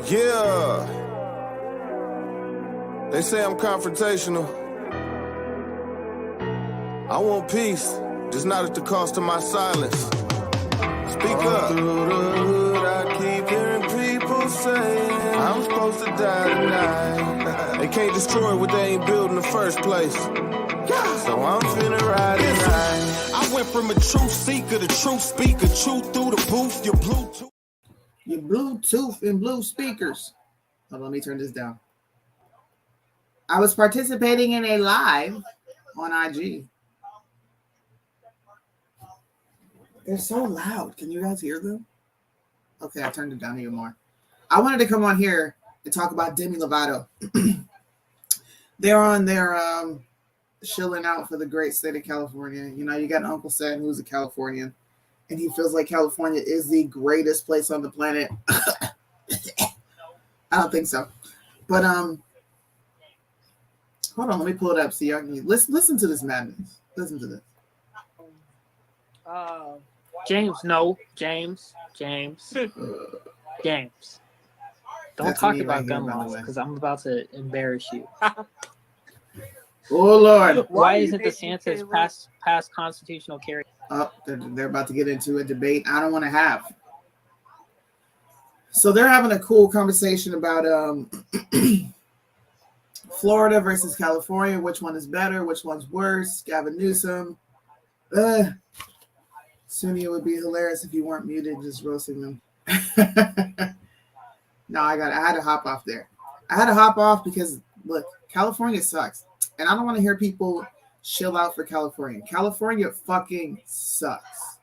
Yeah. They say I'm confrontational. I want peace, just not at the cost of my silence. Speak up. Through the hood, I keep hearing people say I'm supposed to die tonight. They can't destroy what they ain't built in the first place. So I'm finna ride tonight. I went from a truth seeker to truth speaker. Truth through the booth, your Bluetooth. Your Bluetooth and blue speakers. Hold on, let me turn this down. I was participating in a live on IG. They're so loud. Can you guys hear them? Okay, I turned it down even more. I wanted to come on here and talk about Demi Lovato. They're on their chilling out for the great state of California. You know, you got Uncle Sam, who's a Californian, and he feels like California is the greatest place on the planet. I don't think so. But hold on, let me pull it up so y'all can listen to this madness. Listen to this. James. Don't talk about gun laws because I'm about to embarrass you. Oh Lord! Why isn't DeSantis past constitutional carry? Oh, they're about to get into a debate I don't want to have. So they're having a cool conversation about Florida versus California. Which one is better? Which one's worse? Gavin Newsom. Sunni, it would be hilarious if you weren't muted, just roasting them. No, I had to hop off there. I had to hop off because look, California sucks, and I don't want to hear people chill out for California. California fucking sucks.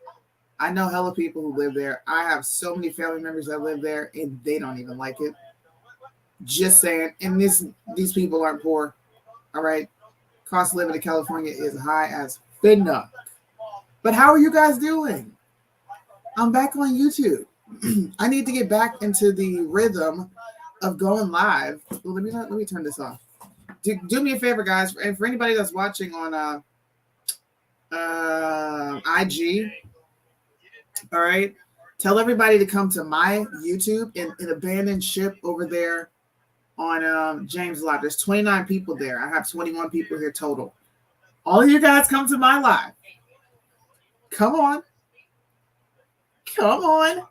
I know hella people who live there. I have so many family members that live there, and they don't even like it. Just saying. And these people aren't poor. All right. Cost of living in California is high as finna. But how are you guys doing? I'm back on YouTube. I need to get back into the rhythm of going live. Well, let me turn this off. Do me a favor, guys, and for anybody that's watching on IG, all right, tell everybody to come to my YouTube and abandon ship over there on James Live. There's 29 people there. I have 21 people here total. All of you guys come to my live. Come on. Come on.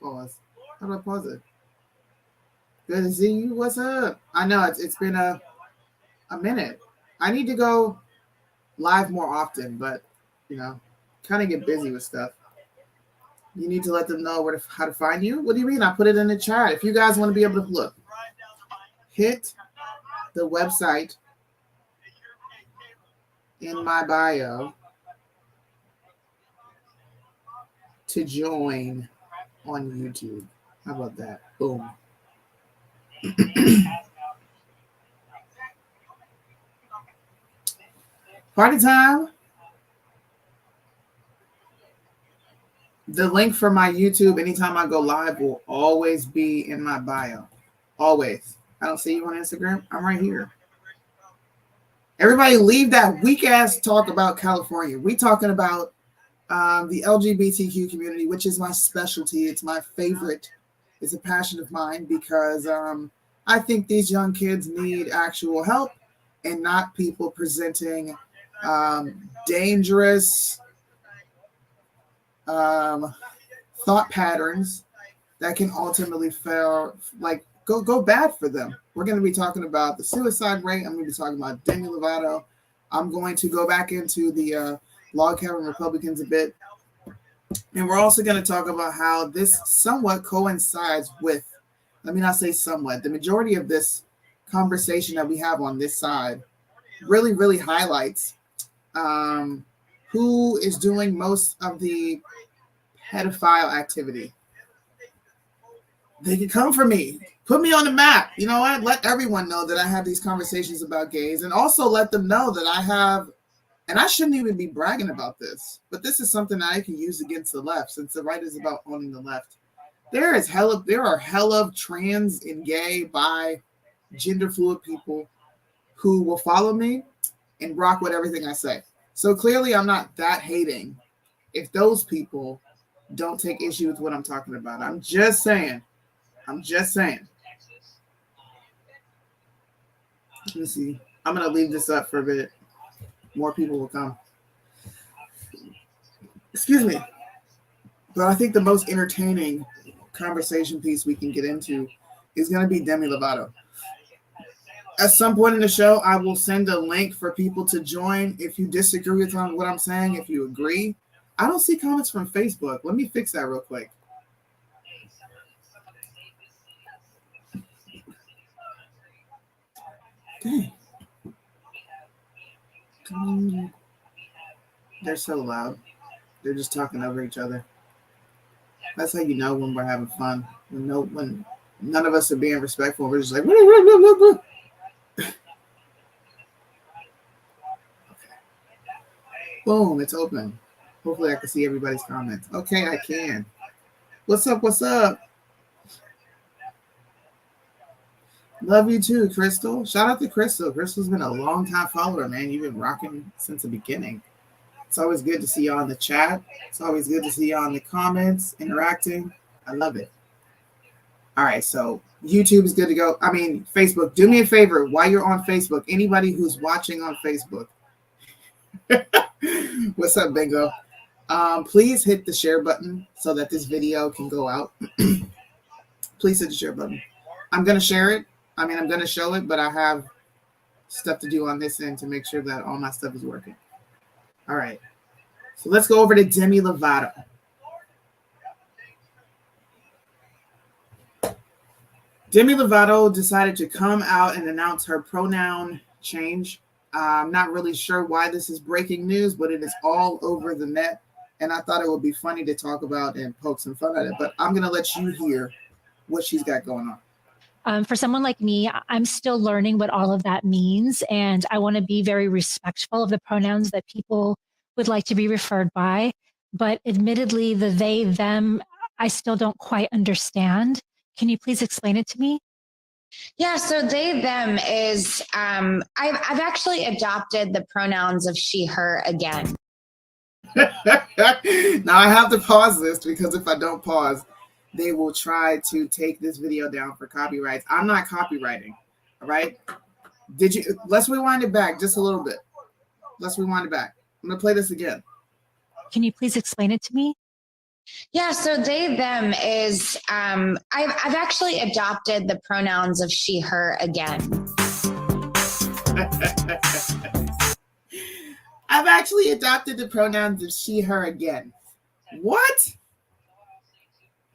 Pause. How do I pause it? Good to see you. What's up? I know it's been a minute. I need to go live more often, but you know, kind of get busy with stuff. You need to let them know how to find you. What do you mean? I put it in the chat. If you guys want to be able to look, hit the website in my bio to join on YouTube. How about that? Boom. Party time. The link for my YouTube anytime I go live will always be in my bio. Always. I don't see you on Instagram. I'm right here. Everybody leave that weak ass talk about California. We talking about the LGBTQ community, which is my specialty. It's my favorite. It's a passion of mine because I think these young kids need actual help and not people presenting dangerous thought patterns that can ultimately go bad for them. We're going to be talking about the suicide rate. I'm going to be talking about Demi Lovato. I'm going to go back into the log cabin Republicans a bit. And we're also going to talk about how this somewhat coincides with, let me not say somewhat, the majority of this conversation that we have on this side really, really highlights who is doing most of the pedophile activity. They can come for me. Put me on the map. You know what? Let everyone know that I have these conversations about gays, and also let them know that I have, and I shouldn't even be bragging about this, but this is something that I can use against the left, since the right is about owning the left. There are hella trans and gay, bi, gender fluid people who will follow me and rock with everything I say. So clearly I'm not that hating if those people don't take issue with what I'm talking about. I'm just saying. Let me see. I'm going to leave this up for a bit. More people will come. Excuse me. But I think the most entertaining conversation piece we can get into is going to be Demi Lovato. At some point in the show, I will send a link for people to join. If you disagree with what I'm saying, if you agree. I don't see comments from Facebook. Let me fix that real quick. Dang. They're so loud. They're just talking over each other. That's how you know when we're having fun. When none of us are being respectful. We're just like, woo, woo, woo, woo, woo. Boom, it's open. Hopefully I can see everybody's comments. Okay, I can. What's up? Love you too, Crystal. Shout out to Crystal. Crystal's been a long time follower, man. You've been rocking since the beginning. It's always good to see you on the chat. It's always good to see you on the comments, interacting. I love it. All right, so YouTube is good to go. I mean, Facebook. Do me a favor while you're on Facebook. Anybody who's watching on Facebook. What's up, Bingo? Please hit the share button so that this video can go out. Please hit the share button. I'm going to share it. I'm going to show it, but I have stuff to do on this end to make sure that all my stuff is working. All right. So let's go over to Demi Lovato. Demi Lovato decided to come out and announce her pronoun change. I'm not really sure why this is breaking news, but it is all over the net. And I thought it would be funny to talk about and poke some fun at it. But I'm going to let you hear what she's got going on. For someone like me, I'm still learning what all of that means. And I want to be very respectful of the pronouns that people would like to be referred by. But admittedly, the they, them, I still don't quite understand. Can you please explain it to me? Yeah, so they, them is, I've actually adopted the pronouns of she, her again. Now I have to pause this because if I don't pause, they will try to take this video down for copyrights. I'm not copywriting, all right? Let's rewind it back just a little bit. Let's rewind it back. I'm gonna play this again. Can you please explain it to me? Yeah, so they, them is, I've actually adopted the pronouns of she, her again. I've actually adopted the pronouns of she, her again. What?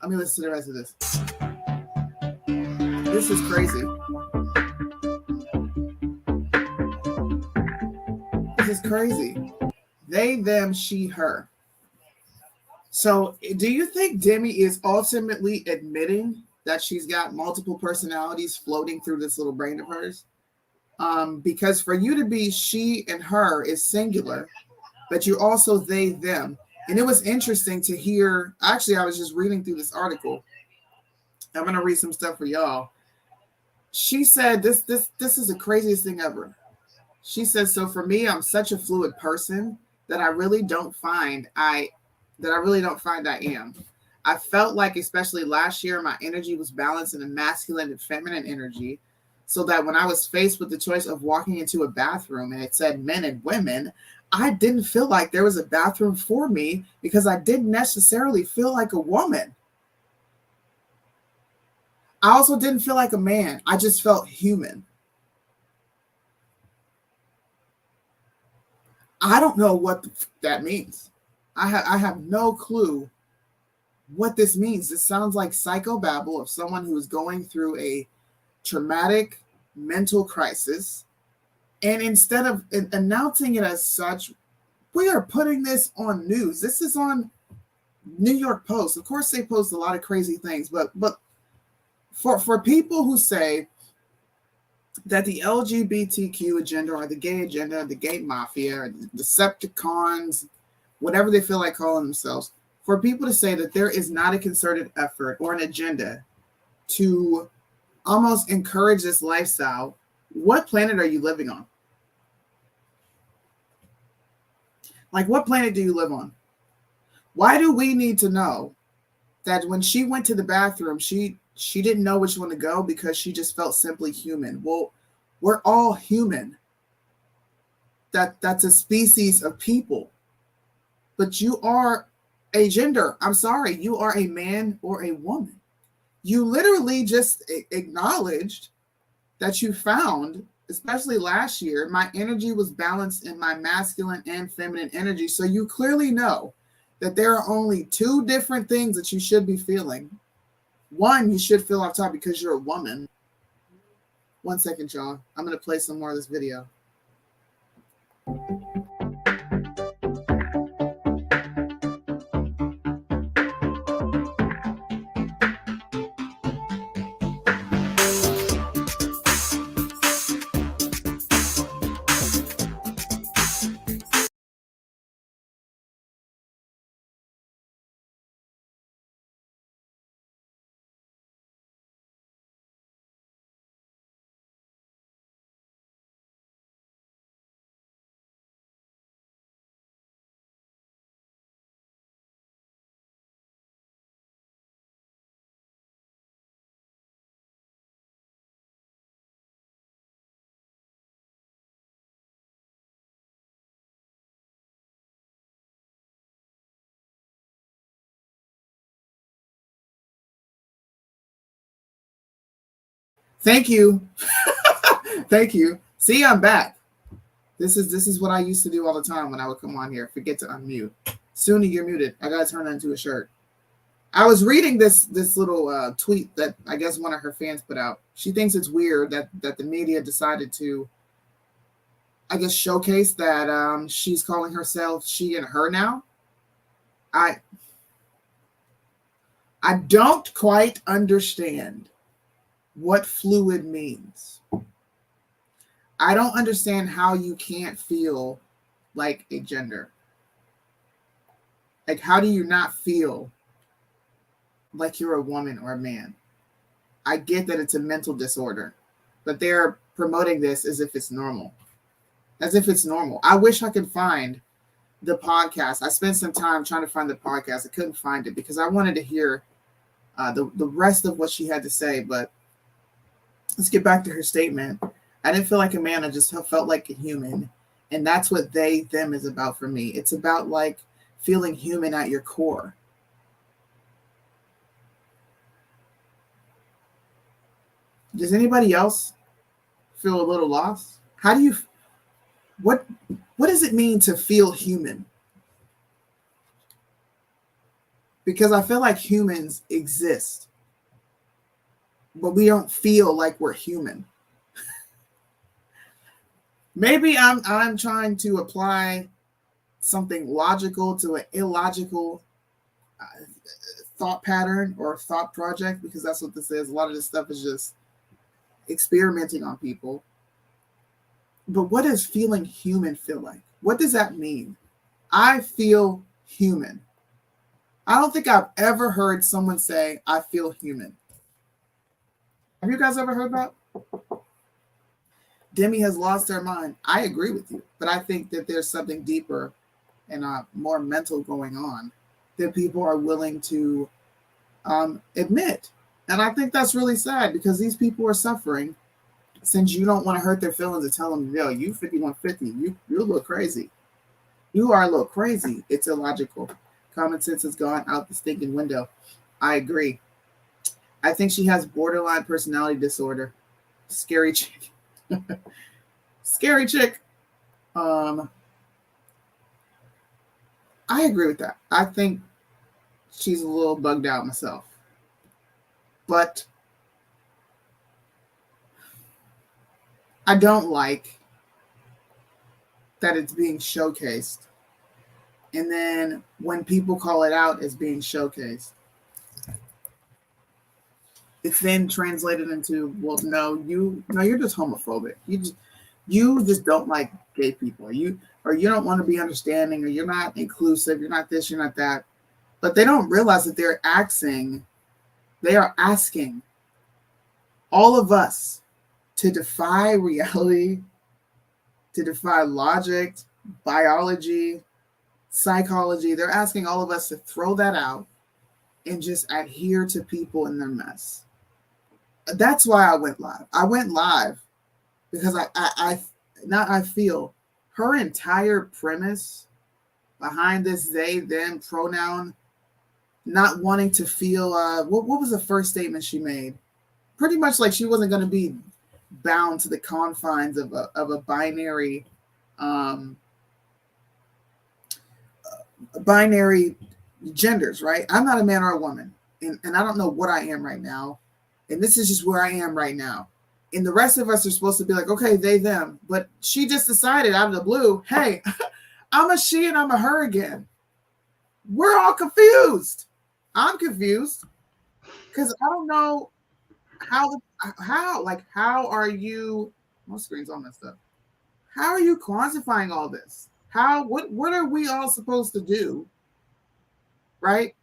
Let me listen to the rest of this. This is crazy. This is crazy. They, them, she, her. So do you think Demi is ultimately admitting that she's got multiple personalities floating through this little brain of hers? Because for you to be she and her is singular, but you're also they, them. And it was interesting to hear. Actually, I was just reading through this article. I'm going to read some stuff for y'all. She said, this is the craziest thing ever. She says, so for me, I'm such a fluid person that I really don't find I am. I felt like, especially last year, my energy was balanced in a masculine and feminine energy, so that when I was faced with the choice of walking into a bathroom and it said men and women, I didn't feel like there was a bathroom for me because I didn't necessarily feel like a woman. I also didn't feel like a man. I just felt human. I don't know what that means. I have no clue what this means. This sounds like psychobabble of someone who is going through a traumatic mental crisis. And instead of announcing it as such, we are putting this on news. This is on New York Post. Of course, they post a lot of crazy things, but for people who say that the LGBTQ agenda or the gay agenda, the gay mafia, or the Decepticons, whatever they feel like calling themselves, for people to say that there is not a concerted effort or an agenda to almost encourage this lifestyle, what planet are you living on? Like, what planet do you live on? Why do we need to know that when she went to the bathroom, she didn't know which one to go because she just felt simply human? Well, we're all human. That's a species of people. But you are a gender. I'm sorry, you are a man or a woman. You literally just acknowledged that you found, especially last year, my energy was balanced in my masculine and feminine energy. So you clearly know that there are only two different things that you should be feeling. One, you should feel off top because you're a woman. 1 second, y'all. I'm going to play some more of this video. Thank you. Thank you. See, I'm back. This is what I used to do all the time when I would come on here. Forget to unmute. Suni, you're muted. I gotta turn that into a shirt. I was reading this little tweet that I guess one of her fans put out. She thinks it's weird that the media decided to, I guess, showcase that she's calling herself she and her now. I don't quite understand what fluid means. I don't understand how you can't feel like a gender. Like, how do you not feel like you're a woman or a man? I get that it's a mental disorder, but they're promoting this as if it's normal. As if it's normal. I wish I could find the podcast. I spent some time trying to find the podcast. I couldn't find it because I wanted to hear the rest of what she had to say, but let's get back to her statement. I didn't feel like a man. I just felt like a human. And that's what they, them is about for me. It's about like feeling human at your core. Does anybody else feel a little lost? How do you, what does it mean to feel human? Because I feel like humans exist, but we don't feel like we're human. Maybe I'm trying to apply something logical to an illogical thought pattern or thought project, because that's what this is. A lot of this stuff is just experimenting on people. But what does feeling human feel like? What does that mean? I feel human. I don't think I've ever heard someone say, I feel human. Have you guys ever heard that? Demi has lost her mind. I agree with you, but I think that there's something deeper and more mental going on that people are willing to admit. And I think that's really sad because these people are suffering. Since you don't want to hurt their feelings and tell them, yo, you 5150, you're a little crazy. You are a little crazy. It's illogical. Common sense has gone out the stinking window. I agree. I think she has borderline personality disorder. Scary chick. Scary chick. I agree with that. I think she's a little bugged out myself. But I don't like that it's being showcased. And then when people call it out as being showcased, it's then translated into, well, no, you're just homophobic. You just don't like gay people. Or you don't want to be understanding, or you're not inclusive, you're not this, you're not that. But they don't realize that they are asking all of us to defy reality, to defy logic, biology, psychology. They're asking all of us to throw that out and just adhere to people in their mess. That's why I went live. I went live because I feel her entire premise behind this they, them pronoun, not wanting to feel, what was the first statement she made? Pretty much like she wasn't going to be bound to the confines of a binary, binary genders, right? I'm not a man or a woman, and I don't know what I am right now, and this is just where I am right now. And the rest of us are supposed to be like, okay, they, them, but she just decided out of the blue, hey, I'm a she and I'm a her again. We're all confused. I'm confused because I don't know how are you? My screen's all messed up. How are you quantifying all this? What are we all supposed to do? Right?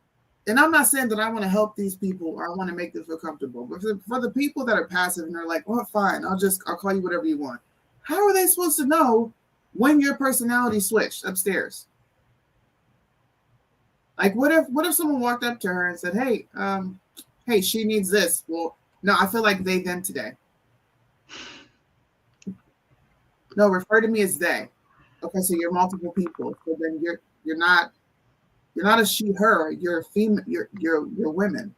And I'm not saying that I want to help these people or I want to make them feel comfortable, but for the people that are passive and they're like, well, fine, I'll call you whatever you want. How are they supposed to know when your personality switched upstairs? Like, what if someone walked up to her and said, hey, she needs this. Well, no, I feel like they, them today. No, refer to me as they. Okay, so you're multiple people. So then you're not a she, her. You're a female. You're women.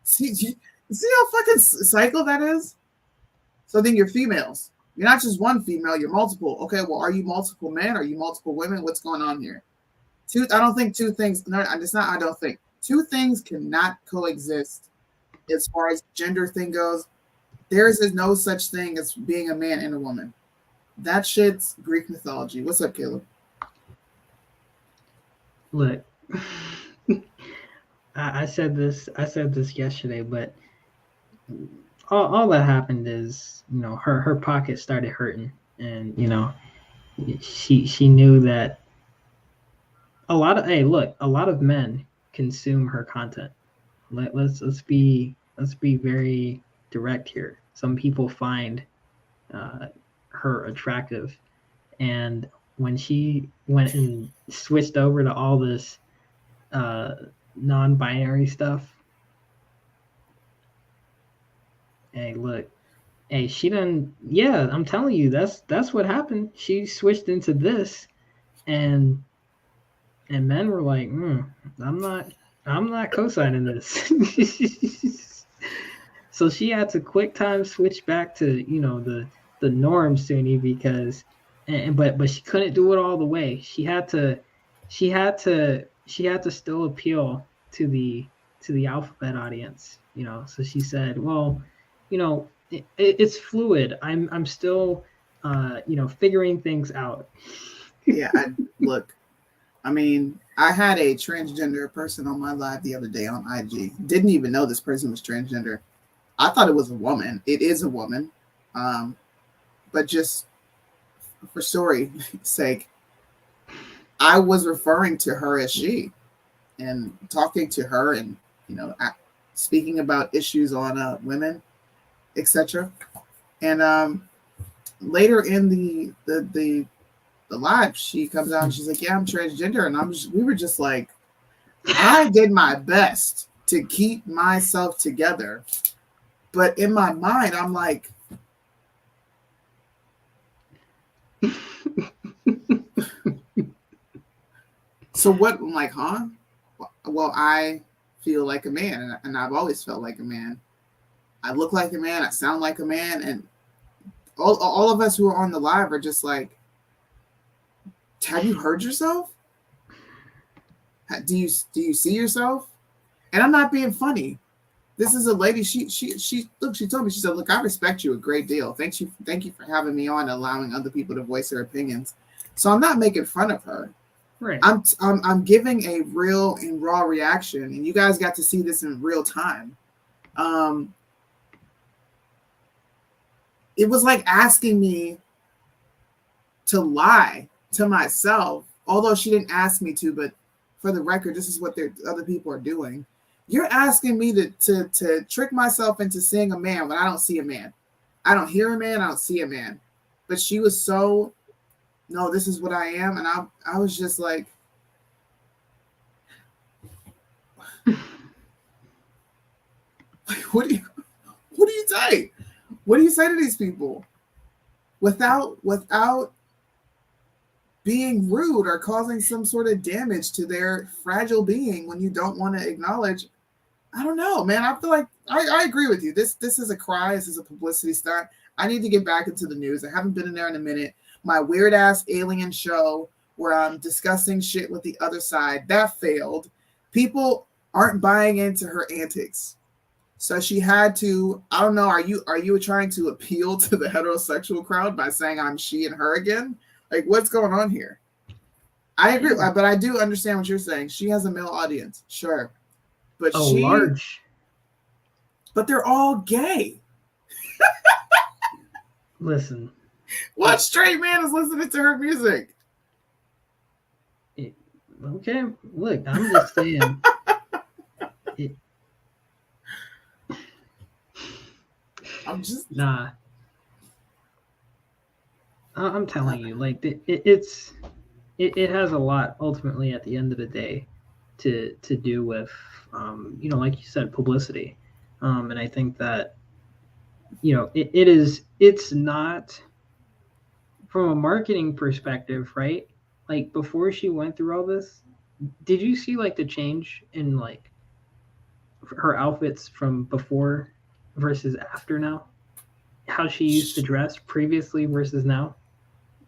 See how fucking cycle that is. So then you're females. You're not just one female. You're multiple. Okay, well, are you multiple men? Are you multiple women? What's going on here? I don't think two things. No, it's not. I don't think two things cannot coexist. As far as gender thing goes, there is no such thing as being a man and a woman. That shit's Greek mythology. What's up, Caleb? Look, I said this yesterday, but all that happened is, her pocket started hurting, and she knew that a lot of men consume her content. Let's be very direct here. Some people find her attractive, and when she went and switched over to all this non-binary stuff, she done. Yeah, I'm telling you, that's what happened. She switched into this, and men were like, I'm not co-signing this. So she had to quick time switch back to, the norm, Suni, because but she couldn't do it all the way. She had to still appeal to the alphabet audience, So she said, well, it's fluid. I'm still figuring things out. Yeah, look. I mean, I had a transgender person on my live the other day on IG. Didn't even know this person was transgender. I thought it was a woman. It is a woman. But just for story's sake, I was referring to her as she and talking to her and, speaking about issues on women, etc. And later in the live, she comes out and she's like, yeah, I'm transgender. And we were just like, I did my best to keep myself together. But in my mind, I'm like, so what? I'm like, huh? Well, I feel like a man, and I've always felt like a man. I look like a man. I sound like a man. And all of us who are on the live are just like, have you heard yourself? Do you see yourself? And I'm not being funny. This is a lady. She told me, she said, look, I respect you a great deal. Thank you for having me on, allowing other people to voice their opinions. So I'm not making fun of her. Right. I'm giving a real and raw reaction, and you guys got to see this in real time. It was like asking me to lie to myself, although she didn't ask me to, but for the record, this is what other people are doing. You're asking me to trick myself into seeing a man when I don't see a man. I don't hear a man, I don't see a man. But she was so, no, this is what I am. And I was just like, what do you say? What do you say to these people without being rude or causing some sort of damage to their fragile being when you don't want to acknowledge? I don't know, man. I feel like I agree with you. This is a cry. This is a publicity stunt. I need to get back into the news. I haven't been in there in a minute. My weird ass alien show where I'm discussing shit with the other side, that failed. People aren't buying into her antics. So she had to, I don't know, are you trying to appeal to the heterosexual crowd by saying I'm she and her again? Like, what's going on here? I agree, but I do understand what you're saying. She has a male audience, sure. But large. But they're all gay. Listen. What straight man is listening to her music? Okay, look, I'm just saying. Nah. I'm telling you, like it has a lot ultimately at the end of the day to do with like you said, publicity, and I think that it's not from a marketing perspective, right? Like before she went through all this, did you see like the change in like her outfits from before versus after now? How she used to dress previously versus now?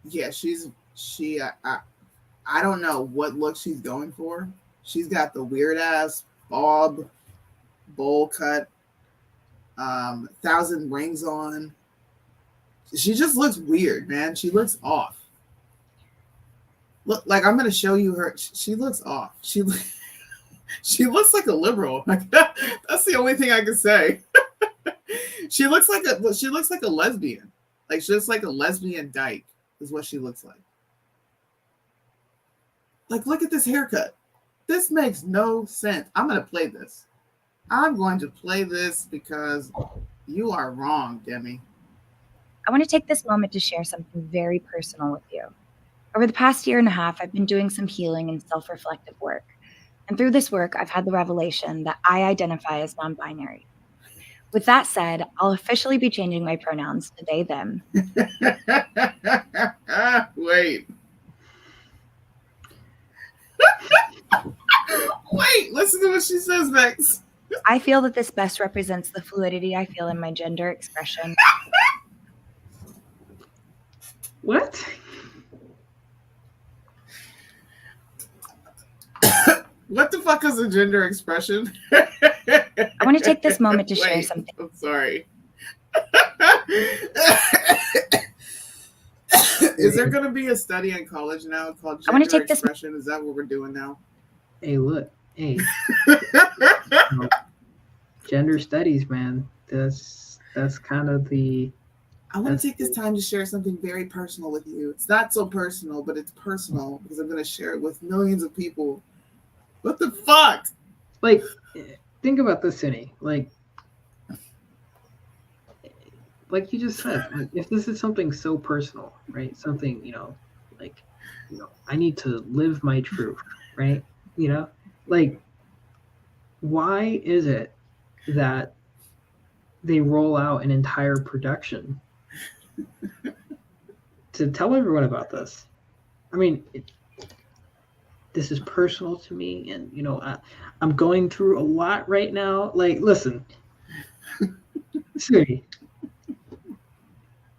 Yeah, I don't know what look she's going for. She's got the weird ass bob, bowl cut, 1,000 rings on. She just looks weird, man. She looks off. Look, like I'm gonna show you her. She looks off. She looks like a liberal. Like that's the only thing I can say. She looks like a lesbian. Like she looks like a lesbian dyke is what she looks like. Like, look at this haircut. This makes no sense. I'm going to play this. I'm going to play this because you are wrong, Demi. I want to take this moment to share something very personal with you. Over the past year and a half, I've been doing some healing and self-reflective work. And through this work, I've had the revelation that I identify as non-binary. With that said, I'll officially be changing my pronouns to they, them. Wait. Wait, listen to what she says next. I feel that this best represents the fluidity I feel in my gender expression. What? What the fuck is a gender expression? I want to take this moment to share something. I'm sorry. Is there going to be a study in college now called gender expression? Is that what we're doing now? Hey, look. Hey. Gender studies, man. That's kind of the... I want to take this time to share something very personal with you. It's not so personal, but it's personal because I'm going to share it with millions of people. What the fuck? Like, think about this, Cindy. Like you just said, like, if this is something so personal, right? Something, I need to live my truth, right? Like, why is it that they roll out an entire production to tell everyone about this? I mean, this is personal to me, and I'm going through a lot right now. Like, listen, Siri,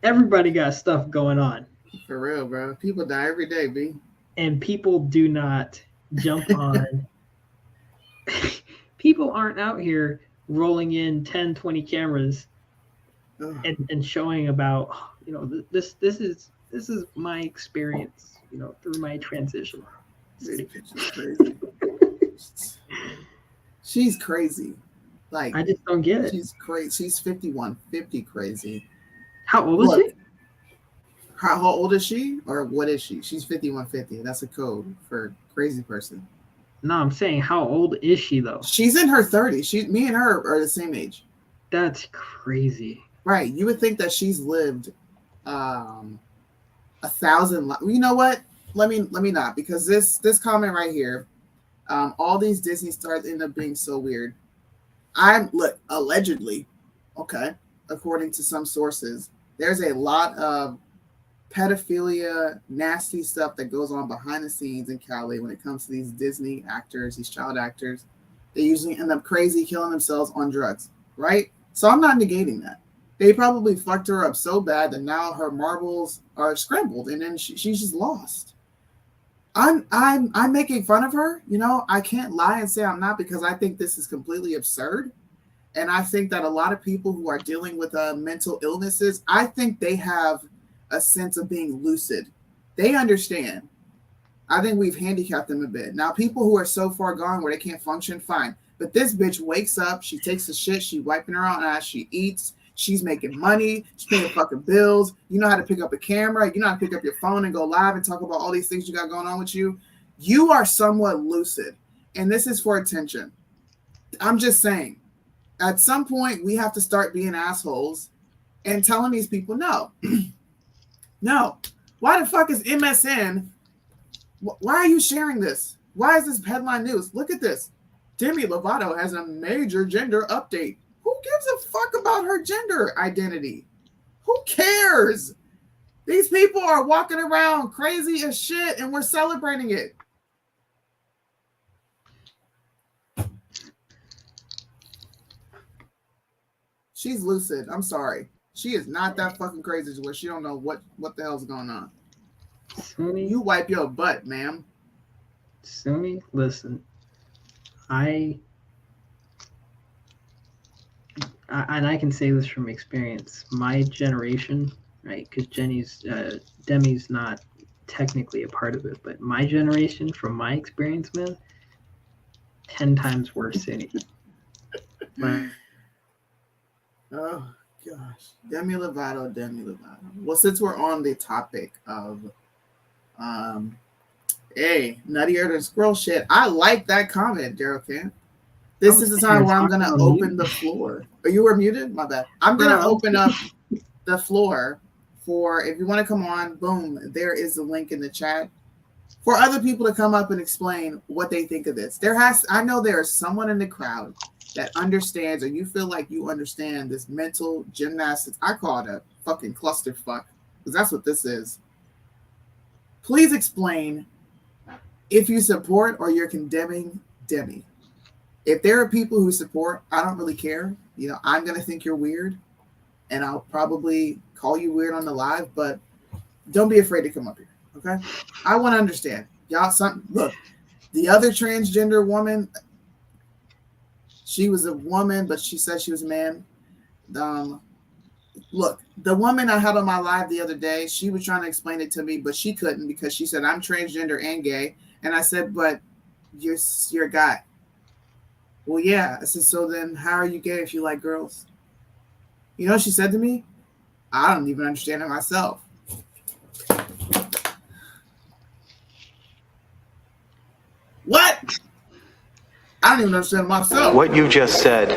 everybody got stuff going on. For real, bro. People die every day, B. And people do not jump on. People aren't out here rolling in 10, 20 cameras and showing about, this is my experience, through my transition. She's crazy. Like, I just don't get it. She's crazy. She's 5150 crazy. How old is she? How old is she? Or what is she? She's 5150. That's a code for crazy person. No, I'm saying, how old is she though? She's in her 30s. Me and her are the same age. That's crazy. Right. You would think that she's lived 1,000. You know what? Let me not, because this comment right here, all these Disney stars end up being so weird. allegedly, okay, according to some sources, there's a lot of pedophilia, nasty stuff that goes on behind the scenes in Cali when it comes to these Disney actors, these child actors. They usually end up crazy, killing themselves on drugs, right? So I'm not negating that. They probably fucked her up so bad that now her marbles are scrambled, and then she's just lost. I'm making fun of her. You know, I can't lie and say I'm not, because I think this is completely absurd. And I think that a lot of people who are dealing with mental illnesses, I think they have a sense of being lucid. They understand. I think we've handicapped them a bit. Now, people who are so far gone where they can't function, fine. But this bitch wakes up, she takes a shit, she wiping her own ass, she eats, she's making money, she's paying fucking bills. You know how to pick up a camera, you know how to pick up your phone and go live and talk about all these things you got going on with you. You are somewhat lucid, and this is for attention. I'm just saying, at some point, we have to start being assholes and telling these people, no, no. Why the fuck is MSN? Why are you sharing this? Why is this headline news? Look at this. Demi Lovato has a major gender update. Who gives a fuck about her gender identity? Who cares? These people are walking around crazy as shit, and we're celebrating it. She's lucid. I'm sorry. She is not that fucking crazy to where she don't know what the hell's going on. Suni, You wipe your butt, ma'am. Suni, listen. And I can say this from experience. My generation, right? Because Demi's not technically a part of it, but my generation, from my experience, man, 10 times worse city. Oh gosh, Demi Lovato. Well, since we're on the topic of hey, nuttier than squirrel shit, I like that comment, Daryl Camp. This is the time where I'm gonna open the floor. Oh, you were muted? My bad. I'm gonna open up the floor for, if you want to come on, boom, there is a link in the chat for other people to come up and explain what they think of this. I know there is someone in the crowd that understands, or you feel like you understand this mental gymnastics. I call it a fucking clusterfuck, because that's what this is. Please explain if you support or you're condemning Demi. If there are people who support, I don't really care. You know, I'm going to think you're weird, and I'll probably call you weird on the live, but don't be afraid to come up here, okay? I want to understand. Y'all, look, the other transgender woman, she was a woman, but she said she was a man. Look, the woman I had on my live the other day, she was trying to explain it to me, but she couldn't, because she said, I'm transgender and gay. And I said, but you're a guy. Well, yeah. I said, so then how are you gay if you like girls? You know what she said to me? I don't even understand it myself. What? I don't even understand myself. What you just said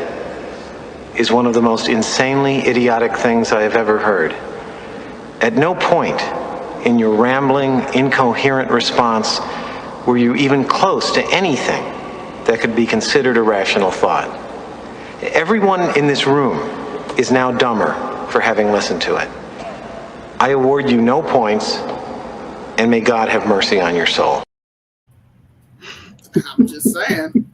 is one of the most insanely idiotic things I have ever heard. At no point in your rambling, incoherent response were you even close to anything that could be considered a rational thought. Everyone in this room is now dumber for having listened to it. I award you no points, and may God have mercy on your soul. I'm just saying.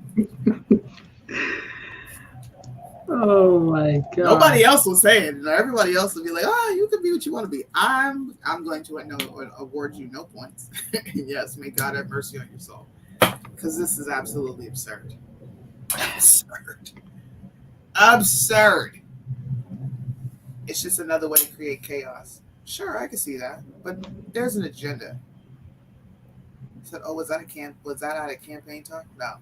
Oh my god. Nobody else will say it. Everybody else will be like, oh, you can be what you want to be. I'm going to award you no points. Yes, may God have mercy on your soul. Because this is absolutely absurd. Absurd. It's just another way to create chaos. Sure, I can see that. But there's an agenda. Said, oh, was that out of campaign talk? No.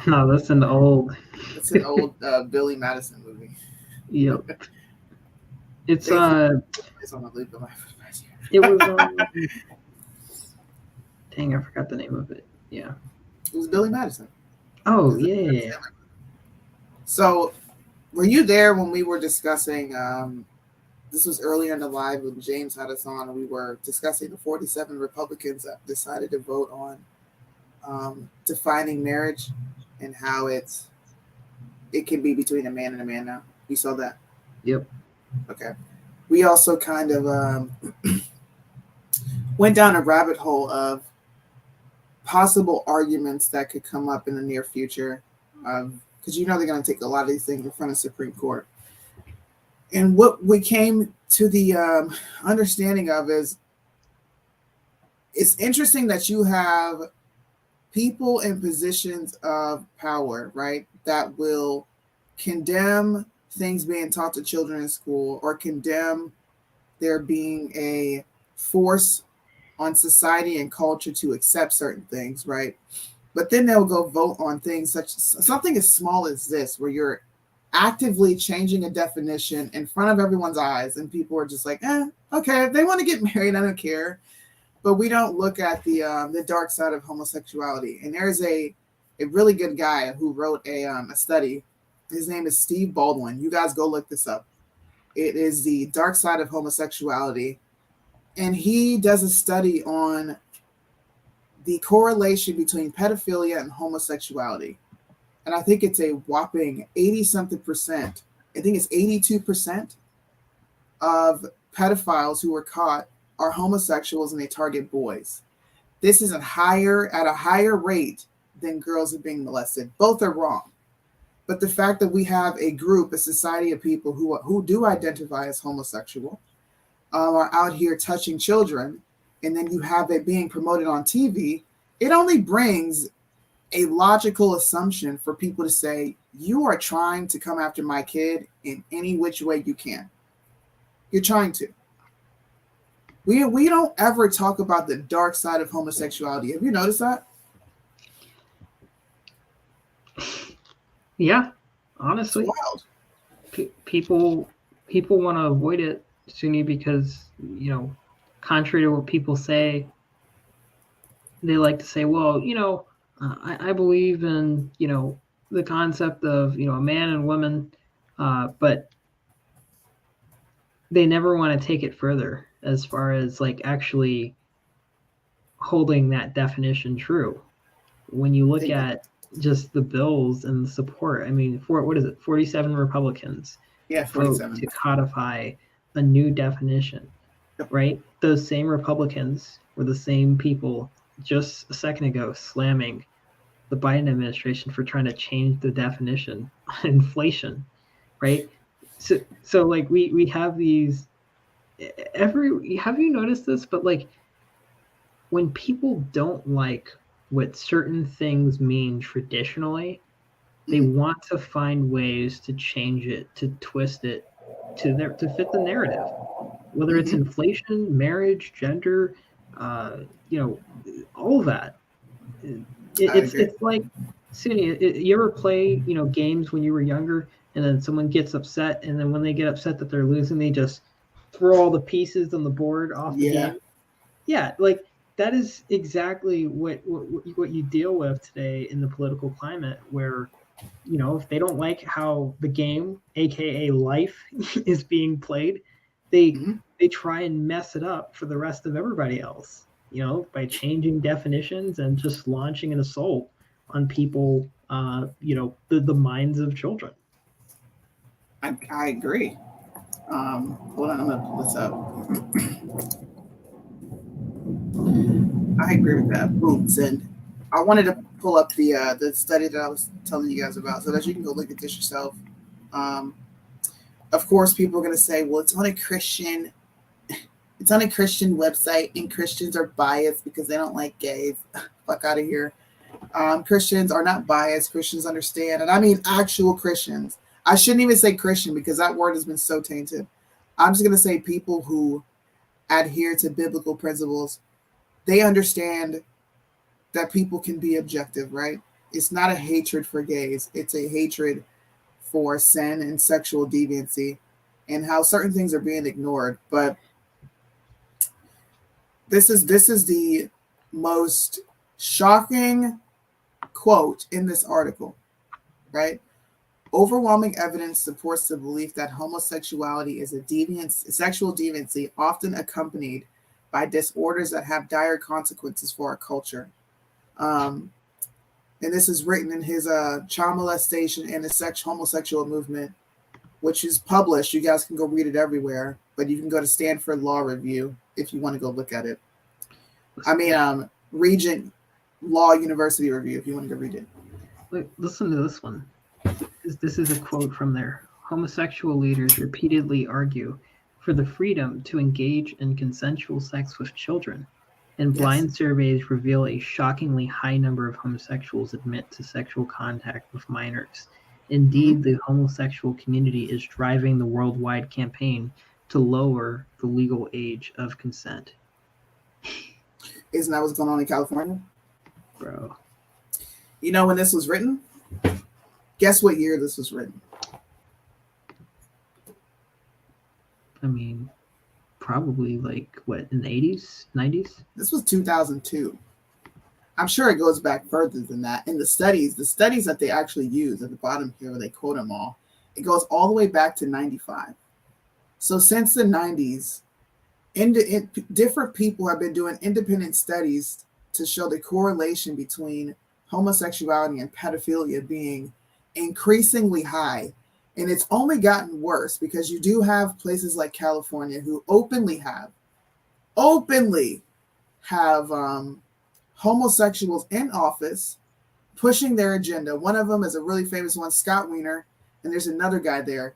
No, that's an old. It's an old Billy Madison movie. Yep. It's It's on the loop of my first year. It was dang, I forgot the name of it. Yeah. It was Billy Madison. Oh yeah. So, were you there when we were discussing? This was earlier in the live when James had us on, and we were discussing the 47 Republicans that decided to vote on defining marriage and how it's it can be between a man and a man now. You saw that? Yep. Okay. We also kind of went down a rabbit hole of possible arguments that could come up in the near future, because they're going to take a lot of these things in front of Supreme Court. And what we came to the understanding of is, it's interesting that you have people in positions of power, right, that will condemn things being taught to children in school, or condemn there being a force on society and culture to accept certain things, right? But then they'll go vote on things such something as small as this, where you're actively changing a definition in front of everyone's eyes, and people are just like, okay, if they want to get married, I don't care. But we don't look at the dark side of homosexuality. And there's a really good guy who wrote a study. His name is Steve Baldwin. You guys go look this up. It is the dark side of homosexuality. And he does a study on the correlation between pedophilia and homosexuality. And I think it's a whopping 80-something%. I think it's 82% of pedophiles who are caught are homosexuals, and they target boys. This is at a higher rate than girls are being molested. Both are wrong. But the fact that we have a group, a society of people who do identify as homosexual, are out here touching children, and then you have it being promoted on TV, it only brings a logical assumption for people to say, you are trying to come after my kid in any which way you can. You're trying to. We don't ever talk about the dark side of homosexuality. Have you noticed that? Yeah, honestly, it's wild. People want to avoid it, Suni, because, contrary to what people say, they like to say, well, I believe in, the concept of, a man and woman, but they never want to take it further as far as like actually holding that definition true. When you look at just the bills and the support, I mean, 47 Republicans vote to codify a new definition, right? Those same Republicans were the same people just a second ago slamming the Biden administration for trying to change the definition on inflation, right? So like we have these have you noticed this? But like when people don't like what certain things mean traditionally, they want to find ways to change it, to twist it to fit the narrative, whether it's inflation, marriage, gender, all of that. It's like, Suni, you ever play, games when you were younger, and then someone gets upset, and then when they get upset that they're losing, they just throw all the pieces on the board off the game? Yeah, like that is exactly what you deal with today in the political climate, where, if they don't like how the game, aka life, is being played, they try and mess it up for the rest of everybody else, by changing definitions and just launching an assault on people, the minds of children. I agree. Hold on, I'm gonna pull this up. I agree with that. Booms. And I wanted to pull up the study that I was telling you guys about, so that you can go look at this yourself. Of course, people are gonna say, well, it's on a Christian website, and Christians are biased because they don't like gays. Fuck out of here. Christians are not biased. Christians understand. And I mean actual Christians. I shouldn't even say Christian, because that word has been so tainted. I'm just going to say people who adhere to biblical principles. They understand that people can be objective, right? It's not a hatred for gays. It's a hatred for sin and sexual deviancy and how certain things are being ignored. But this is the most shocking quote in this article, right? Overwhelming evidence supports the belief that homosexuality is a sexual deviancy, often accompanied by disorders that have dire consequences for our culture. and this is written in his child molestation and the homosexual movement, which is published. You guys can go read it everywhere, but you can go to Stanford Law Review if you want to go look at it. I mean, Regent Law University Review if you want to go read it. Wait, listen to this one. This is a quote from there. Homosexual leaders repeatedly argue for the freedom to engage in consensual sex with children, and blind surveys reveal a shockingly high number of homosexuals admit to sexual contact with minors. Indeed, the homosexual community is driving the worldwide campaign to lower the legal age of consent. Isn't that what's going on in California? Bro. You know when this was written? Guess what year this was written? I mean, probably like, what, in the 80s, 90s? This was 2002. I'm sure it goes back further than that. And the studies that they actually use at the bottom here, where they quote them all, it goes all the way back to 95. So since the 90s, different people have been doing independent studies to show the correlation between homosexuality and pedophilia being increasingly high. And it's only gotten worse because you do have places like California who openly have homosexuals in office pushing their agenda. One of them is a really famous one, Scott Wiener, and there's another guy there.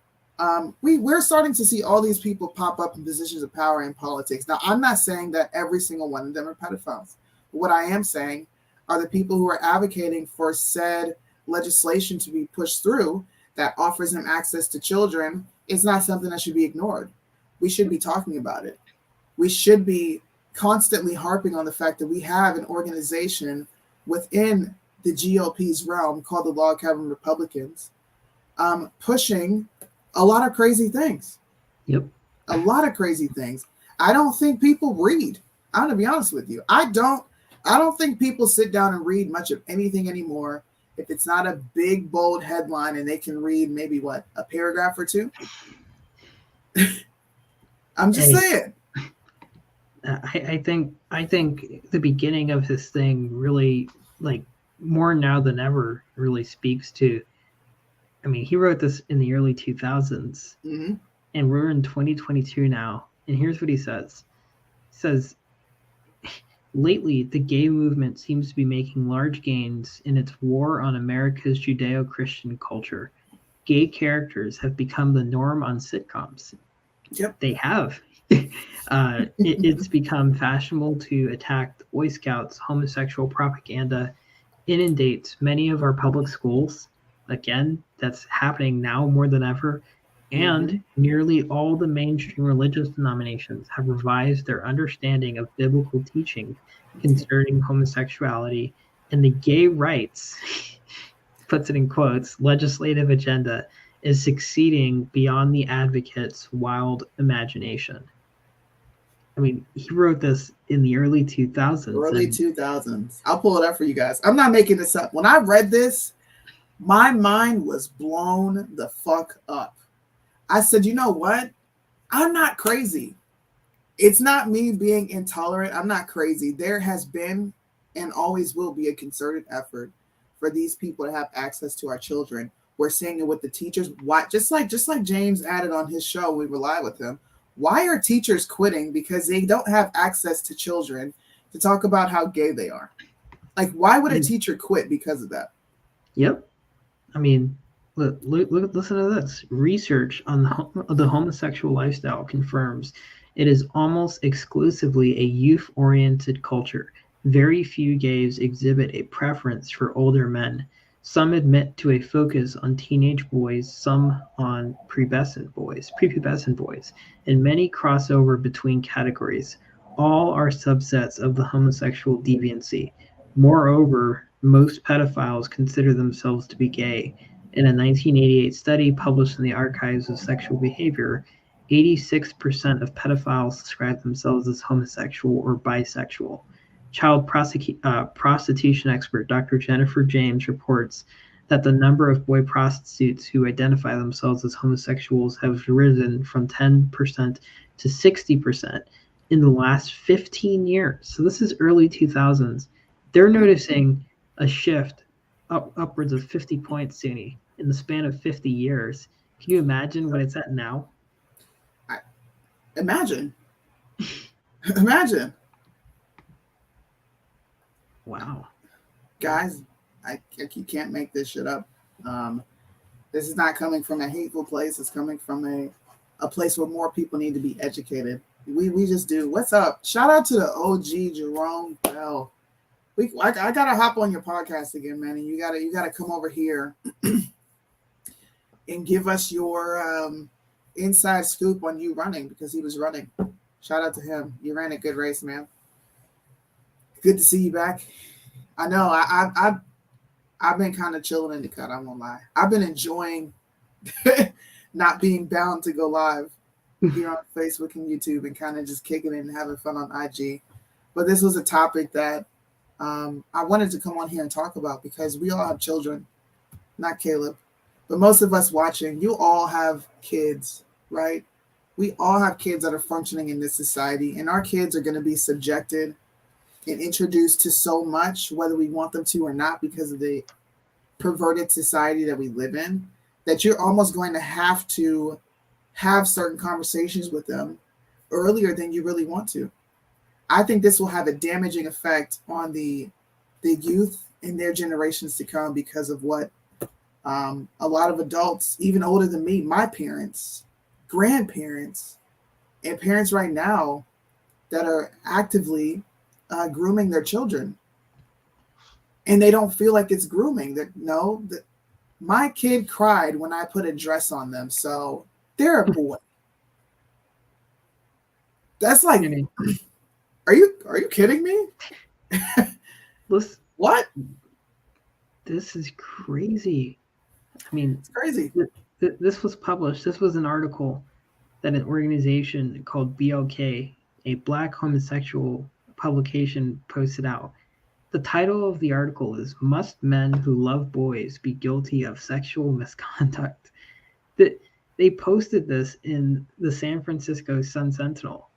We're starting to see all these people pop up in positions of power in politics. Now, I'm not saying that every single one of them are pedophiles. What I am saying are the people who are advocating for said legislation to be pushed through that offers them access to children. It's not something that should be ignored. We should be talking about it. We should be constantly harping on the fact that we have an organization within the GOP's realm called the Log Cabin Republicans, pushing a lot of crazy things. Yep. A lot of crazy things. I don't think people read. I'm going to be honest with you. I don't think people sit down and read much of anything anymore if it's not a big, bold headline and they can read maybe, a paragraph or two. I'm just saying. I think the beginning of his thing really, like, more now than ever, really speaks to, I mean, he wrote this in the early 2000s, and we're in 2022 now, and here's what he says. He says, lately, the gay movement seems to be making large gains in its war on America's Judeo-Christian culture. Gay characters have become the norm on sitcoms. Yep. They have. It's become fashionable to attack the Boy Scouts. Homosexual propaganda inundates many of our public schools. Again, that's happening now more than ever. And nearly all the mainstream religious denominations have revised their understanding of biblical teaching concerning homosexuality, and the gay rights, puts it in quotes, legislative agenda is succeeding beyond the advocates' wild imagination. I mean, he wrote this in the early 2000s. Early 2000s. I'll pull it up for you guys. I'm not making this up. When I read this, my mind was blown the fuck up. I said, you know what? I'm not crazy. It's not me being intolerant. I'm not crazy. There has been and always will be a concerted effort for these people to have access to our children. We're seeing it with the teachers. Why? Just like James added on his show, we rely with him. Why are teachers quitting? Because they don't have access to children to talk about how gay they are. Like, why would a teacher quit because of that? Yep. I mean, listen to this. Research on the homosexual lifestyle confirms it is almost exclusively a youth-oriented culture. Very few gays exhibit a preference for older men. Some admit to a focus on teenage boys, some on prepubescent boys, and many cross over between categories. All are subsets of the homosexual deviancy. Moreover, most pedophiles consider themselves to be gay. In a 1988 study published in the Archives of Sexual Behavior, 86% of pedophiles describe themselves as homosexual or bisexual. Child prostitution expert Dr. Jennifer James reports that the number of boy prostitutes who identify themselves as homosexuals have risen from 10% to 60% in the last 15 years. So this is early 2000s. They're noticing a shift upwards of 50 points, Suni, in the span of 50 years. Can you imagine what it's at now? Imagine. Imagine. Wow. Guys, you can't make this shit up. This is not coming from a hateful place. It's coming from a place where more people need to be educated. We just do. What's up? Shout out to the OG Jerome Bell. I gotta hop on your podcast again, man. And you gotta come over here and give us your inside scoop on you running, because he was running. Shout out to him. You ran a good race, man. Good to see you back. I know I've been kind of chilling in the cut. I won't lie. I've been enjoying not being bound to go live here on Facebook and YouTube, and kind of just kicking it and having fun on IG. But this was a topic that I wanted to come on here and talk about, because we all have children. Not Caleb, but most of us watching, you all have kids, right? We all have kids that are functioning in this society, and our kids are going to be subjected and introduced to so much, whether we want them to or not, because of the perverted society that we live in, that you're almost going to have certain conversations with them earlier than you really want to. I think this will have a damaging effect on the youth in their generations to come, because of what a lot of adults, even older than me, my parents, grandparents, and parents right now that are actively grooming their children, and they don't feel like it's grooming. That my kid cried when I put a dress on them, so they're a boy. That's like, are you kidding me? Listen, what? This is crazy. I mean, it's crazy. This was published. This was an article that an organization called BLK, a Black homosexual publication, posted out. The title of the article is "Must Men Who Love Boys Be Guilty of Sexual Misconduct?" They posted this in the San Francisco Sun-Sentinel,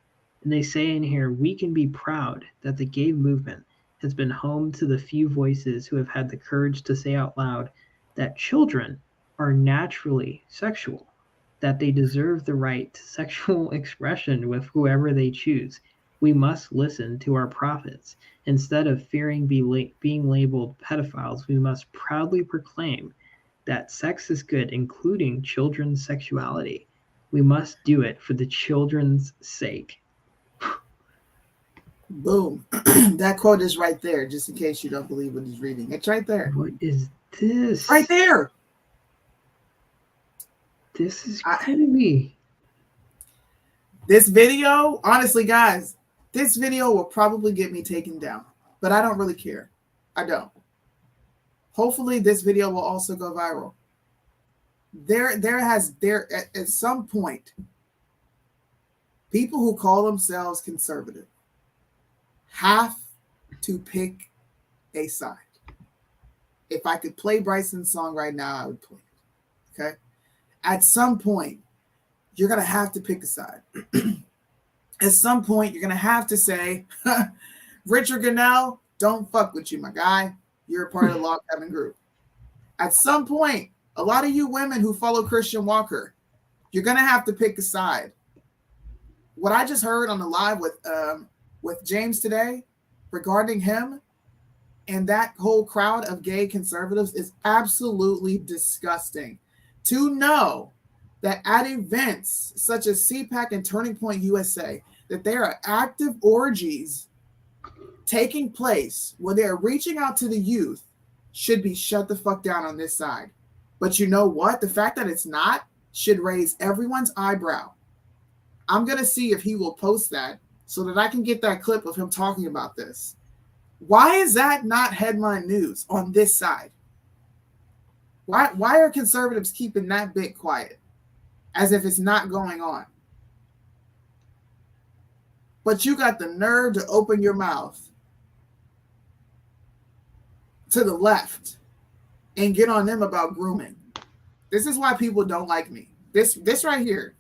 and they say in here, "We can be proud that the gay movement has been home to the few voices who have had the courage to say out loud that children are naturally sexual, that they deserve the right to sexual expression with whoever they choose. We must listen to our prophets. Instead of fearing being labeled pedophiles, we must proudly proclaim that sex is good, including children's sexuality. We must do it for the children's sake." Boom. That quote is right there, just in case you don't believe what he's reading. It's right there. What is this? Right there. This is crazy. This video, honestly, guys, this video will probably get me taken down, but I don't really care. I don't. Hopefully this video will also go viral. At some point, people who call themselves conservative have to pick a side. If I could play Bryson's song right now, I would play it. Okay? At some point, you're going to have to pick a side. At some point, you're going to have to say, Richard Gunnell, don't fuck with you, my guy. You're a part of the log cabin group. At some point, a lot of you women who follow Christian Walker, you're going to have to pick a side. What I just heard on the live with James today regarding him and that whole crowd of gay conservatives is absolutely disgusting. To know that at events such as CPAC and Turning Point USA, that there are active orgies taking place where they're reaching out to the youth should be shut the fuck down on this side. But you know what? The fact that it's not should raise everyone's eyebrow. I'm going to see if he will post that so that I can get that clip of him talking about this. Why is that not headline news on this side? Why are conservatives keeping that bit quiet as if it's not going on? But you got the nerve to open your mouth to the left and get on them about grooming. This is why people don't like me. This right here.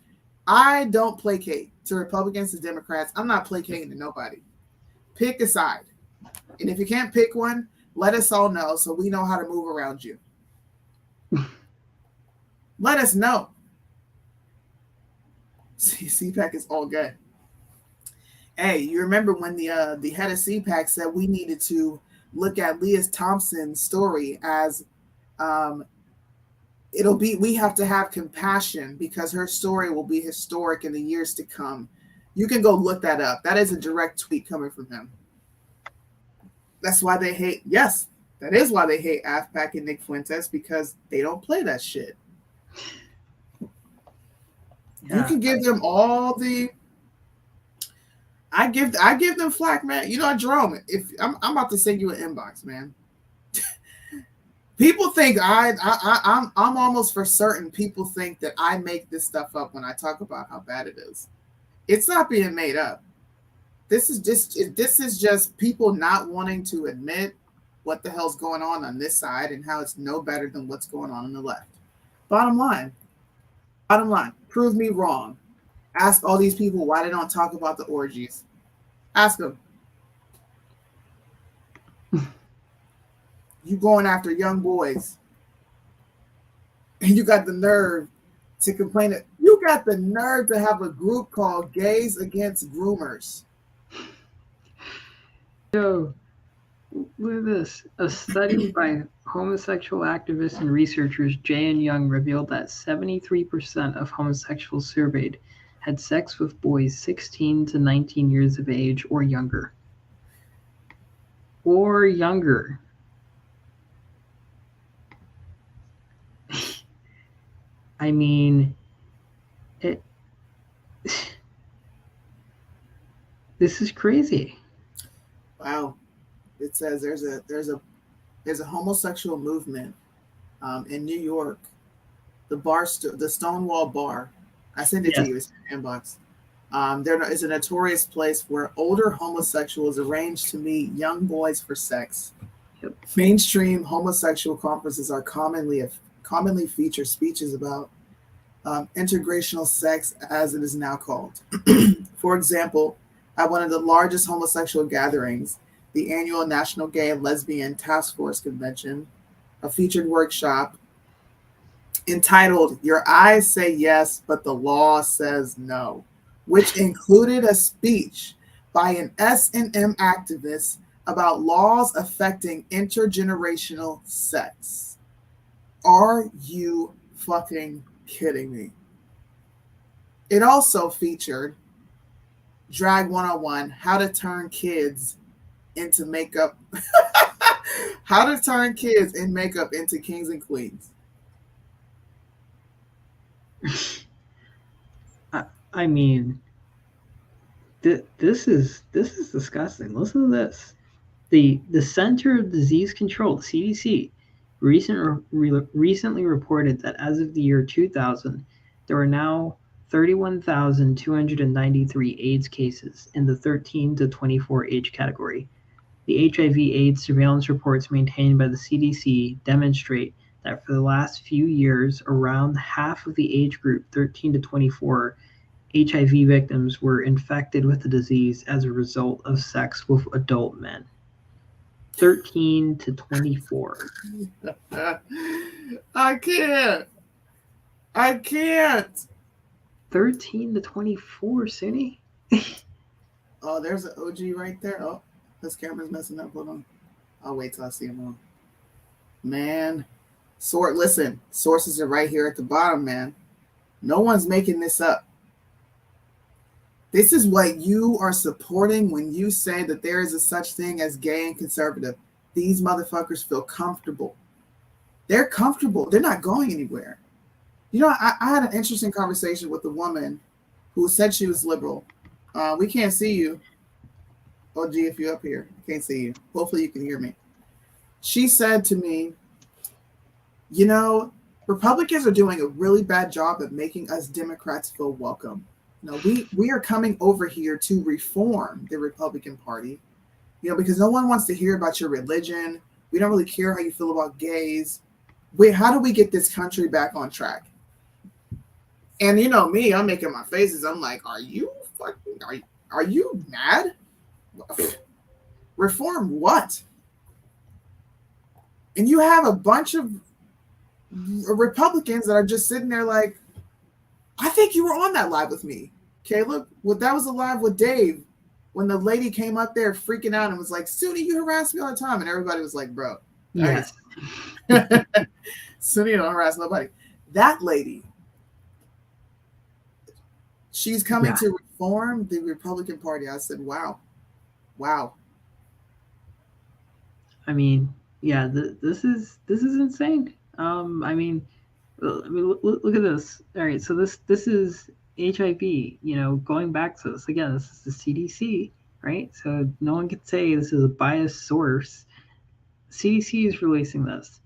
I don't placate to Republicans and Democrats. I'm not placating to nobody. Pick a side. And if you can't pick one, Let us all know so we know how to move around you. Let us know. CPAC is all good. Hey, you remember when the head of CPAC said we needed to look at Leah Thompson's story as we have to have compassion because her story will be historic in the years to come. You can go look that up. That is a direct tweet coming from him. That's why they hate, yes, that is why they hate AFPAC and Nick Fuentes, because they don't play that shit. Yeah. You can give them all the I give them flack, man. You know, Jerome, if I'm about to send you an inbox, man. People think I'm almost for certain people think that I make this stuff up when I talk about how bad it is. It's not being made up. This is just people not wanting to admit what the hell's going on this side and how it's no better than what's going on the left. Bottom line, prove me wrong. Ask all these people why they don't talk about the orgies. Ask them. You going after young boys, and you got the nerve to complain that you got the nerve to have a group called Gays Against Groomers. Yo, look at this. A study by homosexual activists and researchers Jay and Young revealed that 73% of homosexuals surveyed had sex with boys 16 to 19 years of age or younger. Or younger. I mean, this is crazy. Wow. It says there's a homosexual movement in New York, the Stonewall Bar. I sent it to you. It's in your inbox. There is a notorious place where older homosexuals arrange to meet young boys for sex. Yep. Mainstream homosexual conferences are commonly feature speeches about integrational sex, as it is now called. For example, at one of the largest homosexual gatherings, the annual National Gay and Lesbian Task Force Convention, a featured workshop entitled "Your Eyes Say Yes, but the Law Says No," which included a speech by an S&M activist about laws affecting intergenerational sex. Are you fucking kidding me? It also featured Drag 101, how to turn kids into makeup. How to turn kids in makeup into kings and queens. I mean, this is disgusting. Listen to this. The Center of Disease Control, the CDC, recently reported that as of the year 2000, there are now 31,293 AIDS cases in the 13 to 24 age category. The HIV/AIDS surveillance reports maintained by the CDC demonstrate that for the last few years, around half of the age group 13 to 24 HIV victims were infected with the disease as a result of sex with adult men. 13 to 24. I can't. 13 to 24, Sunny. Oh, there's an OG right there. Oh, this camera's messing up. Hold on. I'll wait till I see him on. Man. Listen, sources are right here at the bottom, man. No one's making this up. This is what you are supporting when you say that there is a such thing as gay and conservative. These motherfuckers feel comfortable. They're comfortable. They're not going anywhere. You know, I had an interesting conversation with a woman who said she was liberal. We can't see you. Oh, gee, if you're up here, I can't see you. Hopefully you can hear me. She said to me, you know, Republicans are doing a really bad job of making us Democrats feel welcome. You know, we are coming over here to reform the Republican Party, you know, because no one wants to hear about your religion. We don't really care how you feel about gays. How do we get this country back on track? And you know me, I'm making my faces. I'm like, are you mad? Reform what? And you have a bunch of Republicans that are just sitting there like, I think you were on that live with me, Caleb. Well, that was a live with Dave when the lady came up there freaking out and was like, Suni, you harass me all the time. And everybody was like, bro. Yes. Suni don't harass nobody. That lady, she's coming to reform the Republican Party. I said, wow. I mean, yeah, this is insane. I mean, look at this. All right, so this is HIV. You know, going back to this again, this is the CDC, right? So no one can say this is a biased source. CDC is releasing this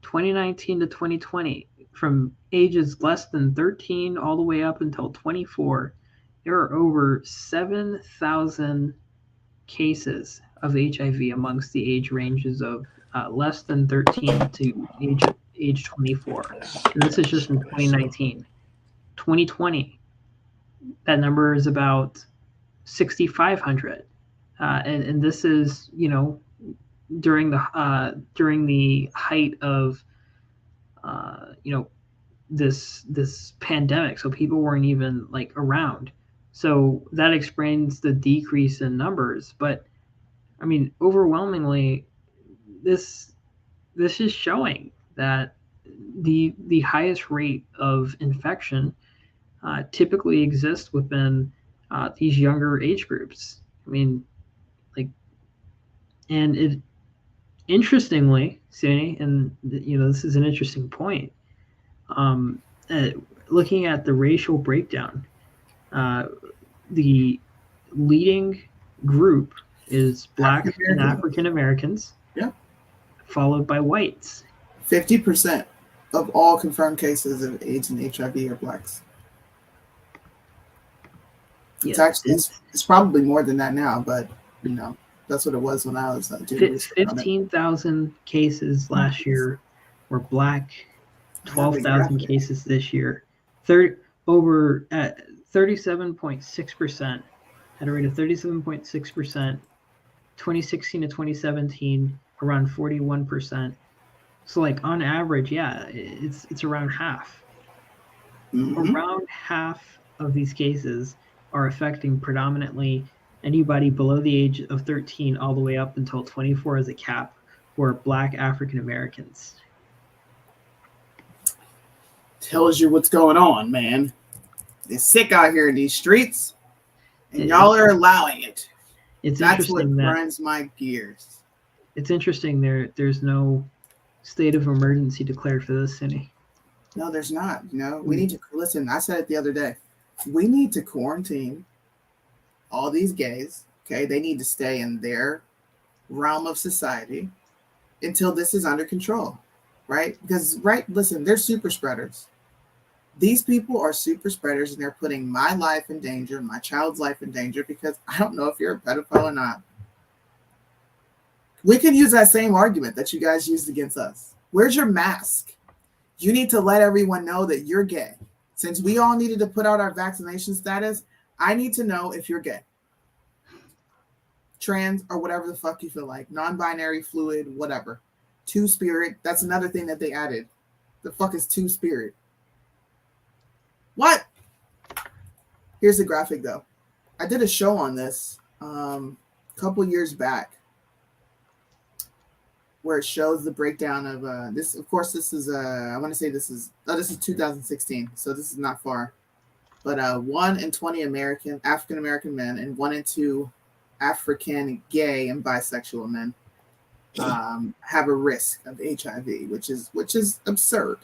2019 to 2020 from ages less than 13 all the way up until 24. There are over 7,000 cases of HIV amongst the age ranges of less than 13 to age 24. And this is just in 2019. 2020, that number is about 6,500. And this is, you know, during the height of, you know, this pandemic. So people weren't even like around. So that explains the decrease in numbers. But I mean, overwhelmingly, this is showing that the highest rate of infection typically exists within these younger age groups. I mean, like, and it interestingly, Suni, and you know, this is an interesting point. Looking at the racial breakdown, the leading group is Black and African Americans, followed by whites. 50% of all confirmed cases of AIDS and HIV are Blacks. It's actually it's probably more than that now, but you know that's what it was when I was doing research on it. 15,000 cases last year were Black. 12,000 cases this year. Over at 37.6%, at a rate of 37.6%. 2016 to 2017, around 41%. So, like on average, yeah, it's around half. Mm-hmm. Around half of these cases are affecting predominantly anybody below the age of 13 all the way up until 24 as a cap, who are Black African Americans. Tells you what's going on, man. It's sick out here in these streets, and y'all are allowing it. That's what grinds my gears. It's interesting there's no state of emergency declared for this city. No, there's not. You know, we need to listen. I said it the other day. We need to quarantine all these gays. Okay, they need to stay in their realm of society until this is under control, right? Because listen, they're super spreaders. These people are super spreaders, and they're putting my life in danger, my child's life in danger, because I don't know if you're a pedophile or not. We can use that same argument that you guys used against us. Where's your mask? You need to let everyone know that you're gay. Since we all needed to put out our vaccination status, I need to know if you're gay, trans, or whatever the fuck you feel like, non-binary, fluid, whatever. Two-spirit, that's another thing that they added. The fuck is two-spirit? What? Here's the graphic, though. I did a show on this a couple years back where it shows the breakdown of this. Of course, this is I want to say this is 2016, so this is not far. But 1 in 20 African American men and 1 in 2 African gay and bisexual men have a risk of HIV, which is absurd.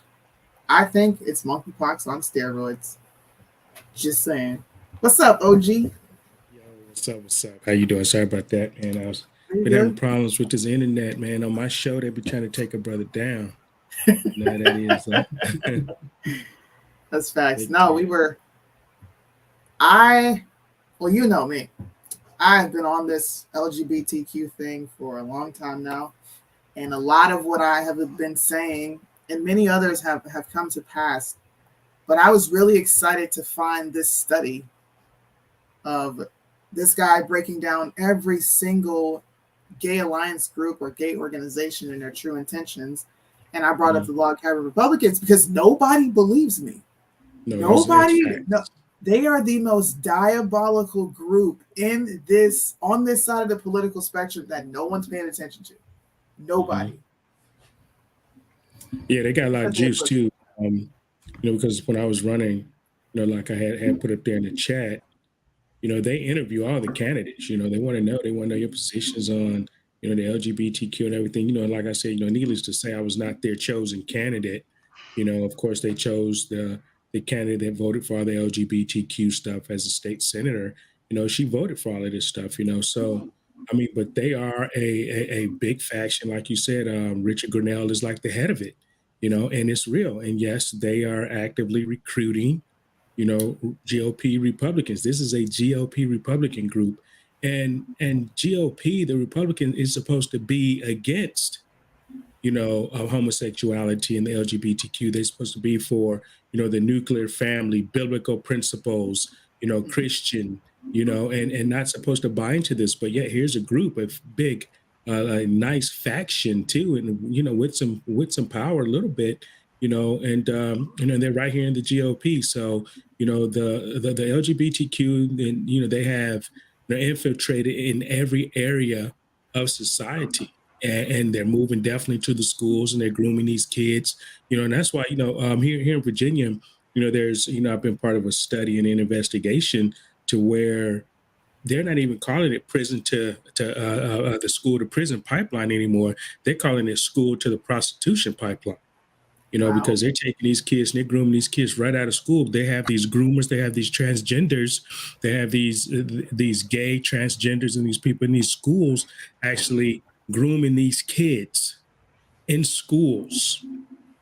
I think it's monkeypox on steroids. Just saying. What's up, OG? Yo, what's up? How you doing? Sorry about that, man. I was having problems with this internet, man. On my show, they be trying to take a brother down. No, that is. That's facts. No, well, you know me. I've been on this LGBTQ thing for a long time now. And a lot of what I have been saying, and many others have come to pass. But I was really excited to find this study of this guy breaking down every single gay alliance group or gay organization in their true intentions. And I brought up the Log Cabin Republicans because nobody believes me. Nobody. No, they are the most diabolical group on this side of the political spectrum that no one's paying attention to. Nobody. Yeah, they got a lot of juice too. Because when I was running, like I had put up there in the chat, they interview all the candidates. They want to know your positions on, the LGBTQ and everything. Like I said, needless to say, I was not their chosen candidate. Of course, they chose the candidate that voted for all the LGBTQ stuff as a state senator. She voted for all of this stuff. So I mean, but they are a big faction, like you said. Richard Grinnell is like the head of it. And it's real. And yes, they are actively recruiting GOP Republicans. This is a GOP Republican group, and GOP, the Republican, is supposed to be against of homosexuality and the LGBTQ. They're supposed to be for the nuclear family, biblical principles, Christian, and not supposed to buy into this. But yet here's a group of big, a nice faction too, and with some power a little bit, and they're right here in the GOP. So the LGBTQ, and they're infiltrated in every area of society. And they're moving definitely to the schools, and they're grooming these kids, and that's why, here in Virginia, there's, I've been part of a study and an investigation to where they're not even calling it prison to the school to prison pipeline anymore. They're calling it school to the prostitution pipeline. Wow. Because they're taking these kids and they're grooming these kids right out of school. They have these groomers, they have these transgenders, they have these gay transgenders and these people in these schools actually grooming these kids in schools.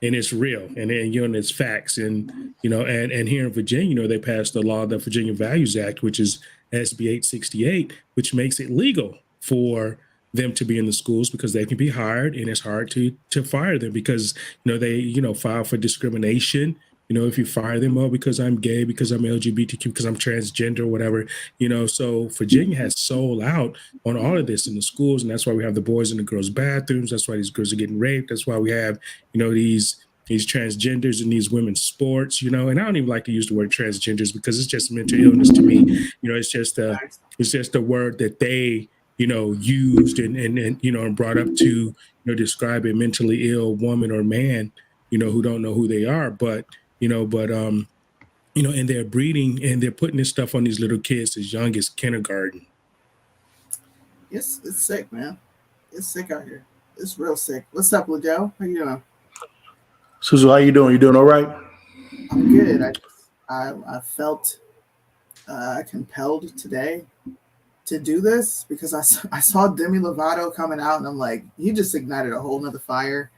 And it's real, and and it's facts, and and here in Virginia, they passed the law, the Virginia Values Act, which is SB 868, which makes it legal for them to be in the schools because they can be hired, and it's hard to fire them because they file for discrimination. If you fire them, because I'm gay, because I'm LGBTQ, because I'm transgender, whatever, so Virginia has sold out on all of this in the schools. And that's why we have the boys and the girls bathrooms. That's why these girls are getting raped. That's why we have, these transgenders in these women's sports, and I don't even like to use the word transgenders because it's just mental illness to me. It's just a word that they, used and brought up to, describe a mentally ill woman or man, who don't know who they are. But and they're breeding and they're putting this stuff on these little kids as young as kindergarten. It's sick, man. It's sick out here. It's real sick. What's up, Liddell? How you doing? Suzu, how you doing? You doing all right? I'm good. I felt compelled today to do this because I saw Demi Lovato coming out, and I'm like, you just ignited a whole nother fire.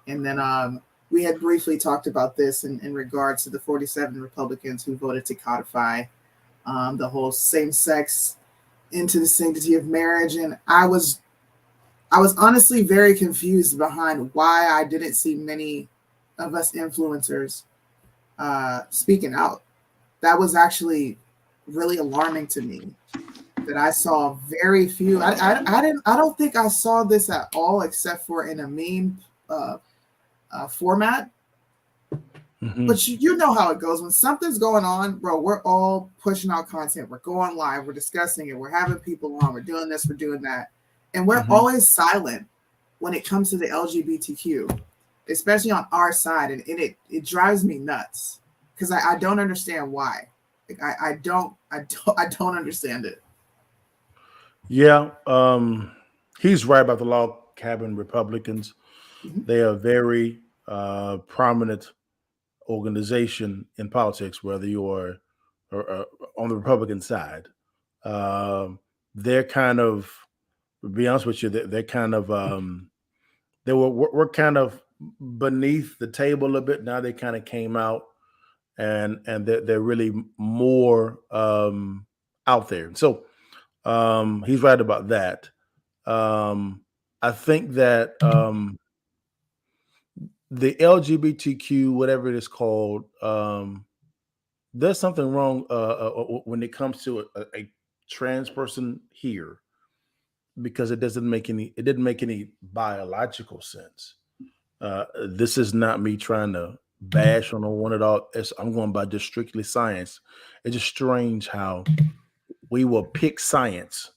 And then we had briefly talked about this in regards to the 47 Republicans who voted to codify the whole same-sex into the sanctity of marriage. And I was honestly very confused behind why I didn't see many of us influencers speaking out. That was actually really alarming to me. That I saw very few. I don't think I saw this at all, except for in a meme format. Mm-hmm. But you know how it goes when something's going on, bro. We're all pushing out content. We're going live. We're discussing it. We're having people on. We're doing this. We're doing that, and we're always silent when it comes to the LGBTQ, especially on our side, and it drives me nuts because I don't understand why. Like I don't understand it. Yeah, he's right about the Log Cabin Republicans. Mm-hmm. They are very prominent organization in politics, whether you are on the Republican side. They're kind of, to be honest with you, they're kind of we're kind of beneath the table a bit. Now they kind of came out and they're really more out there. So he's right about that. I think that the LGBTQ, whatever it is called, there's something wrong when it comes to a trans person here. because it didn't make any biological sense. This is not me trying to bash on one at all. I'm going by just strictly science. It's just strange how we will pick science.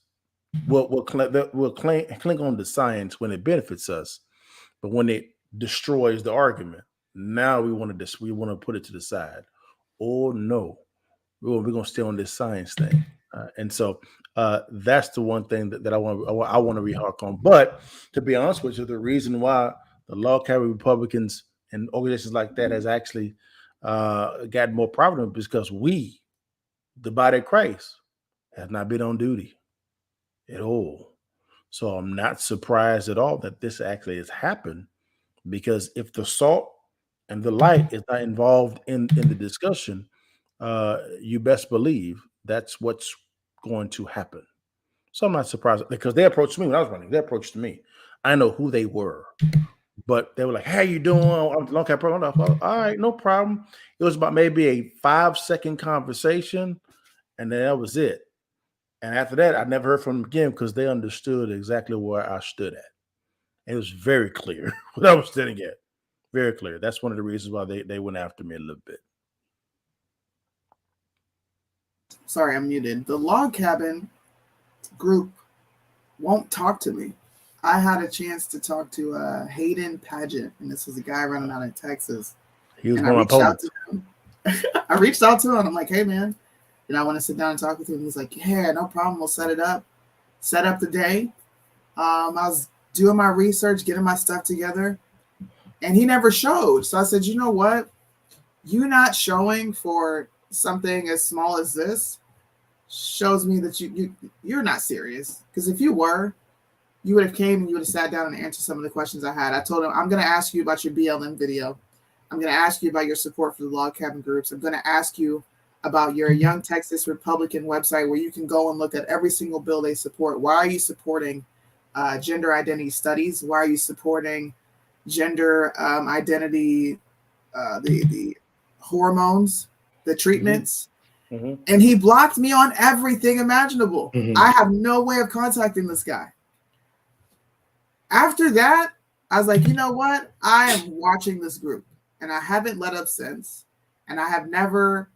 We'll cling on to science when it benefits us, but when it destroys the argument, now we want to put it to the side. Oh no, we're going to stay on this science thing. And so that's the one thing that I want to rehark on. But to be honest with you, the reason why the log cabin Republicans and organizations like that has actually gotten more prominent is because we, the body of Christ, have not been on duty at all. So I'm not surprised at all that this actually has happened, because if the salt and the light is not involved in the discussion, you best believe that's what's going to happen. So I'm not surprised, because they approached me when I was running. They approached me. I know who they were, but they were like, "How you doing?" I'm the long cap program. All right, no problem. It was about maybe a 5-second conversation, and then that was it. And after that, I never heard from them again, because they understood exactly where I stood at. It was very clear what I was standing at. Very clear. That's one of the reasons why they went after me a little bit. Sorry, I'm muted. The log cabin group won't talk to me. I had a chance to talk to Hayden Pageant, and this was a guy running out of Texas. He was and one of my opponents. I reached out to him. I'm like, "Hey, man, I want to sit down and talk with him." He's like, "Yeah, no problem. We'll set it up." Set up the day. I was doing my research, getting my stuff together, and he never showed. So I said, "You know what? You not showing for something as small as this shows me that you're not serious. Because if you were, you would have came and you would have sat down and answered some of the questions I had." I told him, "I'm going to ask you about your BLM video. I'm going to ask you about your support for the log cabin groups. I'm going to ask you about your Young Texas Republican website, where you can go and look at every single bill they support. Why are you supporting gender identity studies? Why are you supporting gender identity, the hormones, the treatments?" Mm-hmm. And he blocked me on everything imaginable. Mm-hmm. I have no way of contacting this guy. After that, I was like, "You know what? I am watching this group." And I haven't let up since. And I have never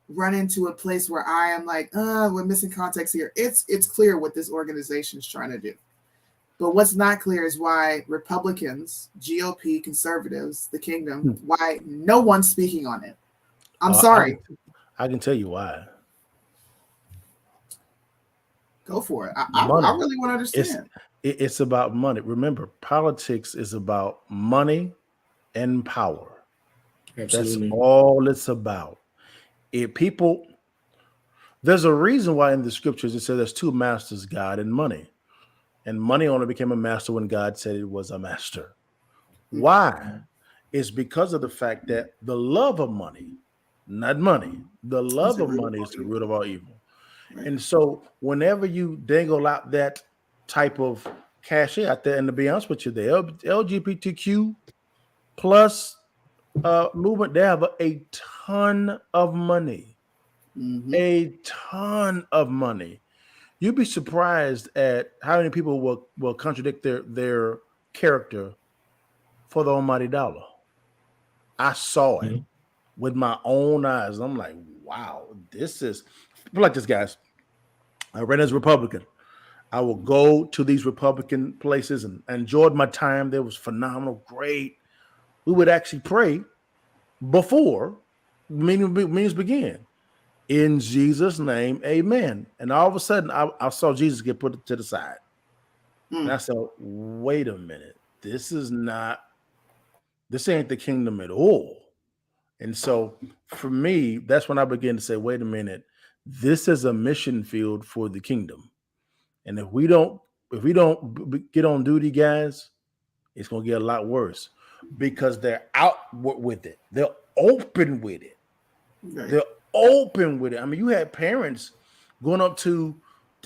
run into a place where I am like, we're missing context here. It's clear what this organization is trying to do. But what's not clear is why Republicans, GOP, conservatives, the kingdom, why no one's speaking on it. I'm sorry. I can tell you why. Go for it. I really want to understand. It's about money. Remember, politics is about money and power. Absolutely. That's all it's about. There's a reason why in the scriptures it says there's two masters, God and money. And money only became a master when God said it was a master. Why? It's because of the fact that the love of money, not money, the love of money is the root of all evil. Right. And so whenever you dangle out that type of cachet out there, and to be honest with you, the LGBTQ plus movement, they have a ton of money. Mm-hmm. A ton of money. You'd be surprised at how many people will contradict their character for the almighty dollar. I saw it with my own eyes. I'm like, wow, this is like this, guys. I ran as a Republican. I will go to these Republican places and enjoyed my time there. It was phenomenal, great. We would actually pray before meetings began. In Jesus' name, amen. And all of a sudden, I saw Jesus get put to the side. And I said, wait a minute. This ain't the kingdom at all. And so for me, that's when I began to say, wait a minute. This is a mission field for the kingdom. And if we don't get on duty, guys, it's going to get a lot worse, because they're out with it. They're open with it. Right. They're open with it. I mean, you had parents going up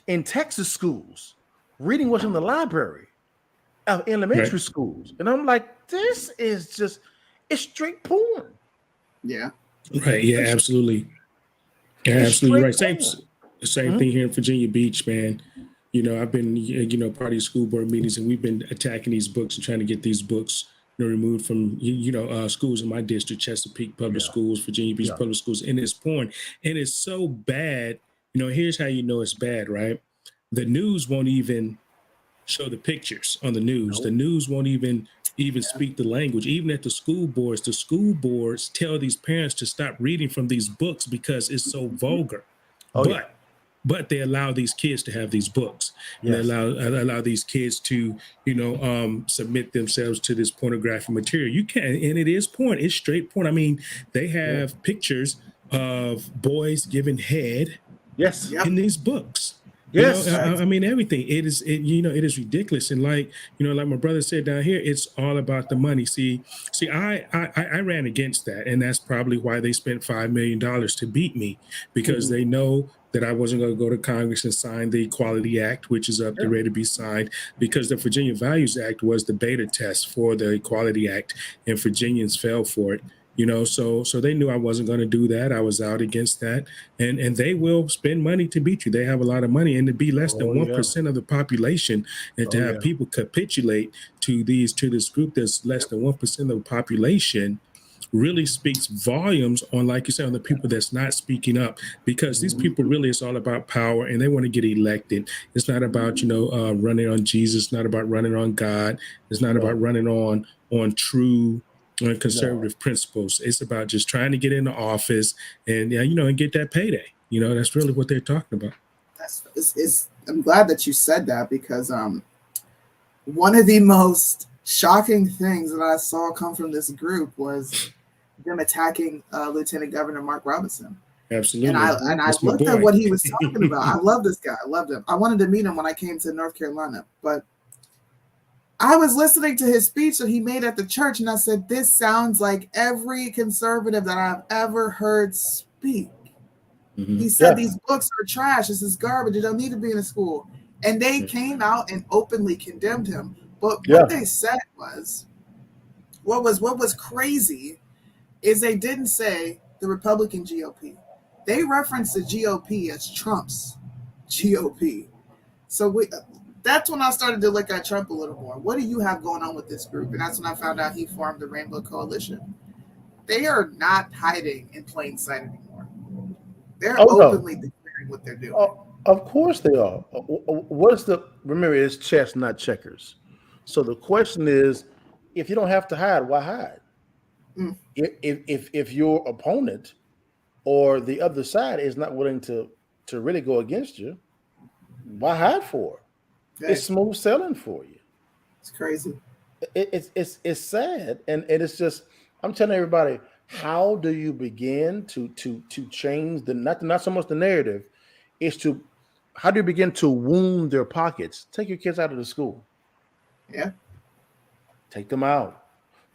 in Texas schools, reading what's in the library of elementary schools. And I'm like, this is it's straight porn. Yeah. Right. Yeah, absolutely. Yeah, absolutely right. Same thing here in Virginia Beach, man. I've been, part of these school board meetings, and we've been attacking these books and trying to get these books, removed from, schools in my district, Chesapeake Public Schools, Virginia Beach Public Schools, and it's porn. And it's so bad. Here's how you know it's bad, right? The news won't even show the pictures on the news. The news won't even speak the language. Even at the school boards tell these parents to stop reading from these books because it's so vulgar. But they allow these kids to have these books. And they allow these kids to, submit themselves to this pornographic material. You can, and it is porn. It's straight porn. I mean, they have pictures of boys giving head in these books. I mean, everything. It is ridiculous. And like my brother said down here, it's all about the money. See, I ran against that, and that's probably why they spent $5 million to beat me, because they know that I wasn't going to go to Congress and sign the Equality Act, which is up there ready to be signed, because the Virginia Values Act was the beta test for the Equality Act, and Virginians fell for it. So they knew I wasn't going to do that. I was out against that, and they will spend money to beat you. They have a lot of money, and to be less than 1% of the population, and to have people capitulate to this group that's less than 1% of the population, really speaks volumes on, like you said, on the people that's not speaking up, because these people really, it's all about power, and they want to get elected. It's not about running on Jesus. It's not about running on God. It's not about running on true conservative principles. It's about just trying to get into office and and get that payday. That's really what they're talking about. I'm glad that you said that, because one of the most shocking things that I saw come from this group was them attacking Lieutenant Governor Mark Robinson. Absolutely. And I looked at what he was talking about. I love this guy. I loved him. I wanted to meet him when I came to North Carolina, but I was listening to his speech that he made at the church, and I said, this sounds like every conservative that I've ever heard speak. He said these books are trash. This is garbage. They don't need to be in a school. And they came out and openly condemned him. But what they said was, what was crazy is they didn't say the Republican GOP. They referenced the GOP as Trump's GOP. So that's when I started to look at Trump a little more. What do you have going on with this group? And that's when I found out he formed the Rainbow Coalition. They are not hiding in plain sight anymore. They're openly declaring what they're doing. Of course they are. Remember, it's chess, not checkers. So the question is, if you don't have to hide, why hide? If your opponent or the other side is not willing to really go against you, why hide for? It's smooth selling for you. It's crazy. It's sad, and it's just, I'm telling everybody, how do you begin to change the not so much the narrative, is to how do you begin to wound their pockets? Take your kids out of the school. Yeah. Take them out,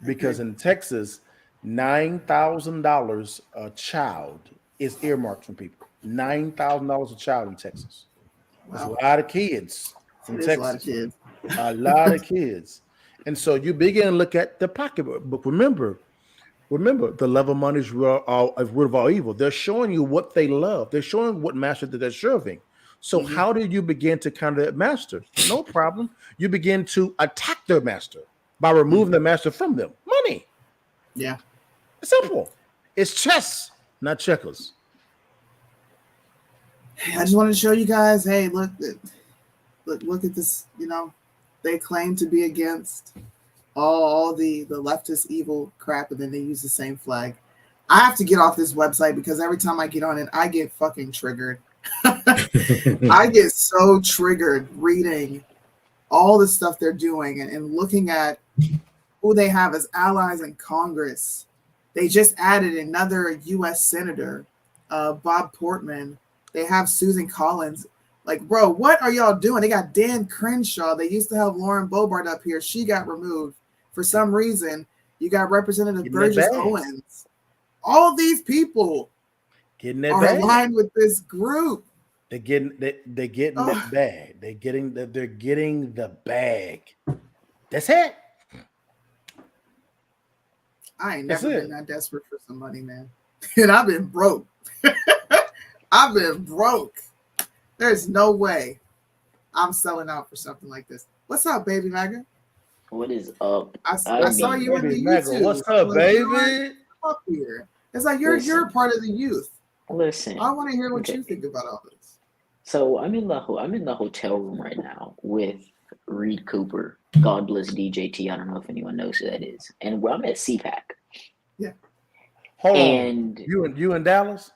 because in Texas, $9,000 a child is earmarked from people. $9,000 a child in Texas. That's a lot of kids. Texas. A lot of kids. And so you begin to look at the pocketbook. Remember, the love of money is root of all evil. They're showing you what they love. They're showing what master that they're serving. So how do you begin to counter that master? No problem. You begin to attack their master by removing the master from them. Money. Yeah. It's simple. It's chess, not checkers. I just wanted to show you guys, hey, look at this, they claim to be against all the leftist evil crap, and then they use the same flag. I have to get off this website because every time I get on it, I get fucking triggered. I get so triggered reading all the stuff they're doing and looking at who they have as allies in Congress. They just added another U.S. Senator, Bob Portman. They have Susan Collins. Like, bro, what are y'all doing? They got Dan Crenshaw. They used to have Lauren Boebert up here. She got removed. For some reason, you got Representative Burgess Owens. All these people are aligned with this group. They're getting the bag. They're getting the bag. That's it. I ain't never been that desperate for some money, man. And I've been broke. I've been broke. There's no way I'm selling out for something like this. What's up, baby MAGA? What is up? I saw you in the Baby MAGA, YouTube. what's up, Like, you know what? baby? Come up here. It's like you're a part of the youth. Listen, I want to hear what you think about all this. So I'm in the hotel room right now with Reed Cooper. God bless DJT. I don't know if anyone knows who that is. And I'm at CPAC. Yeah. Hold And on. You in Dallas?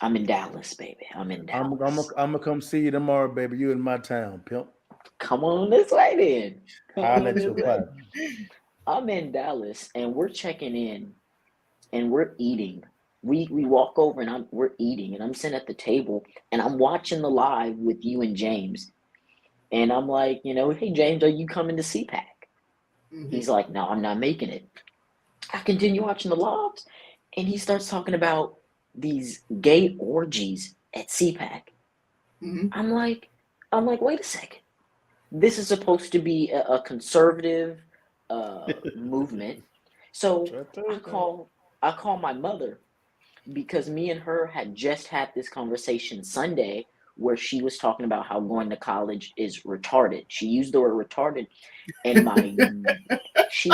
I'm in Dallas, baby. I'm in Dallas. I'm gonna come see you tomorrow, baby. You in my town, pimp. Come on this way then. I'll let you play. I'm in Dallas and we're checking in and we're eating. We walk over and we're eating and I'm sitting at the table and I'm watching the live with you and James. And I'm like, hey James, are you coming to CPAC? Mm-hmm. He's like, no, I'm not making it. I continue watching the lives and he starts talking about these gay orgies at CPAC. Mm-hmm. I'm like, wait a second. This is supposed to be a conservative movement. So I call my mother because me and her had just had this conversation Sunday where she was talking about how going to college is retarded. She used the word retarded and she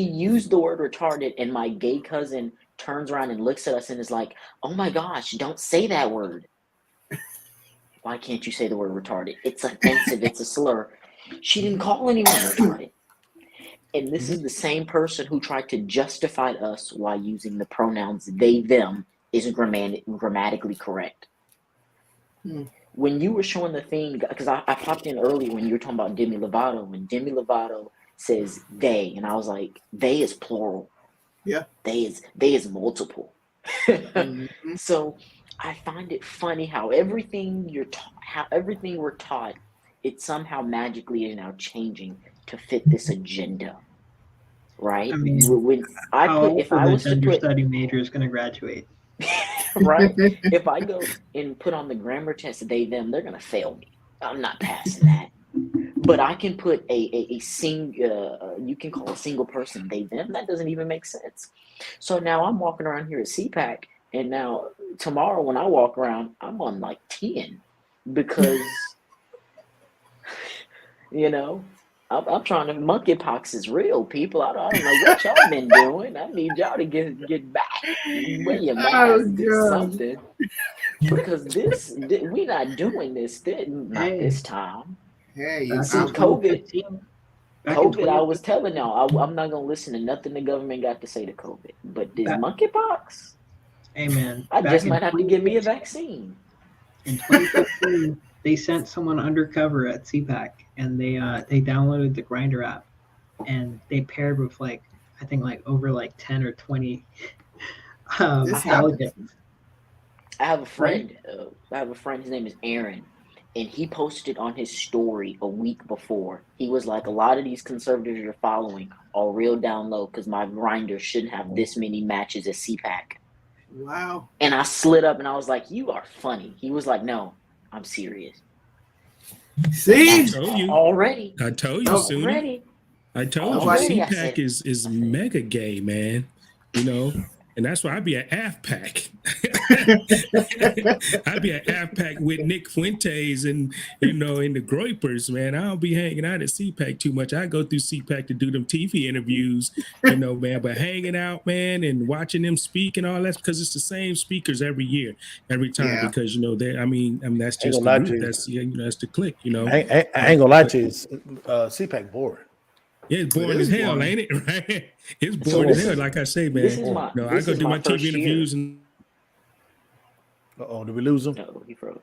used the word retarded and my gay cousin turns around and looks at us and is like, oh my gosh, don't say that word. Why can't you say the word retarded? It's offensive. It's a slur. She didn't call anyone retarded. And this is the same person who tried to justify us while using the pronouns they, them isn't grammatically correct. When you were showing the thing, because I popped in earlier when you were talking about Demi Lovato, when Demi Lovato says they, and I was like, they is plural. Yeah. They is multiple. Mm-hmm. So I find it funny how everything we're taught, it somehow magically is now changing to fit this agenda, right? I mean, when if I was to put study major is going to graduate, right? If I go and put on the grammar test they them, they're going to fail me. I'm not passing that. But I can put a single, you can call a single person they them. That doesn't even make sense. So now I'm walking around here at CPAC, and now tomorrow when I walk around, I'm on like 10 because. I'm trying to monkeypox is real, people. I don't know what y'all been doing. I need y'all to get back. Wear your mask or something. Because we not doing this this time. Hey, see, COVID, I was telling y'all, I'm not gonna listen to nothing the government got to say to COVID. But this monkeypox, hey man, I just might have to give me a vaccine. In 2015, they sent someone undercover at CPAC, and they downloaded the Grindr app, and they paired with I think over 10 or 20 delegates. I have a friend. His name is Aaron, and he posted on his story a week before. He was like, a lot of these conservatives you're following are real down low because my Grindr shouldn't have this many matches at CPAC. Wow. And I slid up and I was like, you are funny. He was like, no, I'm serious. See? I told you. Already. I told you, Sunni. I told you. CPAC is mega gay, man. And that's why I'd be at AFPAC. I'd be at AFPAC with Nick Fuentes and, in the Groypers, man. I don't be hanging out at CPAC too much. I go through CPAC to do them TV interviews, man. But hanging out, man, and watching them speak and all that, because it's the same speakers every time. Yeah. Because, that's just the group. That's, that's the clique, I ain't gonna lie to you. CPAC boring. Yeah, it's boring as hell, ain't it? Right? It's boring as hell. Like I say, man. I go do my TV interviews and. Did we lose him? No, he froze.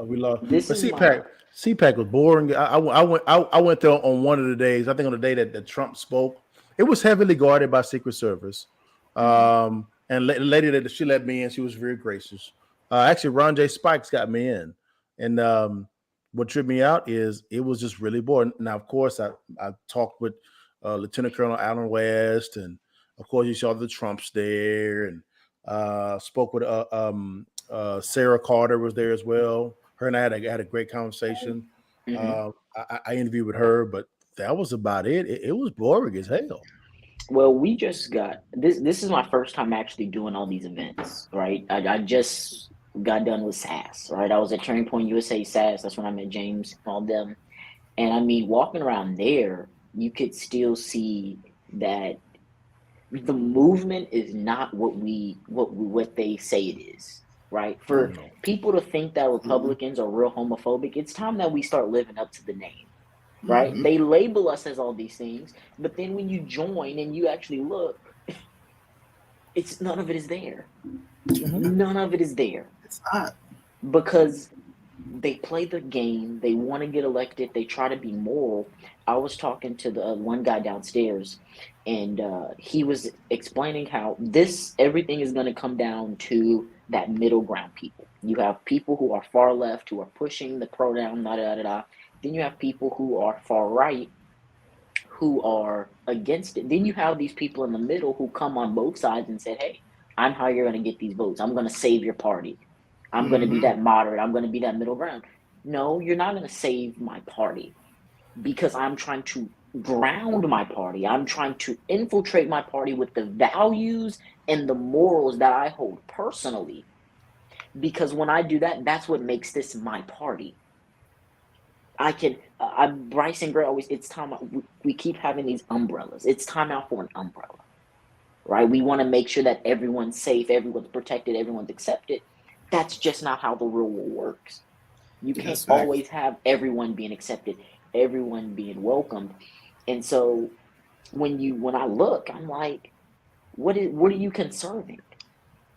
We lost. But CPAC was boring. I went there on one of the days. I think on the day that Trump spoke, it was heavily guarded by Secret Service. And the lady that she let me in, she was very gracious. Actually, Ron J. Spikes got me in, and what tripped me out is it was just really boring. Now, of course, I talked with Lieutenant Colonel Alan West, and of course, you saw the Trumps there, and spoke with Sarah Carter was there as well. Her and I had a great conversation. Mm-hmm. I interviewed with her, but that was about it. It was boring as hell. Well, we just got this. This is my first time actually doing all these events, right? I just got done with SAS, right? I was at Turning Point USA SAS. That's when I met James and all them. And I mean, walking around there, you could still see that the movement is not what they say it is, right? For people to think that Republicans are real homophobic, it's time that we start living up to the name, right? They label us as all these things, but then when you join and you actually look, it's none of it is there. None of it is there. It's not. Because they play the game. They want to get elected. They try to be moral. I was talking to the one guy downstairs, and he was explaining how everything is going to come down to that middle ground people. You have people who are far left who are pushing the pronoun, da da da da. Then you have people who are far right who are against it. Then you have these people in the middle who come on both sides and said, "Hey, I'm how you're going to get these votes. I'm going to save your party. I'm going to be that moderate. I'm going to be that middle ground." No, you're not going to save my party because I'm trying to ground my party. I'm trying to infiltrate my party with the values and the morals that I hold personally. Because when I do that, that's what makes this my party. Bryce and Gray always, it's time out. We keep having these umbrellas. It's time out for an umbrella, right? We want to make sure that everyone's safe, everyone's protected, everyone's accepted. That's just not how the real world works. You can't always have everyone being accepted, everyone being welcomed. And so when I look, I'm like, what are you conserving?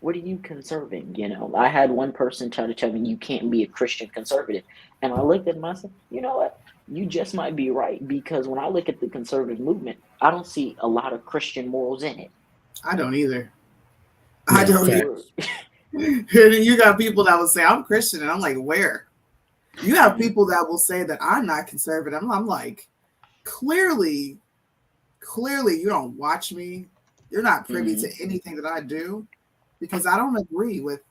What are you conserving? You know, I had one person try to tell me you can't be a Christian conservative. And I looked at him and I said, you know what? You just might be right, because when I look at the conservative movement, I don't see a lot of Christian morals in it. I don't either. I don't either. And you got people that will say, I'm Christian, and I'm like, where? You have people that will say that I'm not conservative. I'm like, clearly you don't watch me. You're not privy to anything that I do, because I don't agree with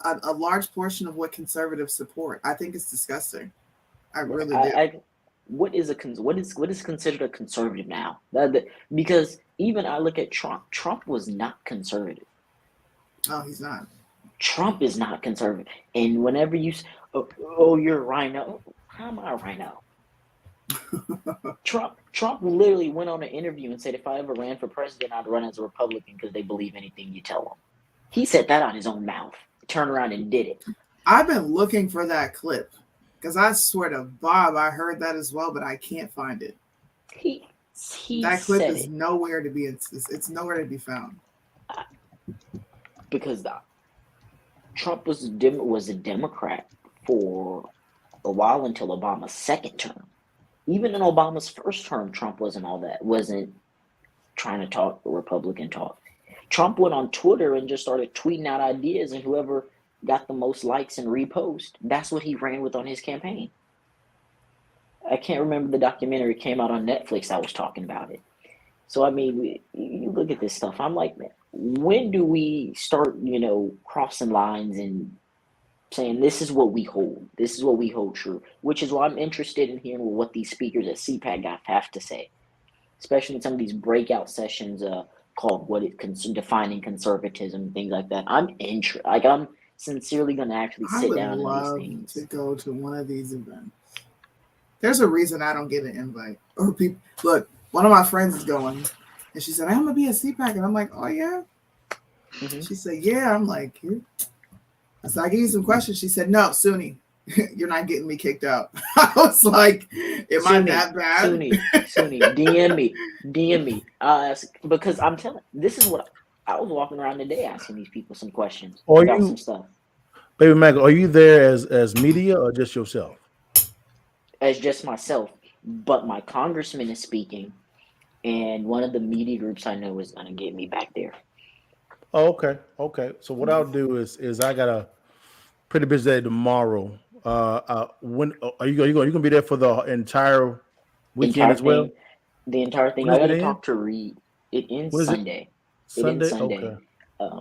a large portion of what conservatives support. I think it's disgusting. I really do. What is considered a conservative now? Because even I look at Trump. Trump was not conservative. Oh, he's not. Trump is not conservative. And whenever you, oh, you're a rhino. How am I a rhino? Trump literally went on an interview and said, if I ever ran for president, I'd run as a Republican because they believe anything you tell them. He said that on his own mouth. Turned around and did it. I've been looking for that clip because I swear to Bob, I heard that as well, but I can't find it. That clip is nowhere to be. It's nowhere to be found. Because Trump was a Democrat for a while until Obama's second term. Even in Obama's first term, Trump wasn't trying to talk Republican talk. Trump went on Twitter and just started tweeting out ideas, and whoever got the most likes and repost, that's what he ran with on his campaign. I can't remember the documentary came out on Netflix that was talking about it. So, I mean, you look at this stuff, I'm like, man, when do we start, crossing lines and saying this is what we hold? This is what we hold true, which is why I'm interested in hearing what these speakers at CPAC have to say, especially in some of these breakout sessions called defining conservatism, things like that. I'm sincerely going to actually sit down I would love to go to one of these events. There's a reason I don't get an invite. Or people, look, one of my friends is going, and she said, I'm going to be at CPAC. And I'm like, oh, yeah? Mm-hmm. She said, yeah. I'm like, yeah. I said, I give you some questions. She said, no, Suni, you're not getting me kicked out. I was like, am I that bad? Suni, DM me. Because I'm telling this is what I was walking around today asking these people some questions about some stuff. Baby Mac, are you there as media or just yourself? As just myself, but my congressman is speaking, and one of the media groups I know is going to get me back there. Oh, okay. So what I'll do is I got a pretty busy day tomorrow. When are you going? You going to be there for the entire weekend as well? The entire thing. I got to talk to Reed. It ends Sunday. Sunday. Okay.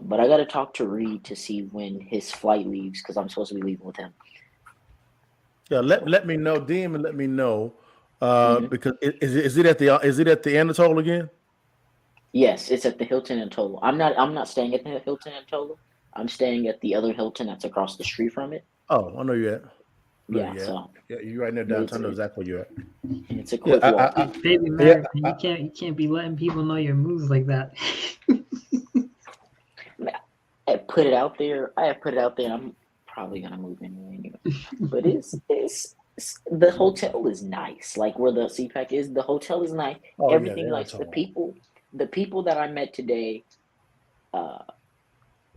But I got to talk to Reed to see when his flight leaves because I'm supposed to be leaving with him. Yeah, let me know, DM, and let me know because is it at the Anatole again? Yes, it's at the Hilton Anatole. I'm not staying at the Hilton Anatole. I'm staying at the other Hilton that's across the street from it. Oh, I know you at. Yeah, so Yeah, you're right near downtown. I know exactly where you're at. it's a Yeah, quick walk. Baby yeah, American, you can't be letting people know your moves like that. I put it out there. I have put it out there. I'm probably gonna move anyway. But it's the hotel is nice. Like where the CPAC is, the hotel is nice. Oh yeah, Everything they're nice. tall. The people that I met today,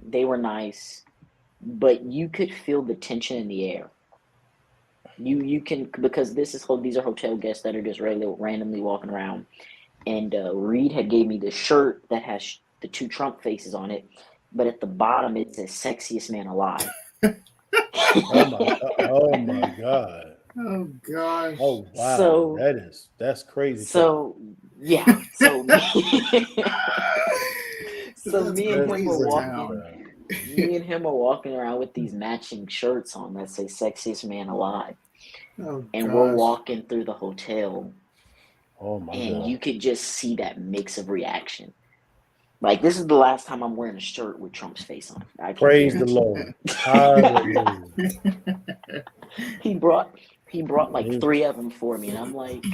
they were nice, but you could feel the tension in the air. You can, because these are hotel guests that are just randomly walking around. And Reed had gave me this shirt that has the two Trump faces on it, but at the bottom it says "sexiest man alive." Oh my god. Oh gosh. Oh wow. So That's crazy. So yeah. So That's me and him crazy were town. walking. Me and him are walking around with these matching shirts on that say "sexiest man alive," Oh and gosh. we're walking through the hotel. Oh my And god. you could just see that mix of reaction. Like, this is the last time I'm wearing a shirt with Trump's face on it. Praise the Lord. Hallelujah. He brought like 3 of them for me, and I'm like,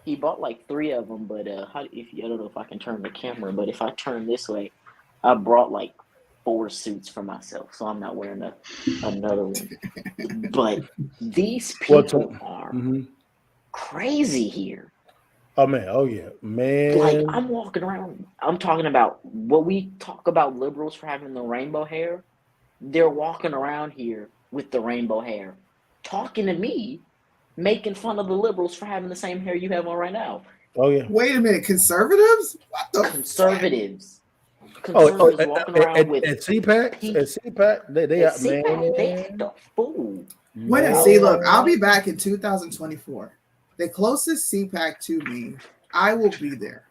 he bought like 3 of them. But I don't know if I can turn the camera, but if I turn this way, I brought like 4 suits for myself, so I'm not wearing another one. But these people are crazy here. Oh man, oh yeah, man. Like, I'm walking around, I'm talking about what we talk about liberals for having the rainbow hair. They're walking around here with the rainbow hair, talking to me, making fun of the liberals for having the same hair you have on right now. Oh yeah. Wait a minute, conservatives? What the Conservatives. Conservatives walking around with at CPAC? pink. At CPAC, they At are CPAC, man. they act a fool. When see, look, I'll be back in 2024. The closest CPAC to me, I will be there.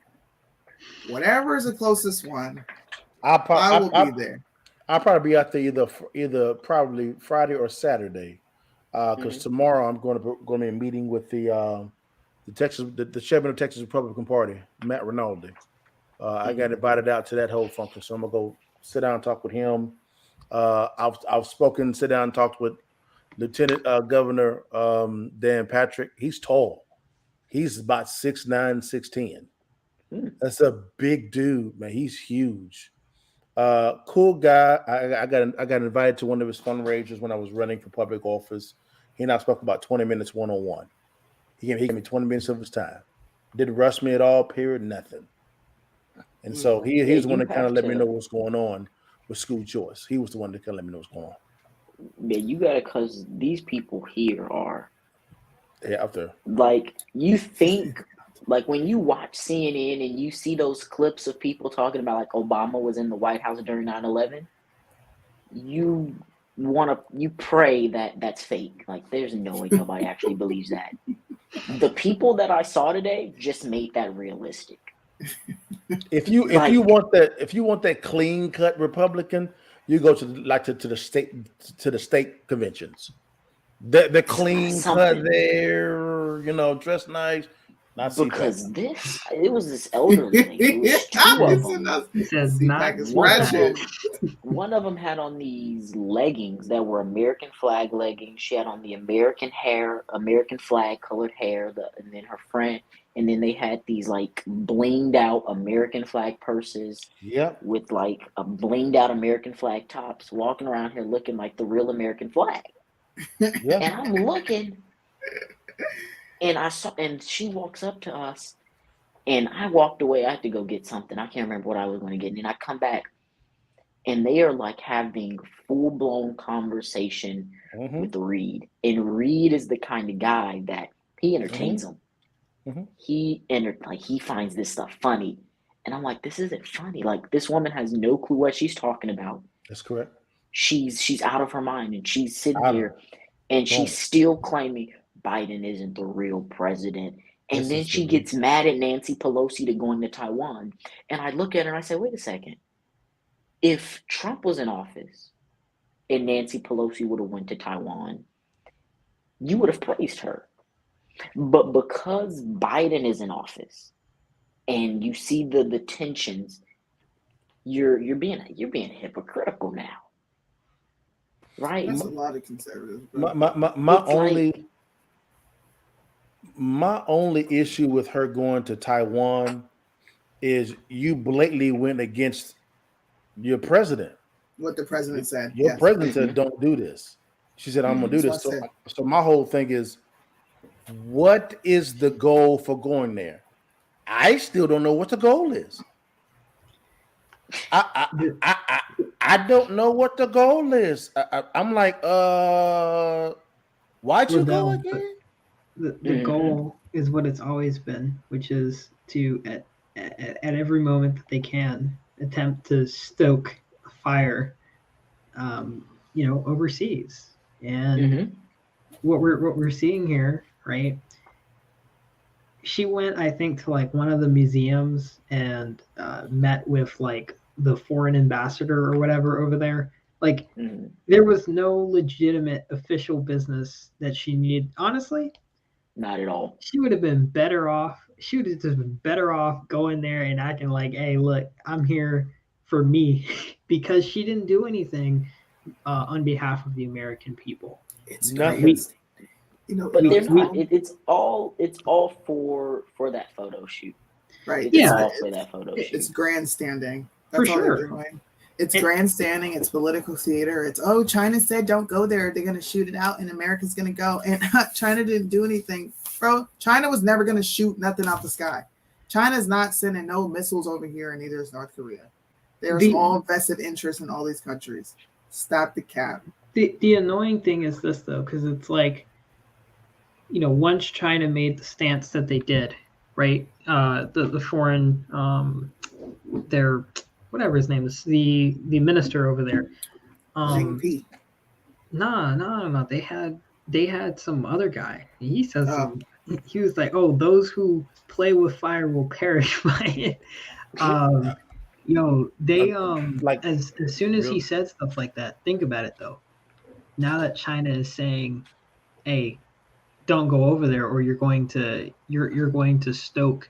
Whatever is the closest one, I will be there. I'll probably be out there either probably Friday or Saturday, because tomorrow I'm going to be meeting with the chairman of Texas Republican Party, Matt Rinaldi. I got invited out to that whole function, so I'm gonna go sit down and talk with him. I've sit down and talked with Lieutenant Governor Dan Patrick. He's tall. He's about 6'9", 6'10". That's a big dude, man. He's huge. Cool guy. I got invited to one of his fundraisers when I was running for public office. He and I spoke about 20 minutes one-on-one. He gave me 20 minutes of his time. Didn't rush me at all, period, nothing. And so he's the one that kind of let me know what's going on with school choice. He was the one that kind of let me know what's going on. Yeah, you gotta, because these people here are out there. Like, you think, like, when you watch CNN and you see those clips of people talking about like Obama was in the White House during 9/11, you pray that that's fake. Like, there's no way nobody actually believes that. The people that I saw today just made that realistic. If you want that clean cut Republican, you go to the state conventions. The clean cut there, dressed nice. Not because it was this elderly lady. It was 2 of them. He says not one of them had on these leggings that were American flag leggings. She had on the American flag colored hair, and then her friend, and then they had these like blinged out American flag purses. Yep. With like a blinged out American flag tops, walking around here looking like the real American flag. Yeah. And I'm looking, and she walks up to us, and I walked away. I had to go get something. I can't remember what I was going to get. And then I come back, and they are like having full-blown conversation with Reed. And Reed is the kind of guy that he entertains them. He finds this stuff funny. And I'm like, this isn't funny. Like, this woman has no clue what she's talking about. That's correct. She's out of her mind, and she's sitting here, and she's still claiming Biden isn't the real president. And then she gets mad at Nancy Pelosi to going to Taiwan. And I look at her and I say, wait a second. If Trump was in office and Nancy Pelosi would have went to Taiwan, you would have praised her. But because Biden is in office and you see the tensions, you're being hypocritical now. Right. That's a lot of conservatives. Bro. My only issue with her going to Taiwan is you blatantly went against your president. What the president said. Your Yes. president said, "Don't do this." She said, "I'm gonna do this." So my whole thing is, what is the goal for going there? I still don't know what the goal is. I don't know what the goal is. I'm like, why'd you go again? The goal is what it's always been, which is to at every moment that they can attempt to stoke a fire, overseas. And what we're seeing here, right? She went, I think, to like one of the museums and met with like the foreign ambassador or whatever over there. Like, there was no legitimate official business that she needed. Honestly, not at all. She would have been better off. She would have just been better off going there and acting like, "Hey, look, I'm here for me," because she didn't do anything on behalf of the American people. It's nothing. But they're not. It's all for that photo shoot. Right. It's all for that photo shoot. It's grandstanding. That's all they're doing. It's grandstanding. It's political theater. It's, China said don't go there. They're going to shoot it out and America's going to go. And China didn't do anything. Bro, China was never going to shoot nothing out the sky. China's not sending no missiles over here, and neither is North Korea. There's all vested interest in all these countries. Stop the cap. The annoying thing is this, though, because it's like, once China made the stance that they did, right? The foreign, their, whatever his name is, the minister over there. Jinping. No. They had some other guy. He says he was like, those who play with fire will perish by it. They like as soon as he said stuff like that, think about it though. Now that China is saying, "Hey, don't go over there, or you're going to stoke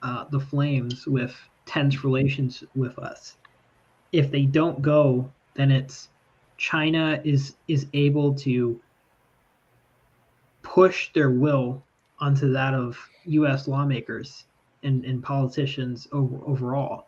the flames with tense relations with us." If they don't go, then it's China is able to push their will onto that of U.S. lawmakers and politicians overall.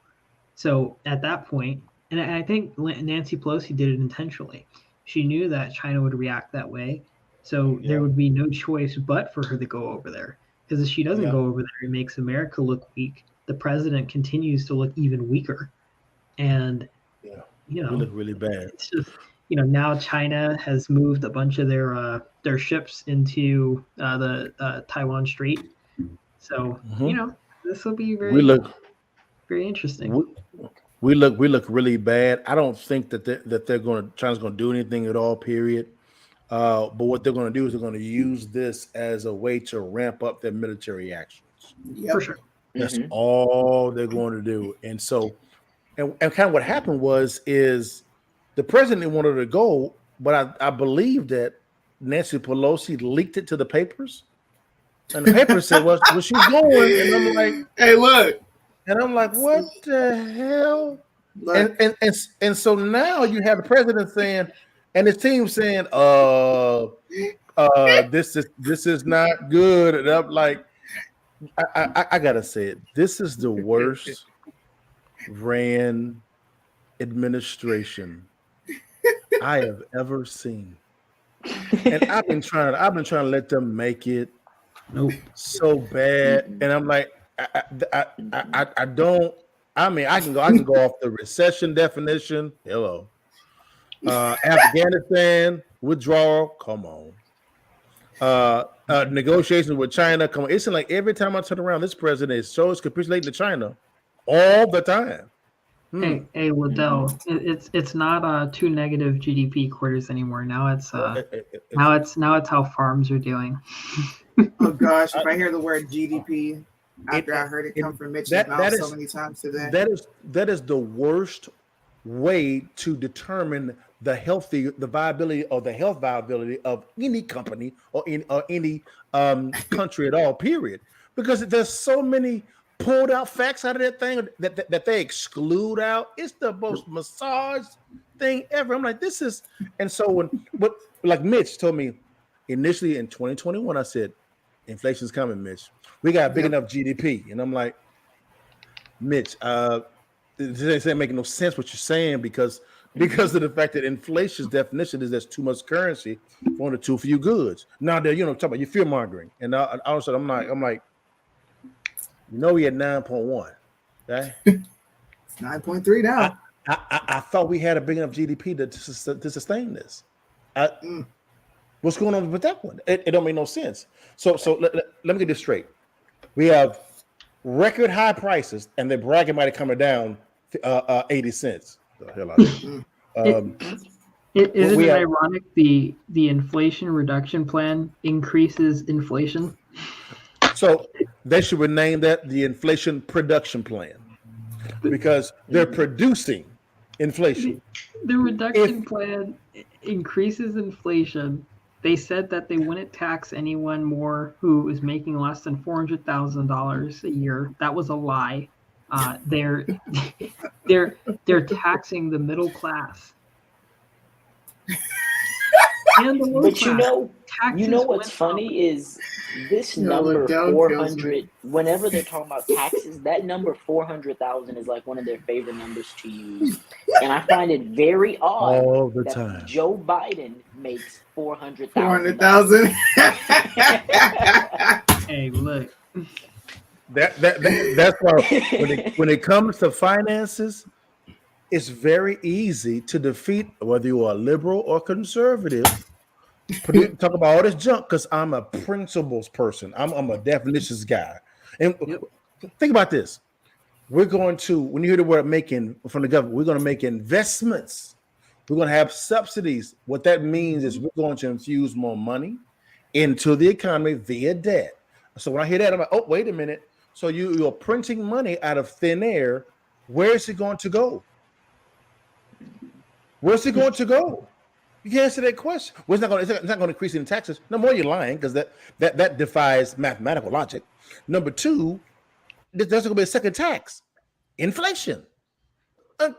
So at that point, and I think Nancy Pelosi did it intentionally. She knew that China would react that way, so there would be no choice but for her to go over there. Because if she doesn't go over there, it makes America look weak. The president continues to look even weaker, and we look really bad. It's just now China has moved a bunch of their ships into the Taiwan Strait. So this will be very interesting. We look really bad. I don't think that China's going to do anything at all. Period. But what they're going to do is they're going to use this as a way to ramp up their military actions. For sure. That's all they're going to do. And so, and kind of what happened is the president wanted to go, but I believe that Nancy Pelosi leaked it to the papers, and the paper said, "Well, she's going," and I'm like, "Hey, look." And I'm like, what the hell? And so now you have the president saying, and his team saying, this is not good. And I'm like, I gotta say it. This is the worst ran administration I have ever seen. And I've been trying to let them make it so bad. And I'm like, I don't. I mean, I can go off the recession definition. Hello, Afghanistan withdrawal. Come on, negotiations with China. Come on. It's like every time I turn around, this president is so capitulating to China all the time. Hey, Liddell, it's not 2 negative GDP quarters anymore. Now it's how farms are doing. Oh gosh, if I hear the word GDP. After I heard it come from Mitch's mouth so many times today. That is the worst way to determine the health viability of any company or any country at all, period. Because there's so many pulled out facts out of that thing that they exclude out. It's the most massaged thing ever. I'm like, this is, and so but like Mitch told me initially in 2021, I said, inflation's coming, Mitch. We got big enough GDP. And I'm like, Mitch, this ain't making no sense what you're saying because of the fact that inflation's definition is there's too much currency for only too few goods. Now that talk about you fear mongering, and all of a sudden I'm like, we at 9.1, okay? It's 9.3 now. I thought we had a big enough GDP to sustain this. What's going on with that one? It don't make no sense. So let me get this straight. We have record high prices, and they're bragging about it coming down 80 cents. The hell out of Isn't it ironic the Inflation Reduction Plan increases inflation? So they should rename that the Inflation Production Plan because they're producing inflation. The reduction plan increases inflation. They said that they wouldn't tax anyone more who is making less than $400,000 a year. That was a lie. They're taxing the middle class. And the low But class. you know what's funny is this number 400. Whenever they're talking about taxes, that number 400,000 is like one of their favorite numbers to use, and I find it very odd all the that time. Joe Biden makes 400,000. 400,000. Hey, look. That's why when it comes to finances, it's very easy to defeat whether you are liberal or conservative. Talk about all this junk because I'm a principles person. I'm a definitions guy. And think about this. We're going to, when you hear the word making from the government, we're going to make investments. We're going to have subsidies. What that means is we're going to infuse more money into the economy via debt. So when I hear that, I'm like, oh, wait a minute. So you're printing money out of thin air. Where is it going to go? Where's it going to go? You can't answer that question. Well, it's not going to increase any taxes. No more, you're lying because that defies mathematical logic. Number two, there's going to be a second tax, inflation. Do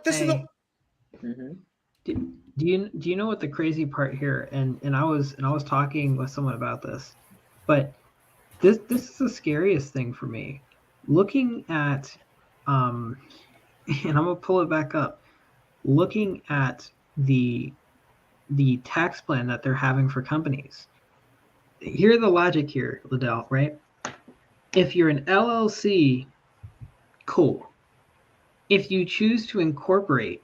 you know what the crazy part here? And I was talking with someone about this, but this is the scariest thing for me. Looking at, and I'm gonna pull it back up. Looking at the tax plan that they're having for companies. Hear the logic here, Liddell, right? If you're an LLC, cool. If you choose to incorporate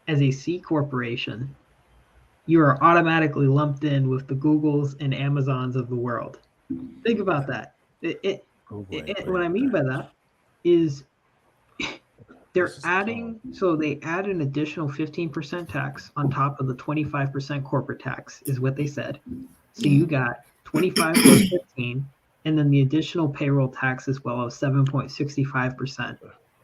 as a C corporation, you are automatically lumped in with the Googles and Amazons of the world. Think about that. What I mean by that is they're adding, so they add an additional 15% tax on top of the 25% corporate tax is what they said. So you got 25 plus 15, and then the additional payroll tax as well of 7.65%.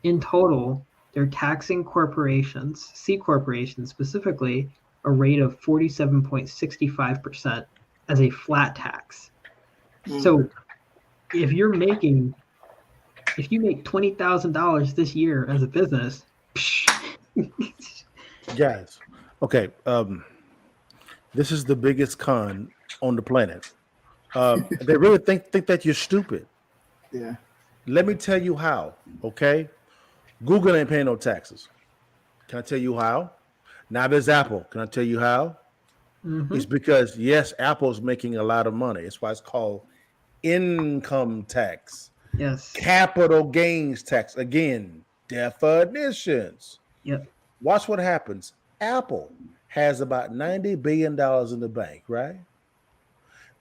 In total, they're taxing corporations, C corporations specifically, a rate of 47.65% as a flat tax. So if you make $20,000 this year as a business, guys, okay, this is the biggest con on the planet. They really think that you're stupid. Yeah. Let me tell you how, okay? Google ain't paying no taxes. Can I tell you how? Now there's Apple. Can I tell you how? Mm-hmm. It's because, yes, Apple's making a lot of money. It's why it's called income tax. Yes. Capital gains tax. Again, definitions. Yep. Watch what happens. Apple has about $90 billion in the bank, right?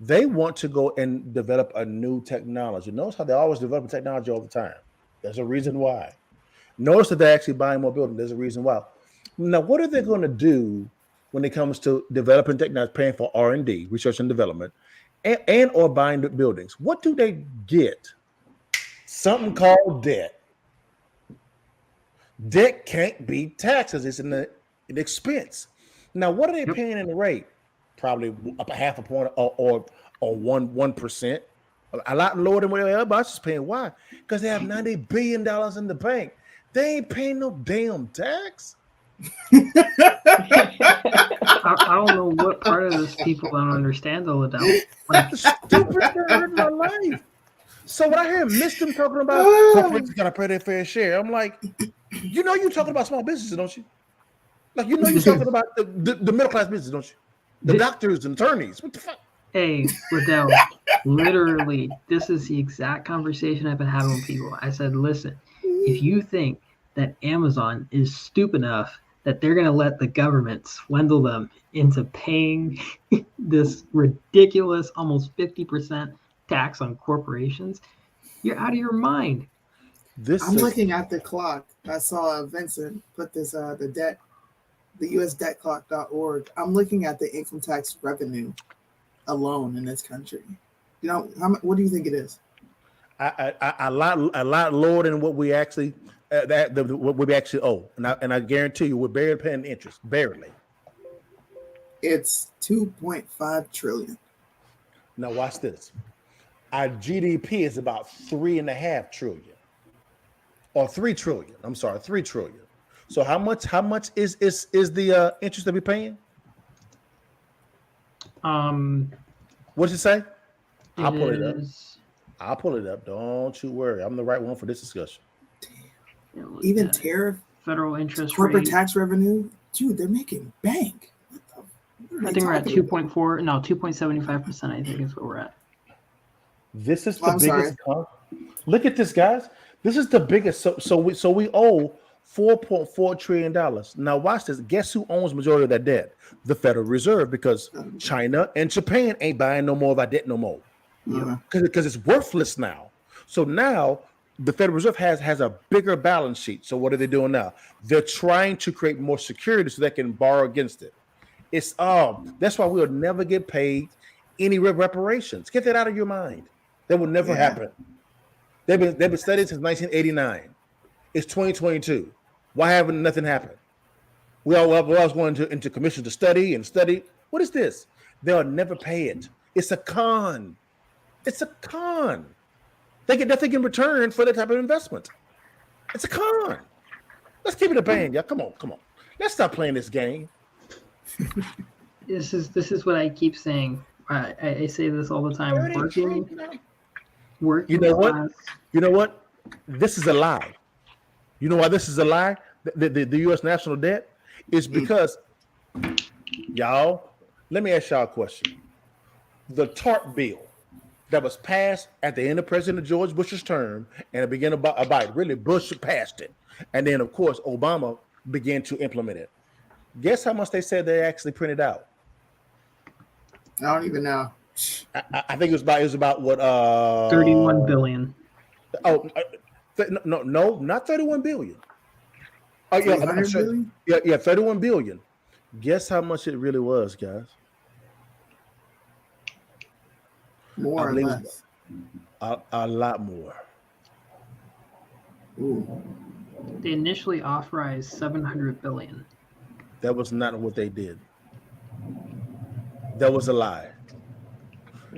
They want to go and develop a new technology. Notice how they always develop technology all the time. There's a reason why. Notice that they're actually buying more buildings. There's a reason why. Now, what are they going to do when it comes to developing technology, paying for R&D, research and development, and or buying the buildings? What do they get? Something called debt. Debt can't be taxes. It's an expense. Now, what are they paying in the rate? Probably up a half a point or 1%. A lot lower than what everybody else is paying. Why? Because they have $90 billion in the bank. They ain't paying no damn tax. I don't know what part of this people don't understand, though, Adele. Like, That's the stupidest thing I heard in my life. So when I hear Mr. talking about corporations gotta pay their fair share, I'm like, you know, you're talking about small businesses, don't you? Like, you know, you're talking about the middle class business, don't you? The doctors and attorneys. What the fuck? Hey, Liddell, literally, this is the exact conversation I've been having with people. I said, listen, if you think that Amazon is stupid enough that they're going to let the government swindle them into paying this ridiculous almost 50% tax on corporations, you're out of your mind. I'm looking at the clock. I saw Vincent put this the USDebtClock.org. I'm looking at the income tax revenue alone in this country. You know, what do you think it is? A lot lower than what we actually what we actually owe, and I guarantee you we're barely paying interest, barely. It's 2.5 trillion. Now watch this. Our GDP is about 3.5 trillion, or 3 trillion. I'm sorry, 3 trillion. So how much is the interest that we're paying? What'd you say? I'll pull it up. I'll pull it up. Don't you worry. I'm the right one for this discussion. Even tariff, federal interest corporate rate. tax revenue, dude, they're making bank. I think we're at 2.4. No, 2.75%. I think is what we're at. This is the biggest. Look at this, guys. This is the biggest. So we owe $4.4 trillion. Now watch this. Guess who owns the majority of that debt? The Federal Reserve, because China and Japan ain't buying no more of our debt no more. Because it's worthless now. So now the Federal Reserve has a bigger balance sheet. So what are they doing now? They're trying to create more security so they can borrow against it. It's that's why we'll never get paid any reparations. Get that out of your mind. That will never happen. They've been studying since 1989. It's 2022. Why haven't nothing happened? We always going into commission to study. What is this? They'll never pay it. It's a con. It's a con. They get nothing in return for that type of investment. It's a con. Let's keep it a band, y'all. Come on. Let's stop playing this game. This is what I keep saying. I say this all the time. Working. You know what? This is a lie. You know why this is a lie? The U.S. national debt is because, y'all, let me ask y'all a question. The TARP bill that was passed at the end of President George Bush's term and it began about Biden. Really, Bush passed it. And then, of course, Obama began to implement it. Guess how much they said they actually printed out? I don't even know. I think it was about what? 31 billion. Oh, no, not 31 billion. Oh, yeah, I'm sure. Billion? Yeah, 31 billion. Guess how much it really was, guys? More or less. A lot more. Ooh. They initially authorized 700 billion. That was not what they did. That was a lie.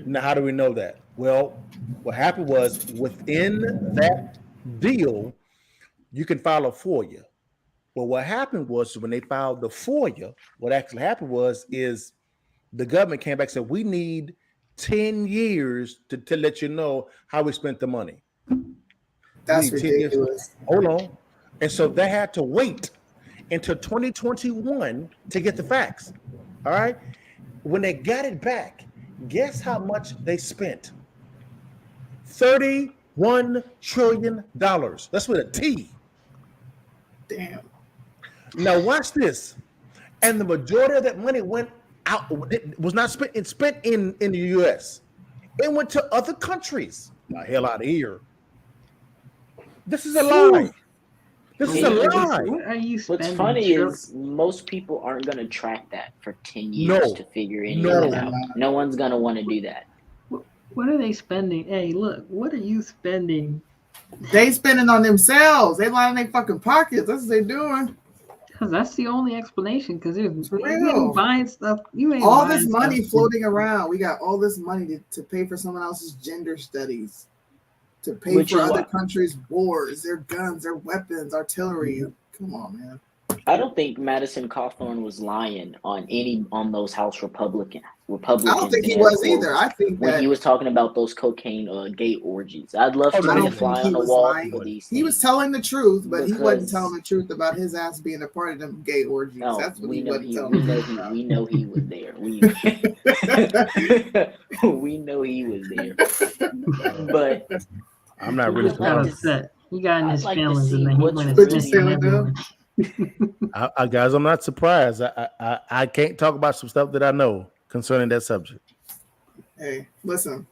Now, how do we know that? Well, what happened was within that deal, you can file a FOIA. Well, what happened was when they filed the FOIA, what actually happened is the government came back and said, we need 10 years to let you know how we spent the money. That's ridiculous. Hold on. And so they had to wait until 2021 to get the facts. All right. When they got it back, guess how much they spent? $31 trillion. That's with a T. Damn. Now watch this. And the majority of that money went out. It was not spent. It's spent in the U.S. It went to other countries. The hell out of here. This is a lie. This is a lie. What are you spending? What's funny is most people aren't going to track that for 10 years to figure anything out. No one's going to want to do that. What are they spending? Hey, look, what are you spending? They spending on themselves. They lining their fucking pockets. That's what they doing. Because that's the only explanation. Because you ain't buying stuff. You ain't all buying this money stuff. floating around. We got all this money to pay for someone else's gender studies, to pay for other countries' wars, their guns, their weapons, artillery. Come on, man. I don't think Madison Cawthorn was lying on those House Republicans I don't think and he air was either. quotes I think when that he was talking about those cocaine gay orgies. I'd love Oh, to no, I be he a don't think fly he on the was wall lying. for these He was things telling the truth, but he wasn't telling because the truth about his ass being a part of them gay orgies. no, That's what we he know wasn't he telling we the know truth he about. we know he was there. We know he was there. But I'm not He really just got I'd like to surprised. upset. He got in I'd his like to feelings, and see then he what's went and Put your snitched on feeling down. everyone. Guys, I'm not surprised. I can't talk about some stuff that I know concerning that subject. Hey, listen.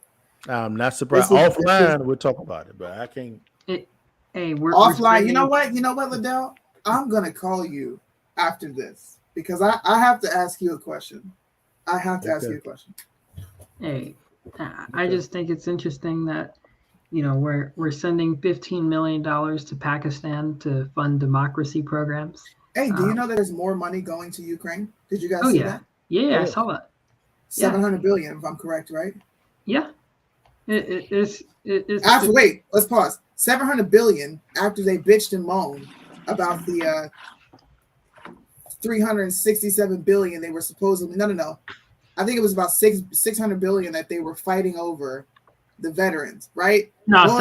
I'm not surprised. This is Offline, we'll talk about it, but I can't. Hey, we're offline. spending, You know what, Liddell? I'm gonna call you after this because I have to ask you a question. I have to ask you a question. Hey, I just think it's interesting that we're sending $15 million to Pakistan to fund democracy programs. Hey, do you know that there's more money going to Ukraine? Did you guys Oh see yeah, that? yeah, I saw that. 700 billion, if I'm correct, right? Yeah, it's wait, let's pause. 700 billion after they bitched and moaned about the 367 billion they were supposedly no. I think it was about 600 billion that they were fighting over the veterans, right? No, Well,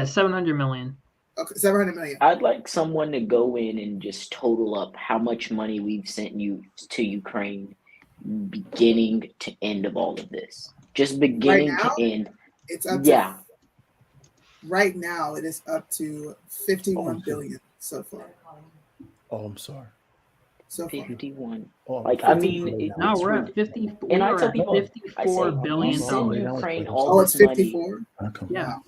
700 million. Okay, 700 million. I'd like someone to go in and just total up how much money we've sent you to Ukraine, beginning to end of all of this. Just beginning Right now, to end. It's up Yeah. Right now, it is up to 51 billion so far. Oh, I'm sorry. So far. 51. Oh, Like, I mean, No, it's we're at 50. And I we're tell at people, I say, $54 billion. you send Ukraine all Oh, this it's 54? money. Yeah, Wow.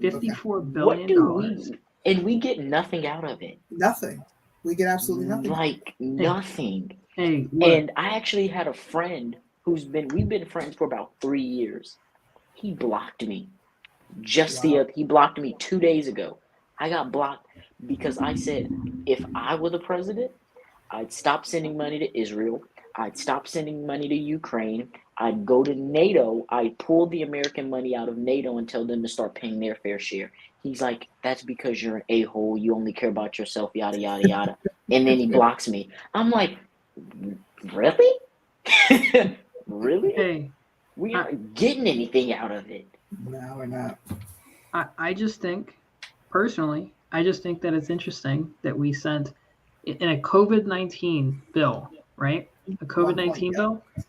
$54 billion. What do we, and we get nothing out of it. Nothing. We get absolutely nothing. Like nothing. Hey, look. And I actually had a friend we've been friends for about 3 years. He blocked me. He blocked me 2 days ago. I got blocked because I said, if I were the president, I'd stop sending money to Israel. I'd stop sending money to Ukraine. I'd go to NATO. I'd pull the American money out of NATO and tell them to start paying their fair share. He's like, that's because you're an a-hole. You only care about yourself, yada, yada, yada. And then he blocks me. I'm like, really? Really? Hey, We aren't getting anything out of it. No, we're not. I just think, personally, that it's interesting that we sent in a COVID-19 bill, right? A COVID-19 bill. Yep.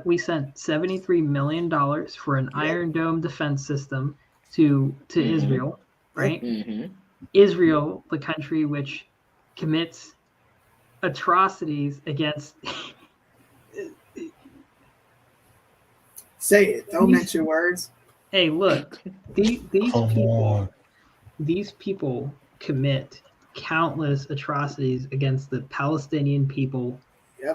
We sent $73 million for an Iron Dome defense system to Israel, right? Mm-hmm. Israel, the country which commits atrocities against. Say it. Don't mince your words. Hey, look, these people commit countless atrocities against the Palestinian people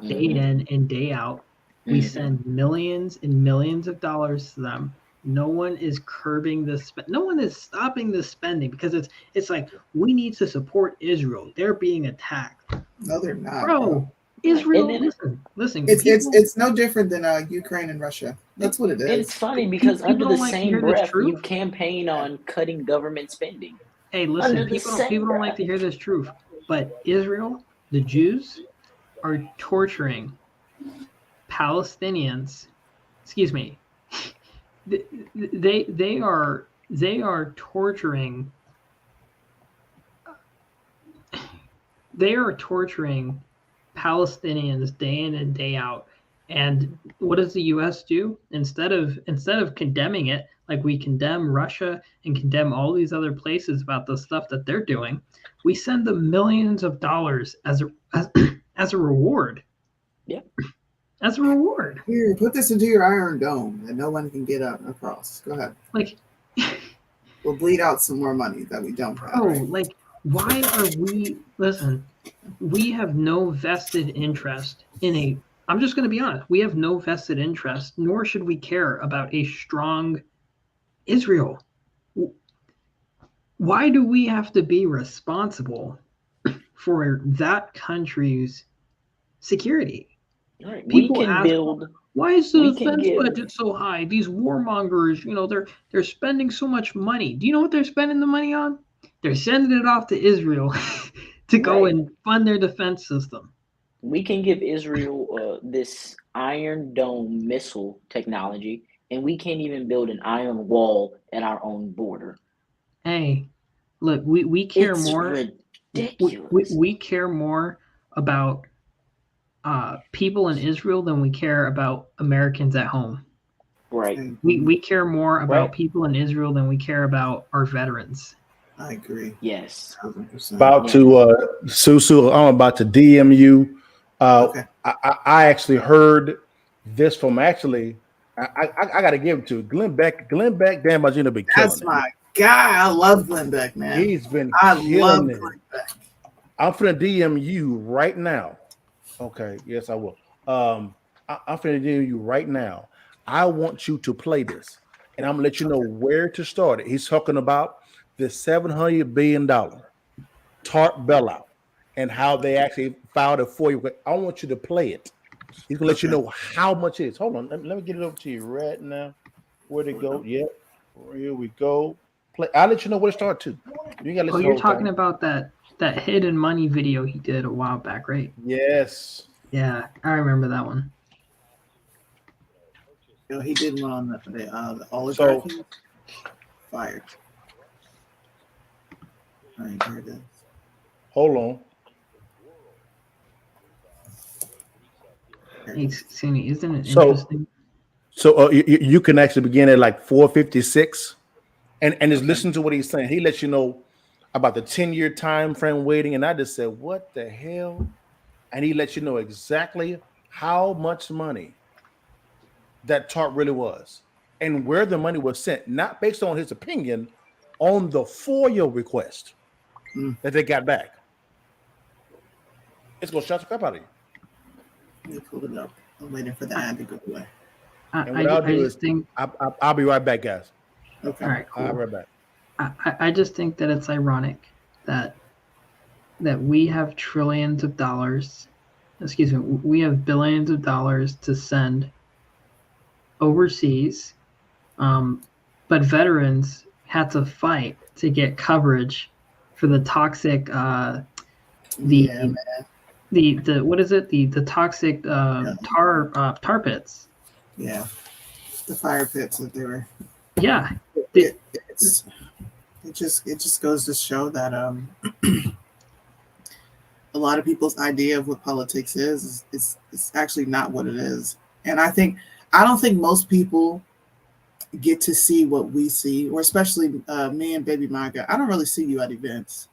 day in and day out. We send millions and millions of dollars to them. No one is curbing this. No one is stopping this spending because it's like we need to support Israel. They're being attacked. No, they're not, bro. Israel, listen. It's no different than Ukraine and Russia. That's what it is. It's funny because under the same breath, you campaign on cutting government spending. Hey, listen, people don't like to hear this truth, but Israel, the Jews, are torturing Palestinians. Excuse me. They are torturing. They are torturing Palestinians day in and day out. And what does the U.S. do? Instead of condemning it, like we condemn Russia and condemn all these other places about the stuff that they're doing, we send them millions of dollars as a reward. Yeah. As a reward. Here, put this into your Iron Dome that no one can get across. Go ahead. Like, we'll bleed out some more money that we don't have. Oh, right? Like, why are we? Listen, we have no vested interest in I'm just going to be honest. We have no vested interest, nor should we care about a strong Israel. Why do we have to be responsible for that country's security? Right. People ask, why is the defense budget so high? These warmongers, they're spending so much money. Do you know what they're spending the money on? They're sending it off to Israel to go and fund their defense system. We can give Israel this Iron Dome missile technology, and we can't even build an iron wall at our own border. Hey, look, we care It's more. ridiculous. We care more about people in Israel than we care about Americans at home. Right. We care more about Right. people in Israel than we care about our veterans. I agree. Yes. 1,000%. About to Susu, I'm about to DM you. Okay. I actually heard this from I got to give it to Glenn Beck. Glenn Beck, damn, Bajina been killing That's it. my guy. I love Glenn Beck, man. He's been I love killing it. Glenn Beck. I'm finna DM you right now. Okay, yes, I will. I'm finna DM you right now. I want you to play this, and I'm gonna let you know where to start it. He's talking about the $700 billion TARP bailout and how they actually filed it for you. I want you to play it. He's gonna let you know how much it is. Hold on, let me get it over to you right now. Where'd it go? Yep, here we go. Play. I'll let you know where to start too. You gotta listen. You're talking about that hidden money video he did a while back, right? Yes. Yeah, I remember that one. You know, he did one on the oligarchy. Fired. All right, here it is. Hold on. Hey, Sunni, isn't it interesting? So you can actually begin at like 456 and just listen to what he's saying. He lets you know about the 10-year time frame waiting. And I just said, what the hell? And he lets you know exactly how much money that TARP really was and where the money was sent, not based on his opinion, on the FOIA request that they got back. It's going to shut the crap out of you. Let me pull it up. I'm waiting for the ad to go away. I'll be right back, guys. Okay. All right, cool. I'll be right back. I just think that it's ironic that we have trillions of dollars, we have billions of dollars to send overseas, but veterans had to fight to get coverage for the toxic the what is it, the toxic tar pits. Yeah, the fire pits that they were. Yeah, it just goes to show that a lot of people's idea of what politics is actually not what it is. And I don't think most people get to see what we see, or especially me and Baby Manga. I don't really see you at events.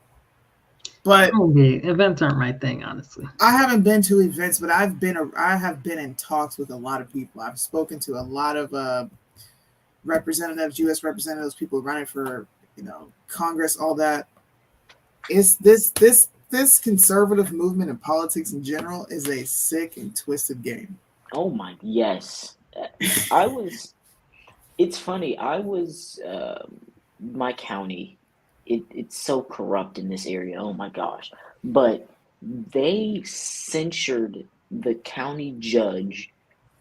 But events aren't my thing, honestly. I haven't been to events, but I have been in talks with a lot of people. I've spoken to a lot of representatives, U.S. representatives, people running for Congress, all that. It's this conservative movement in politics in general is a sick and twisted game. Oh my, yes. It's funny. I was my county. It's so corrupt in this area. Oh my gosh. But they censured the county judge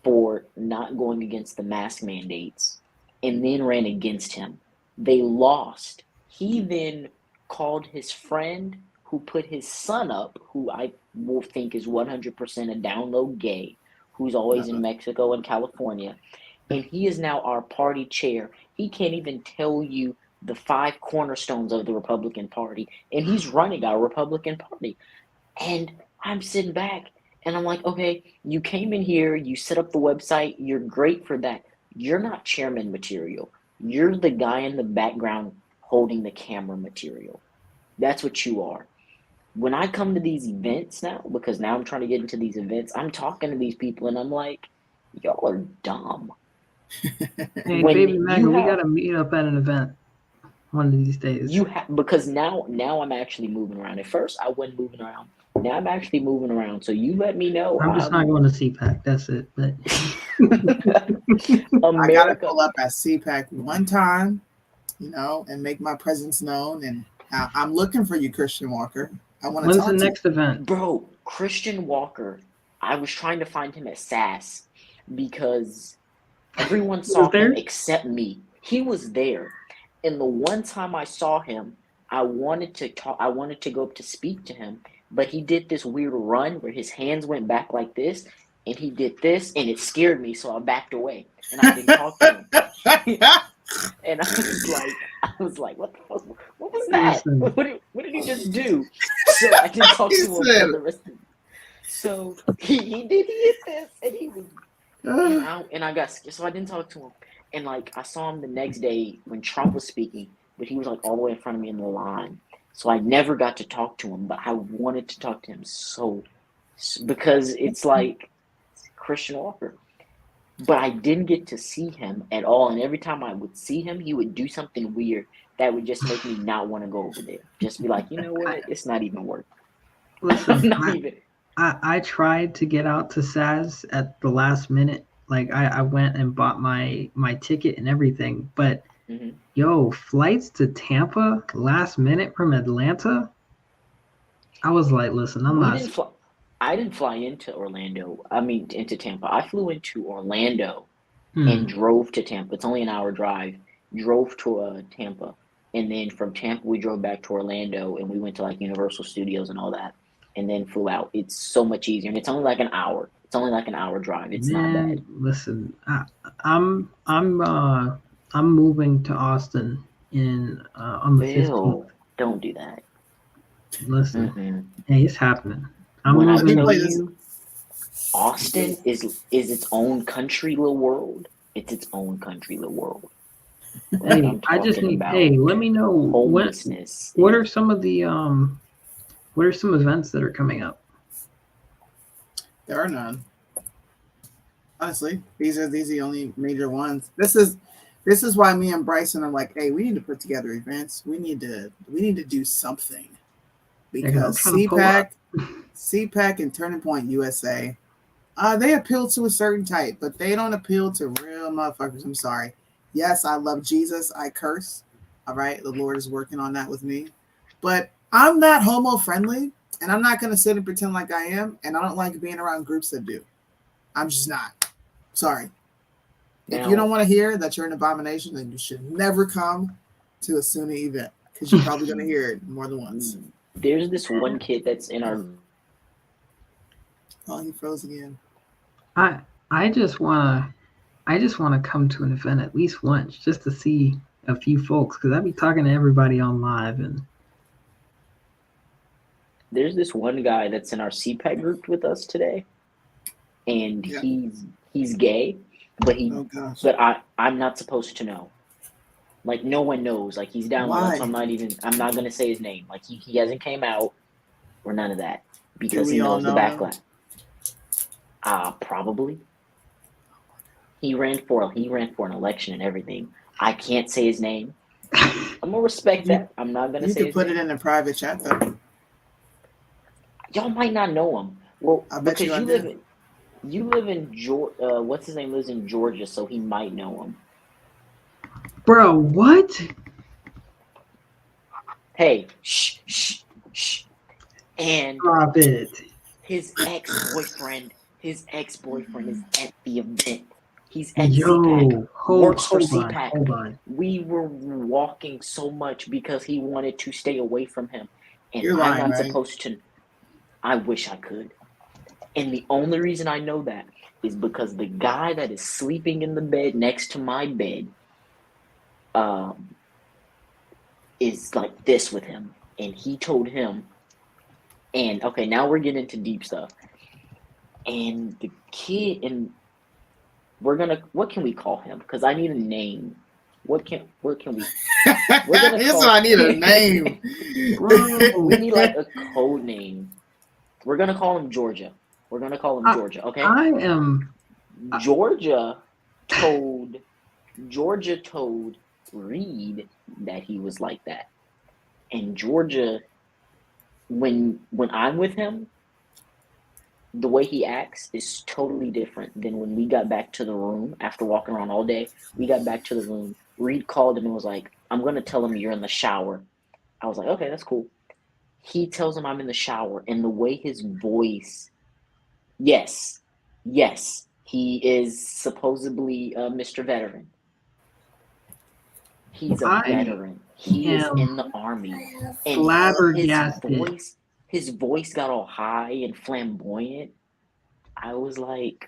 for not going against the mask mandates and then ran against him. They lost. He then called his friend who put his son up, who I will think is 100% a down low gay, who's always in Mexico and California. And he is now our party chair. He can't even tell you the 5 cornerstones of the Republican Party, and he's running our Republican Party. And I'm sitting back, and I'm like, okay, you came in here, you set up the website, you're great for that. You're not chairman material. You're the guy in the background holding the camera material. That's what you are. When I come to these events now, because now I'm trying to get into these events, I'm talking to these people, and I'm like, y'all are dumb. Hey, Baby Manga, we got to meet up at an event one of these days. Because now I'm actually moving around. At first, I wasn't moving around. Now I'm actually moving around. So you let me know. I'm just not going to CPAC. That's it. But I gotta pull up at CPAC one time, and make my presence known. And I'm looking for you, Christian Walker. I want to. When's the next event, bro? Christian Walker. I was trying to find him at SAS because everyone saw him except me. He was there. And the one time I saw him, I wanted to talk. I wanted to go up to speak to him, but he did this weird run where his hands went back like this, and he did this, and it scared me, so I backed away, and I didn't talk to him. And I was like, what the fuck? What was that? Listen. What did he just do? So I didn't talk to him for the rest of. So he did this, and he was, and I got scared, so I didn't talk to him. And like I saw him the next day when Trump was speaking, but he was like all the way in front of me in the line. So I never got to talk to him, but I wanted to talk to him because it's like Christian Walker. But I didn't get to see him at all. And every time I would see him, he would do something weird that would just make me not want to go over there. Just be like, you know what? It's not even worth it. Listen, I tried to get out to Saz at the last minute. Like I went and bought my ticket and everything. But yo, flights to Tampa last minute from Atlanta. I was like, listen, I didn't fly into Orlando. I mean, into Tampa. I flew into Orlando and drove to Tampa. It's only an hour drive. Drove to Tampa. And then from Tampa, we drove back to Orlando and we went to like Universal Studios and all that. And then flew out. It's so much easier. And it's only like an hour. It's only like an hour drive. It's not bad. Listen, I'm moving to Austin on the 15th. Don't do that. Listen, hey, it's happening. When I tell you, Austin is its own country, little world. It's its own country, little world. Like, hey, I just need. Hey, let me know what are some of the what are some events that are coming up? There are none. Honestly, these are the only major ones. This is why me and Bryson are like, hey, we need to put together events. We need to do something because CPAC and Turning Point USA, they appeal to a certain type, but they don't appeal to real motherfuckers. I'm sorry. Yes, I love Jesus. I curse. All right, the Lord is working on that with me, but I'm not homo friendly, and I'm not going to sit and pretend like I am, and I don't like being around groups that do. I'm just not. Sorry. If you don't want to hear that you're an abomination, then you should never come to a Sunni event because you're probably going to hear it more than once. There's this one kid that's in our. Oh, he froze again. I just wanna come to an event at least once just to see a few folks because I be talking to everybody on live and. There's this one guy that's in our CPAC group with us today, and he's gay, but I'm not supposed to know. Like no one knows. Like he's down with us. So I'm not gonna say his name. Like he hasn't came out or none of that because he knows the backlash. Probably. He ran for an election and everything. I can't say his name. I'm gonna respect that. I'm not gonna say his name. You can put it in a private chat though. Y'all might not know him. Well, I bet because you live in Georgia. What's his name lives in Georgia, so he might know him. Bro, what? Hey, shh. And stop it. His ex-boyfriend is at the event. He's at CPAC. Works for CPAC. Hold on. We were walking so much because he wanted to stay away from him. And You're lying, I'm not right? supposed to. I wish I could. And the only reason I know that is because the guy that is sleeping in the bed next to my bed is like this with him. And he told him, and okay, now we're getting into deep stuff. And the kid, and what can we call him? Because I need a name. What can we? I need a name. Bro, we need like a code name. We're gonna call him Georgia. Georgia. Okay. I am. Georgia told Reed that he was like that, and Georgia, when I'm with him, the way he acts is totally different than when we got back to the room after walking around all day. We got back to the room. Reed called him and was like, I'm going to tell him you're in the shower. I was like, okay, that's cool. He tells him I'm in the shower, and the way his voice, yes, he is supposedly Mr. Veteran. He's a veteran. He is am in the army, and flabbergasted. his voice got all high and flamboyant. I was like,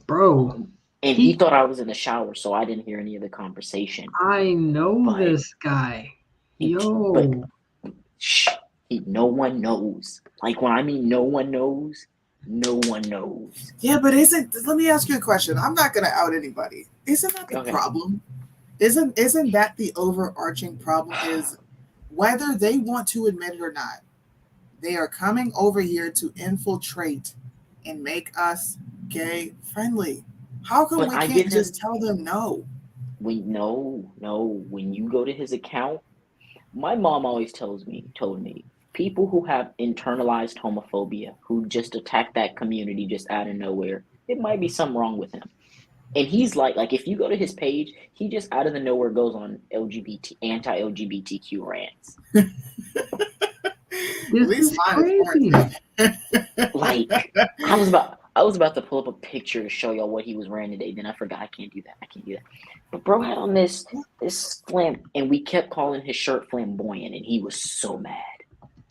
Bro, and he thought I was in the shower, so I didn't hear any of the conversation. I know But this guy. but Yo. shh, no one knows. Like when I mean no one knows, no one knows. Yeah, but let me ask you a question. I'm not gonna out anybody. Isn't that the problem? Isn't that the overarching problem is whether they want to admit it or not, they are coming over here to infiltrate and make us gay friendly. How come we can't just tell them no? When you go to his account, my mom always told me, people who have internalized homophobia, who just attack that community just out of nowhere, it might be something wrong with him. And he's like if you go to his page, he just out of the nowhere goes on anti-LGBTQ rants. This is crazy. Like I was about to pull up a picture to show y'all what he was wearing today. Then I forgot. I can't do that. But bro had on this and we kept calling his shirt flamboyant, and he was so mad.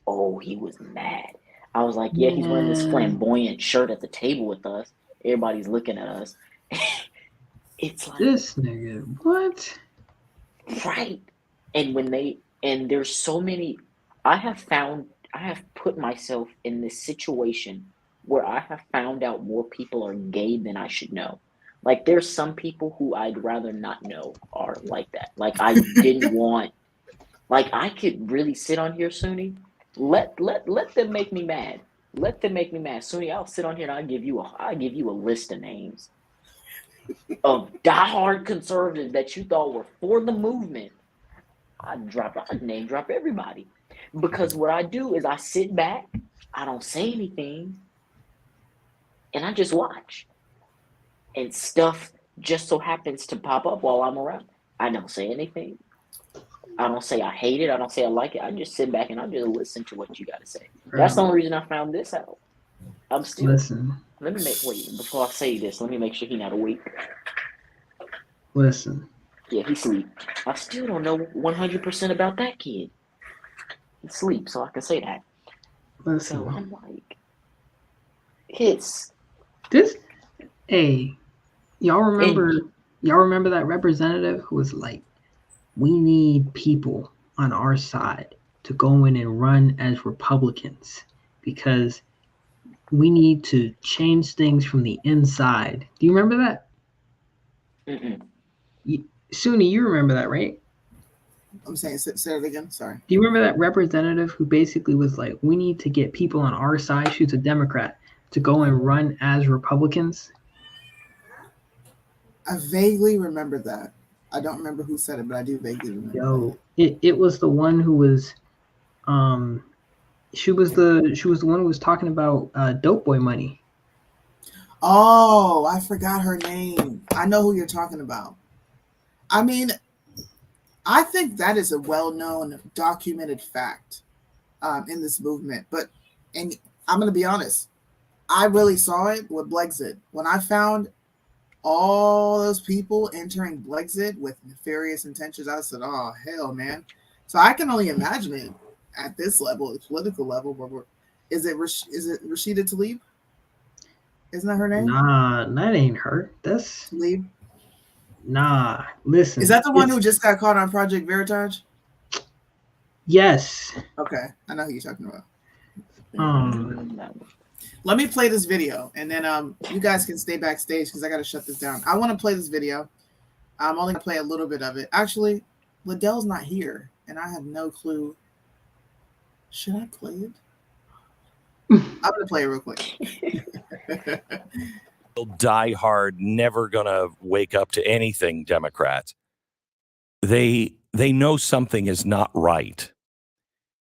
Oh, he was mad. I was like, yeah, he's wearing this flamboyant shirt at the table with us. Everybody's looking at us. It's like this nigga, what? Right. And there's so many. I have put myself in this situation where I have found out more people are gay than I should know. Like there's some people who I'd rather not know are like that. Like I didn't want. Like I could really sit on here, Suni. Let them make me mad. Let them make me mad, Suni. I'll sit on here and I'll give you a list of names of diehard conservatives that you thought were for the movement. I'd name drop everybody. Because what I do is I sit back, I don't say anything, and I just watch. And stuff just so happens to pop up while I'm around. I don't say anything. I don't say I hate it. I don't say I like it. I just sit back and I just listen to what you got to say. That's the only reason I found this out. I'm still... Listen. Before I say this, let me make sure he's not awake. Listen. Yeah, he sleep. I still don't know 100% about that kid. He sleeps, so I can say that. Listen. So I'm like, it's... Hey, y'all remember that representative who was like, we need people on our side to go in and run as Republicans because we need to change things from the inside. Do you remember that? Suni, you remember that, right? I'm saying, say it again. Sorry. Do you remember that representative who basically was like, we need to get people on our side, she's a Democrat, to go and run as Republicans? I vaguely remember that. I don't remember who said it, but I do vaguely remember. It was the one who was, she was the one who was talking about dope boy money. Oh, I forgot her name. I know who you're talking about. I mean, I think that is a well-known, documented fact in this movement. And I'm going to be honest, I really saw it with Brexit. When I found all those people entering Brexit with nefarious intentions, I said, oh, hell, man. So I can only imagine it at this level, the political level. Is it Rashida Tlaib? Isn't that her name? Nah, that ain't her. That's Tlaib. Nah, listen. Is that the one who just got caught on Project Veritas? Yes. Okay, I know who you're talking about. Let me play this video, and then you guys can stay backstage because I got to shut this down. I want to play this video. I'm only going to play a little bit of it. Actually, Liddell's not here, and I have no clue. Should I play it? I'm going to play it real quick. Die hard, never gonna wake up to anything Democrats. They know something is not right.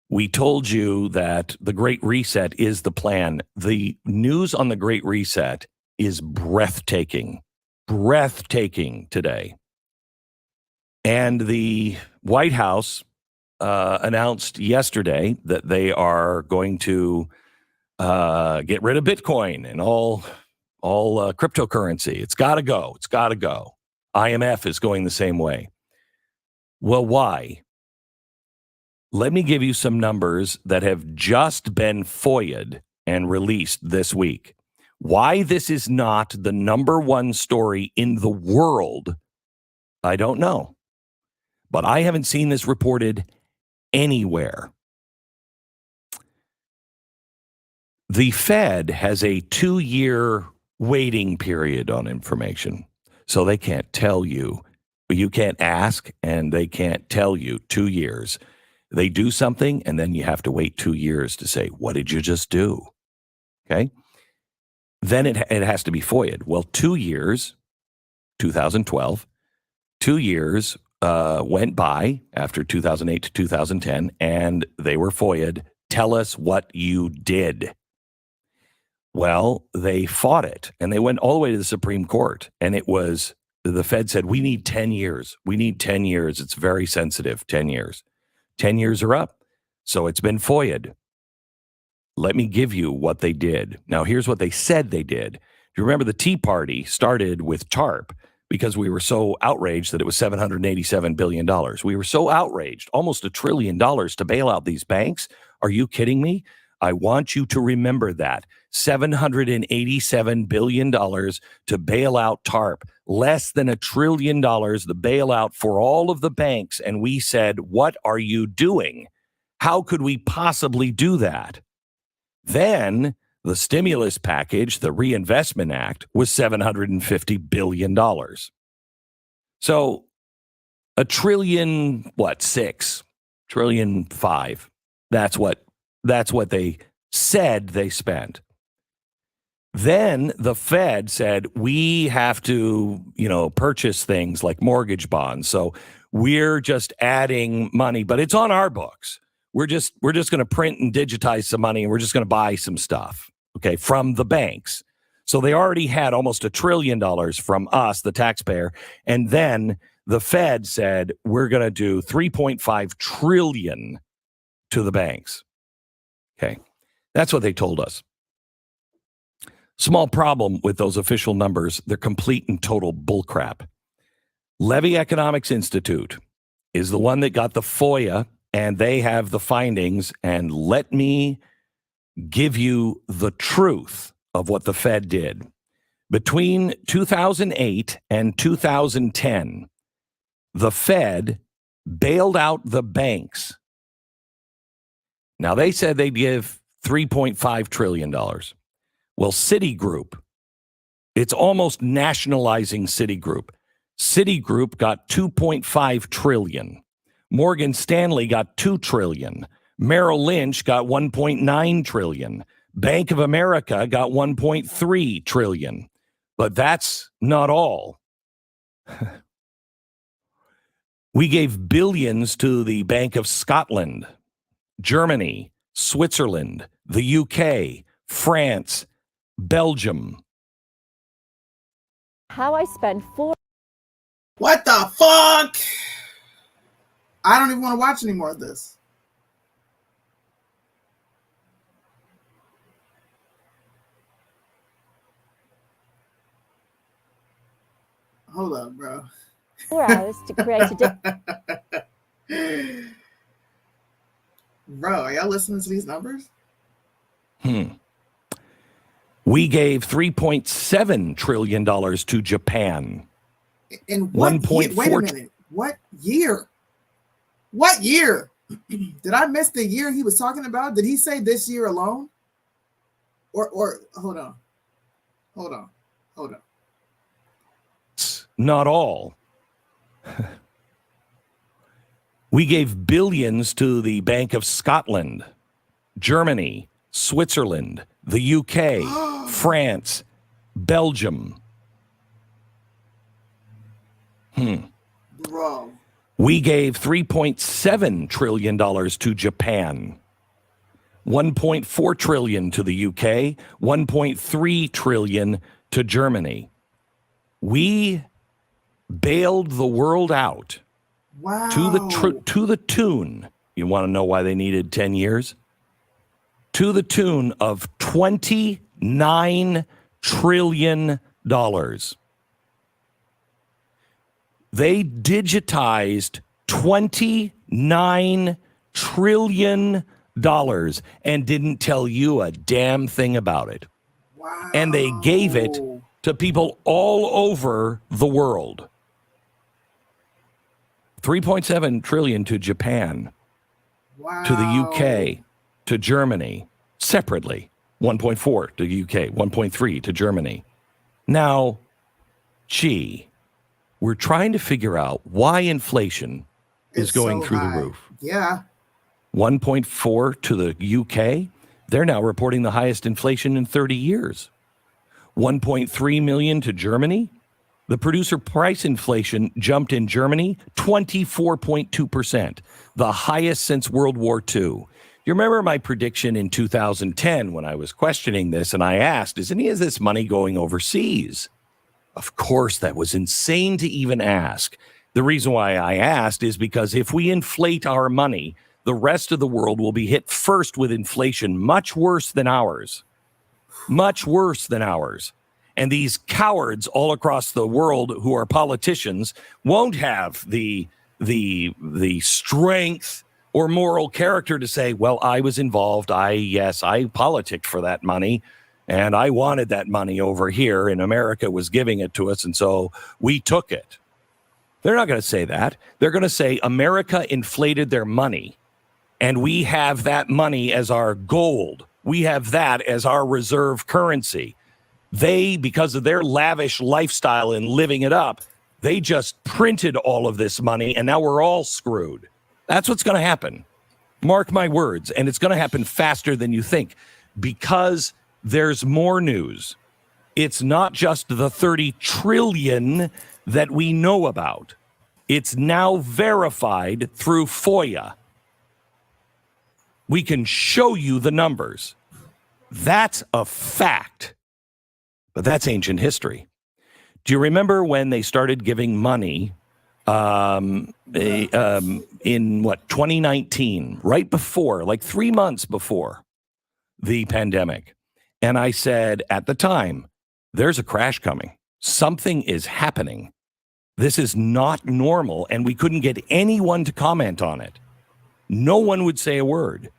We told you that the Great Reset is the plan. The news on the Great Reset is breathtaking today. And the White House announced yesterday that they are going to get rid of Bitcoin and all cryptocurrency. It's got to go. It's got to go. IMF is going the same way. Well, why? let me give you some numbers that have just been FOIA'd and released this week. Why this is not the number one story in the world, I don't know. But I haven't seen this reported anywhere. The Fed has a 2-year waiting period on information. So they can't tell you. You can't ask, and they can't tell you 2 years. They do something, and then you have to wait 2 years to say, what did you just do? Okay? Then it has to be FOIA'd. Well, 2 years, 2012, 2 years went by after 2008 to 2010, and they were FOIA'd. Tell us what you did. Well, they fought it, and they went all the way to the Supreme Court, and it was, the Fed said, we need 10 years. We need 10 years. It's very sensitive, 10 years. 10 years are up, so it's been FOIA'd. Let me give you what they did. Now, here's what they said they did. Do you remember the Tea Party started with TARP because we were so outraged that it was $787 billion. We were so outraged, almost $1 trillion to bail out these banks. Are you kidding me? I want you to remember that. $787 billion to bail out TARP, less than $1 trillion, the bailout for all of the banks. And we said, what are you doing? How could we possibly do that? Then the stimulus package, the Reinvestment Act, was $750 billion. So $1 trillion, what, 6, $1 trillion 5. That's what they said they spent. Then the Fed said, we have to, purchase things like mortgage bonds. So we're just adding money, but it's on our books. We're just going to print and digitize some money, and we're just going to buy some stuff, okay, from the banks. So they already had almost $1 trillion from us, the taxpayer. And then the Fed said, we're going to do $3.5 trillion to the banks. Okay. That's what they told us. Small problem with those official numbers. They're complete and total bullcrap. Levy Economics Institute is the one that got the FOIA, and they have the findings. And let me give you the truth of what the Fed did. Between 2008 and 2010, the Fed bailed out the banks. Now, they said they'd give $3.5 trillion. Well, Citigroup, it's almost nationalizing Citigroup. Citigroup got $2.5 trillion. Morgan Stanley got $2 trillion. Merrill Lynch got $1.9 trillion. Bank of America got $1.3 trillion. But that's not all. We gave billions to the Bank of Scotland, Germany, Switzerland, the UK, France, Belgium. How I spend What the fuck? I don't even want to watch any more of this. Hold up, bro. 4 hours to create Bro, are y'all listening to these numbers? We gave $3.7 trillion to Japan. In what year? Wait a minute. What year? What year? Did I miss the year he was talking about? Did he say this year alone? Or hold on. Not all. We gave billions to the Bank of Scotland, Germany, Switzerland, the UK, France, Belgium. Bro. We gave $3.7 trillion to Japan, $1.4 trillion to the UK, $1.3 trillion to Germany. We bailed the world out. Wow. To the tune. You want to know why they needed 10 years? To the tune of $29 trillion. They digitized $29 trillion and didn't tell you a damn thing about it. Wow. And they gave it to people all over the world. 3.7 trillion to Japan, to the UK, to Germany, separately. 1.4 to the UK, 1.3 to Germany. Now, we're trying to figure out why inflation is going so through high. the roof. Yeah. 1.4 to the UK. They're now reporting the highest inflation in 30 years. 1.3 million to Germany. The producer price inflation jumped in Germany 24.2%, the highest since World War II. You remember my prediction in 2010 when I was questioning this and I asked, is any of this money going overseas? Of course, that was insane to even ask. The reason why I asked is because if we inflate our money, the rest of the world will be hit first with inflation, much worse than ours. Much worse than ours. And these cowards all across the world who are politicians won't have the strength or moral character to say, well, I was involved. I politicked for that money. And I wanted that money over here, and America was giving it to us, and so we took it. They're not going to say that. They're going to say America inflated their money, and we have that money as our gold. We have that as our reserve currency. They, because of their lavish lifestyle and living it up, they just printed all of this money, and now we're all screwed. That's what's going to happen. Mark my words, and it's going to happen faster than you think, because there's more news. It's not just the 30 trillion that we know about. It's now verified through FOIA. We can show you the numbers. That's a fact. But that's ancient history. Do you remember when they started giving money in 2019, right before, like 3 months before the pandemic? And I said at the time, there's a crash coming. Something is happening. This is not normal. And we couldn't get anyone to comment on it. No one would say a word.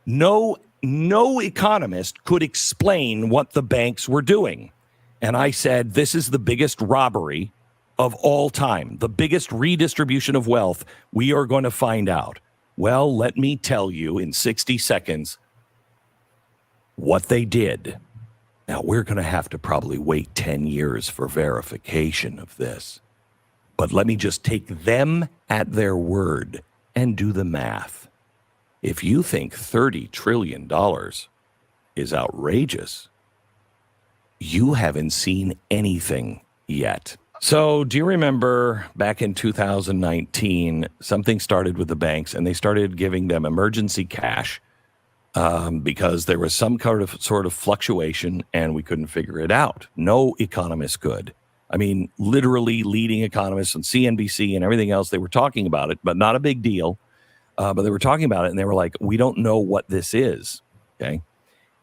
No economist could explain what the banks were doing. And I said, this is the biggest robbery of all time, the biggest redistribution of wealth. We are going to find out. Well, let me tell you in 60 seconds what they did. Now, we're going to have to probably wait 10 years for verification of this. But let me just take them at their word and do the math. If you think $30 trillion is outrageous, you haven't seen anything yet. So do you remember back in 2019, something started with the banks and they started giving them emergency cash because there was some sort of fluctuation and we couldn't figure it out. No economist could. I mean, literally leading economists on CNBC and everything else, they were talking about it, but not a big deal. But they were talking about it and they were like, we don't know what this is. Okay.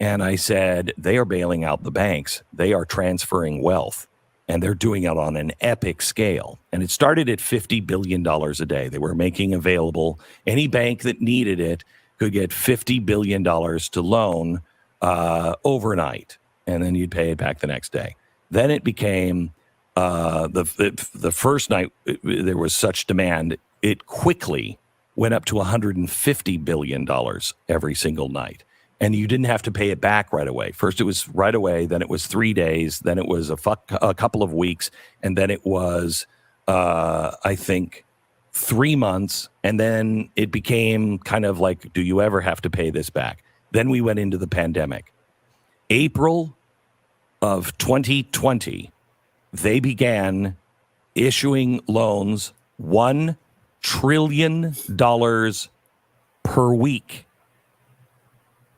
And I said, they are bailing out the banks. They are transferring wealth and they're doing it on an epic scale. And it started at $50 billion a day. They were making available, any bank that needed it could get $50 billion to loan overnight. And then you'd pay it back the next day. Then it became the first night there was such demand, it quickly went up to $150 billion every single night. And you didn't have to pay it back right away. First it was right away, then it was 3 days, then it was a couple of weeks, and then it was, I think, 3 months. And then it became kind of like, do you ever have to pay this back? Then we went into the pandemic. April of 2020, they began issuing loans $1 trillion per week.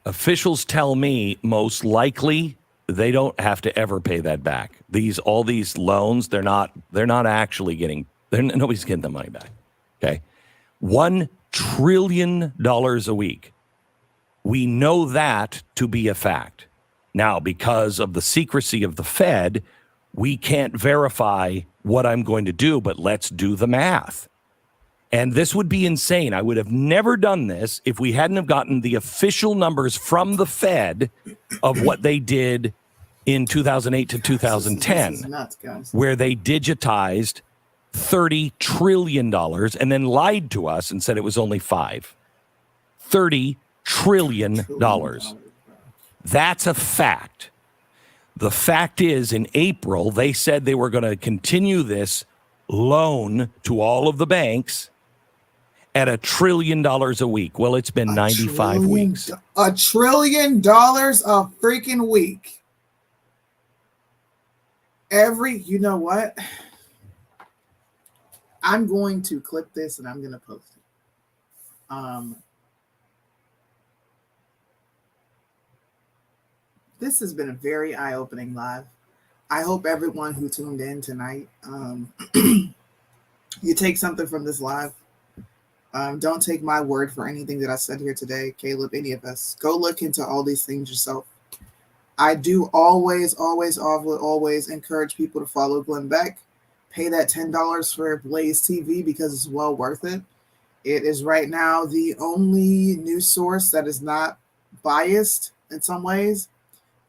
Officials tell me most likely they don't have to ever pay that back. All these loans, they're not actually getting, nobody's getting the money back. Okay. $1 trillion a week. We know that to be a fact. Now, because of the secrecy of the Fed, we can't verify what I'm going to do, but let's do the math. And this would be insane. I would have never done this if we hadn't have gotten the official numbers from the Fed of what they did in 2008 to 2010, this is nuts, guys. where they digitized $30 trillion and then lied to us and said it was only $30 trillion. That's a fact. The fact is, in April, they said they were going to continue this loan to all of the banks at $1 trillion a week. Well, it's been 95 weeks. $1 trillion a freaking week. You know what? I'm going to clip this and I'm going to post it. This has been a very eye-opening live. I hope everyone who tuned in tonight, you take something from this live. Don't take my word for anything that I said here today, Caleb, any of us. Go look into all these things yourself. I do always encourage people to follow Glenn Beck. Pay that $10 for Blaze TV because it's well worth it. It is right now the only news source that is not biased in some ways.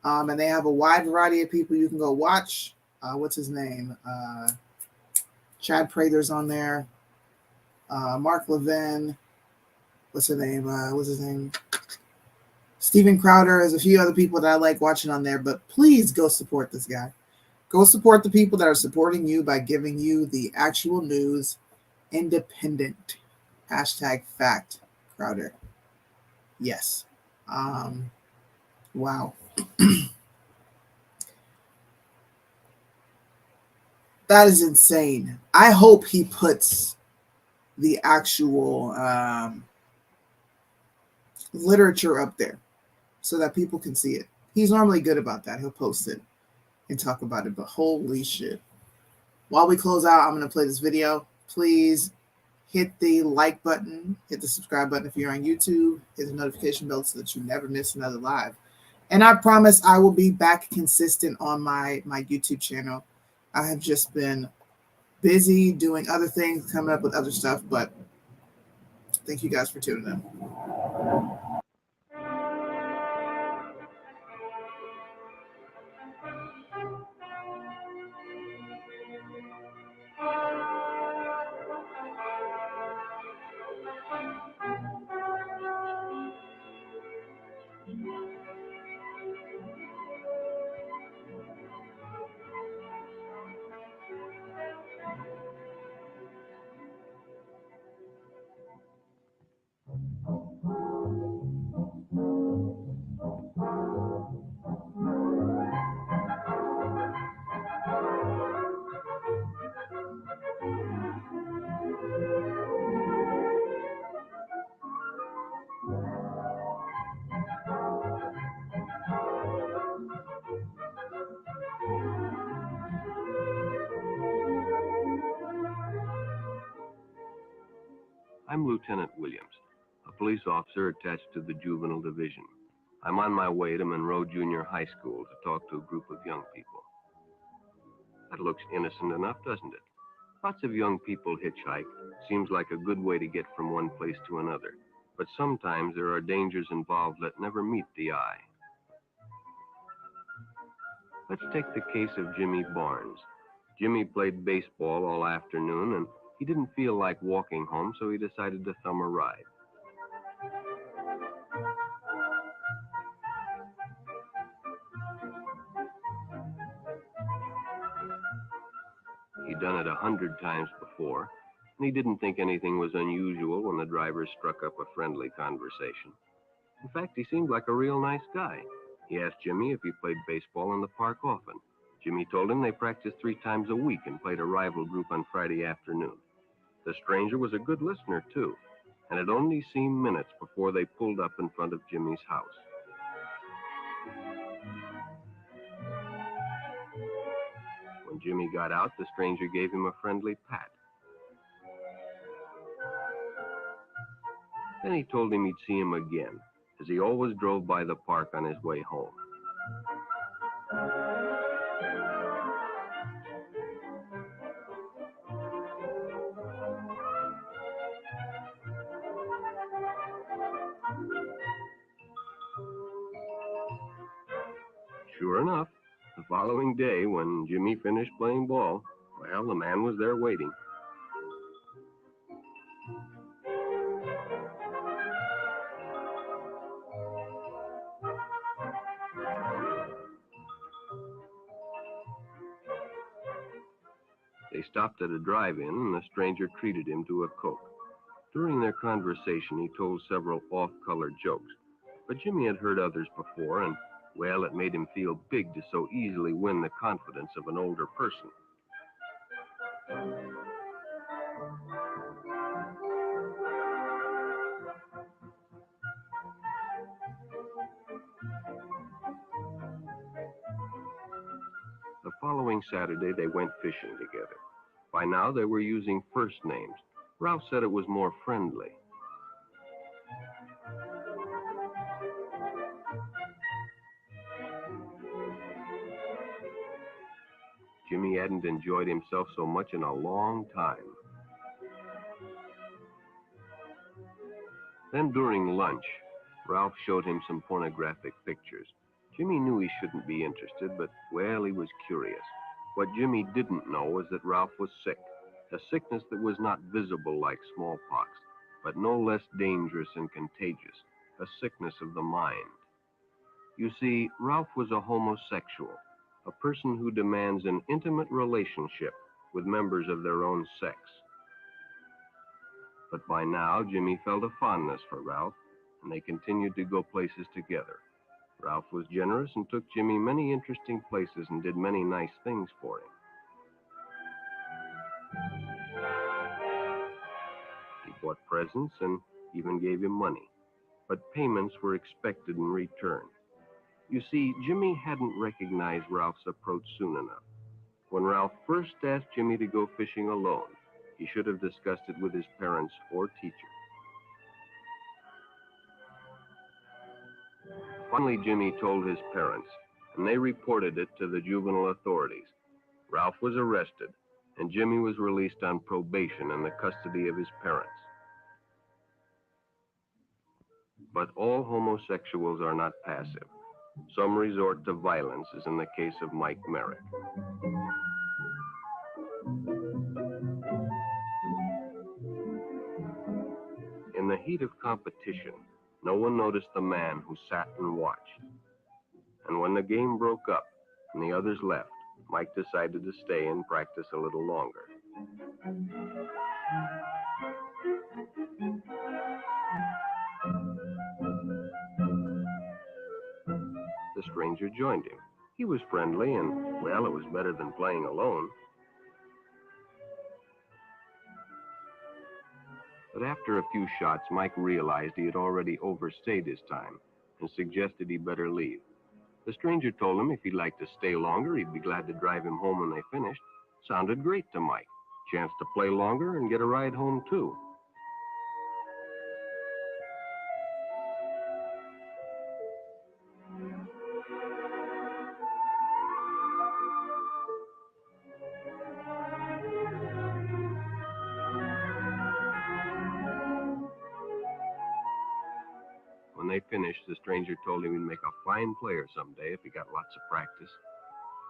And they have a wide variety of people you can go watch. What's his name? Chad Prather's on there. Mark Levin. What's his name? Steven Crowder. There's a few other people that I like watching on there. But please go support this guy. Go support the people that are supporting you by giving you the actual news. Independent. #fact Crowder. Yes. Wow. That is insane. I hope he puts the actual literature up there so that people can see it. He's normally good about that. He'll post it and talk about it, but holy shit. While we close out, I'm going to play this video. Please hit the like button, hit the subscribe button if you're on YouTube, hit the notification bell so that you never miss another live. And I promise I will be back consistent on my YouTube channel. I have just been busy doing other things, coming up with other stuff, but thank you guys for tuning in. I'm Lieutenant Williams, a police officer attached to the Juvenile Division. I'm on my way to Monroe Junior High School to talk to a group of young people. That looks innocent enough, doesn't it? Lots of young people hitchhike. Seems like a good way to get from one place to another. But sometimes there are dangers involved that never meet the eye. Let's take the case of Jimmy Barnes. Jimmy played baseball all afternoon, and he didn't feel like walking home, so he decided to thumb a ride. He'd done it 100 times before, and he didn't think anything was unusual when the driver struck up a friendly conversation. In fact, he seemed like a real nice guy. He asked Jimmy if he played baseball in the park often. Jimmy told him they practiced 3 times a week and played a rival group on Friday afternoon. The stranger was a good listener, too, and it only seemed minutes before they pulled up in front of Jimmy's house. When Jimmy got out, the stranger gave him a friendly pat. Then he told him he'd see him again, as he always drove by the park on his way home. Sure enough, the following day when Jimmy finished playing ball, well, the man was there waiting. They stopped at a drive-in, and the stranger treated him to a Coke. During their conversation, he told several off-color jokes, but Jimmy had heard others before, and, well, it made him feel big to so easily win the confidence of an older person. The following Saturday, they went fishing together. By now, they were using first names. Ralph said it was more friendly. Jimmy hadn't enjoyed himself so much in a long time. Then during lunch, Ralph showed him some pornographic pictures. Jimmy knew he shouldn't be interested, but, well, he was curious. What Jimmy didn't know was that Ralph was sick, a sickness that was not visible like smallpox, but no less dangerous and contagious, a sickness of the mind. You see, Ralph was a homosexual, a person who demands an intimate relationship with members of their own sex. But by now, Jimmy felt a fondness for Ralph, and they continued to go places together. Ralph was generous and took Jimmy many interesting places and did many nice things for him. He bought presents and even gave him money, but payments were expected in return. You see, Jimmy hadn't recognized Ralph's approach soon enough. When Ralph first asked Jimmy to go fishing alone, he should have discussed it with his parents or teacher. Finally, Jimmy told his parents, and they reported it to the juvenile authorities. Ralph was arrested, and Jimmy was released on probation in the custody of his parents. But all homosexuals are not passive. Some resort to violence, as in the case of Mike Merrick. In the heat of competition, no one noticed the man who sat and watched. And when the game broke up and the others left, Mike decided to stay and practice a little longer. The stranger joined him. He was friendly and, well, it was better than playing alone. But after a few shots, Mike realized he had already overstayed his time and suggested he better leave. The stranger told him if he'd like to stay longer, he'd be glad to drive him home when they finished. Sounded great to Mike. Chance to play longer and get a ride home, too. When they finished, the stranger told him he'd make a fine player someday if he got lots of practice.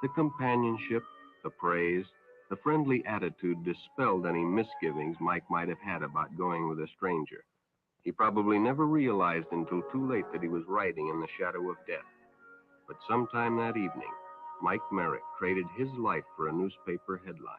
The companionship, the praise, the friendly attitude dispelled any misgivings Mike might have had about going with a stranger. He probably never realized until too late that he was riding in the shadow of death. But sometime that evening, Mike Merrick traded his life for a newspaper headline.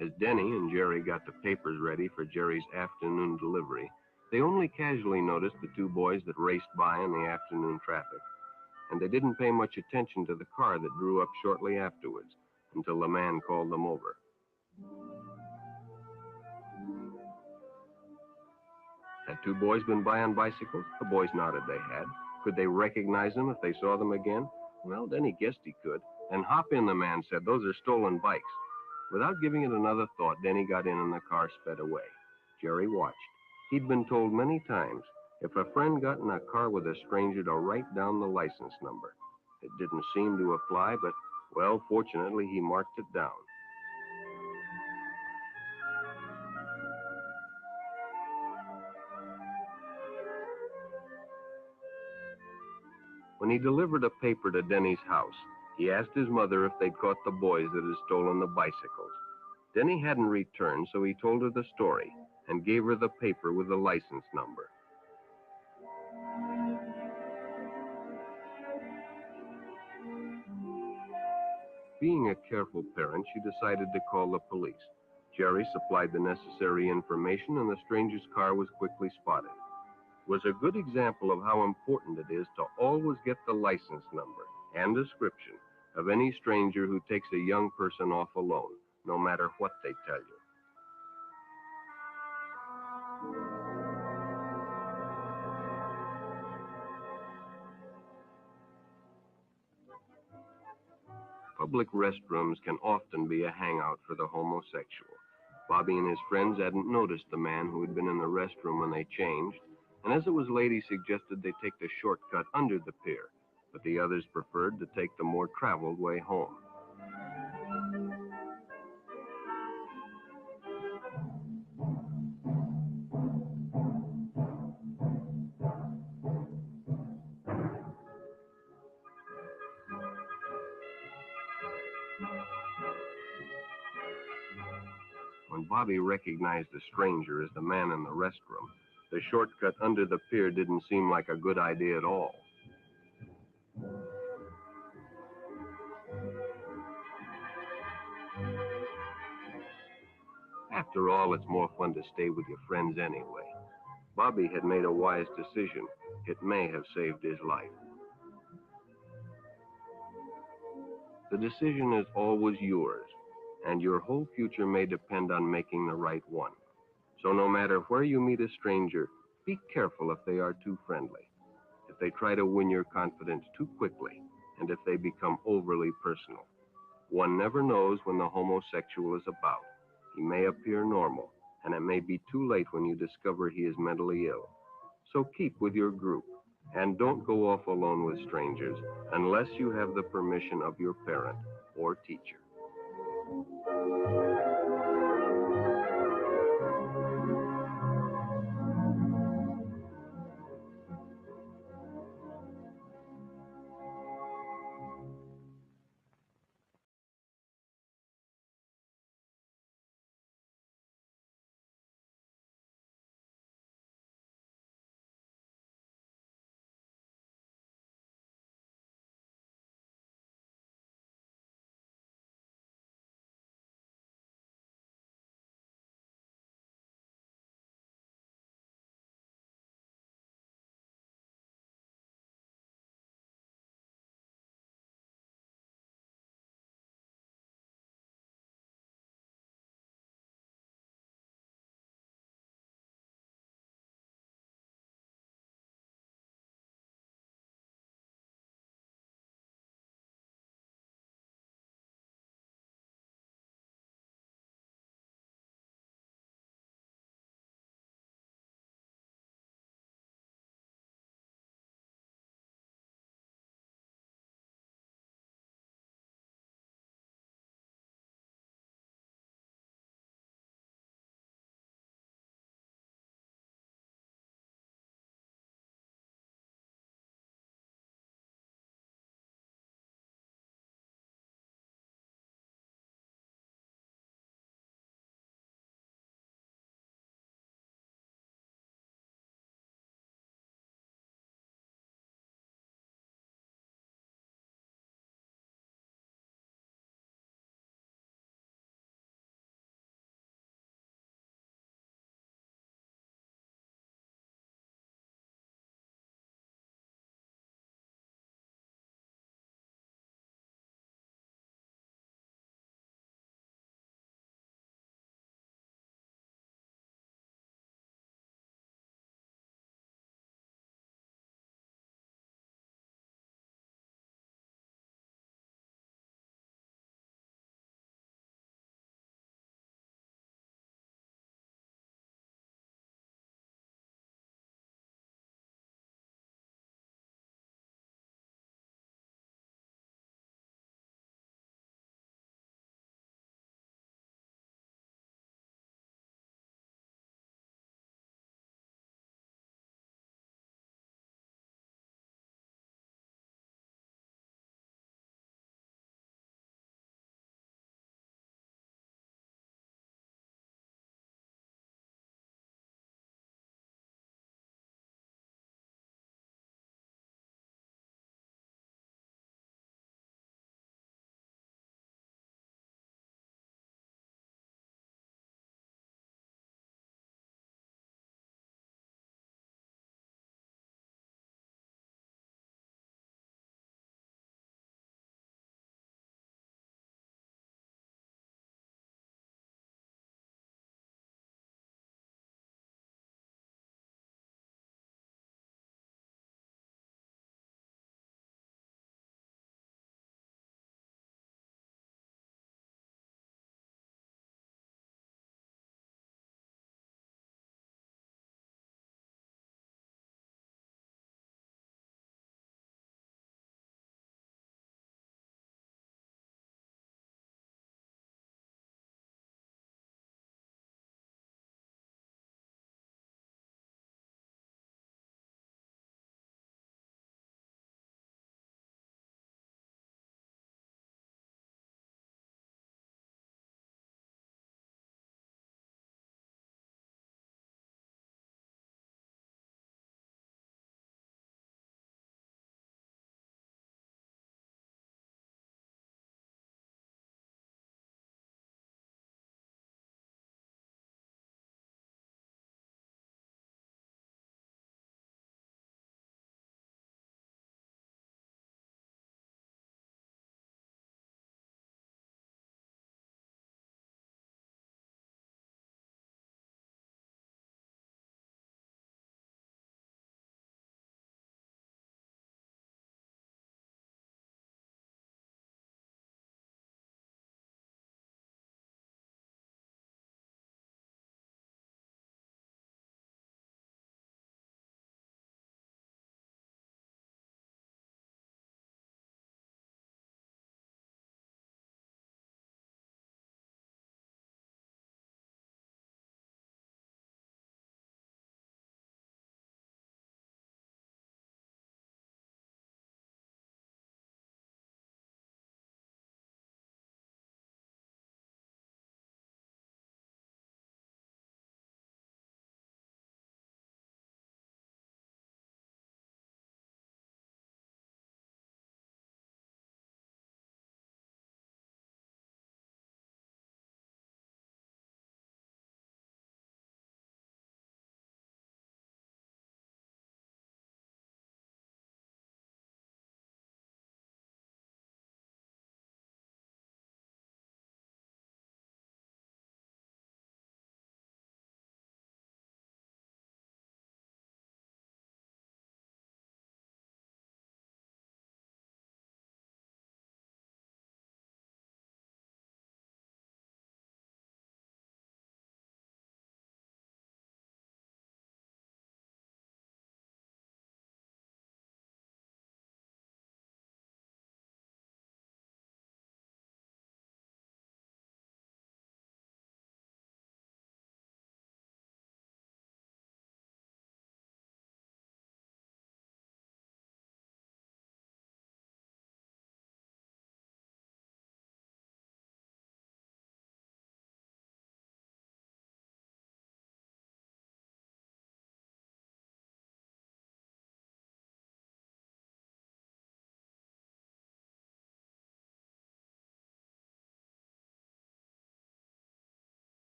As Denny and Jerry got the papers ready for Jerry's afternoon delivery, they only casually noticed the two boys that raced by in the afternoon traffic, and they didn't pay much attention to the car that drew up shortly afterwards until the man called them over. Had two boys been by on bicycles? The boys nodded they had. Could they recognize them if they saw them again? Well, Denny guessed he could. And hop in, the man said. Those are stolen bikes. Without giving it another thought, Denny got in and the car sped away. Jerry watched. He'd been told many times, if a friend got in a car with a stranger, to write down the license number. It didn't seem to apply, but, well, fortunately, he marked it down. When he delivered a paper to Denny's house, he asked his mother if they'd caught the boys that had stolen the bicycles. Denny hadn't returned, so he told her the story and gave her the paper with the license number. Being a careful parent, she decided to call the police. Jerry supplied the necessary information, and the stranger's car was quickly spotted. It was a good example of how important it is to always get the license number and description of any stranger who takes a young person off alone, no matter what they tell you. Public restrooms can often be a hangout for the homosexual. Bobby and his friends hadn't noticed the man who had been in the restroom when they changed, and as it was late, he suggested they take the shortcut under the pier, but the others preferred to take the more traveled way home. When Bobby recognized the stranger as the man in the restroom, the shortcut under the pier didn't seem like a good idea at all. After all, it's more fun to stay with your friends anyway. Bobby had made a wise decision. It may have saved his life. The decision is always yours, and your whole future may depend on making the right one. So no matter where you meet a stranger, be careful if they are too friendly, if they try to win your confidence too quickly, and if they become overly personal. One never knows when the homosexual is about. He may appear normal, and it may be too late when you discover he is mentally ill. So keep with your group, and don't go off alone with strangers unless you have the permission of your parent or teacher.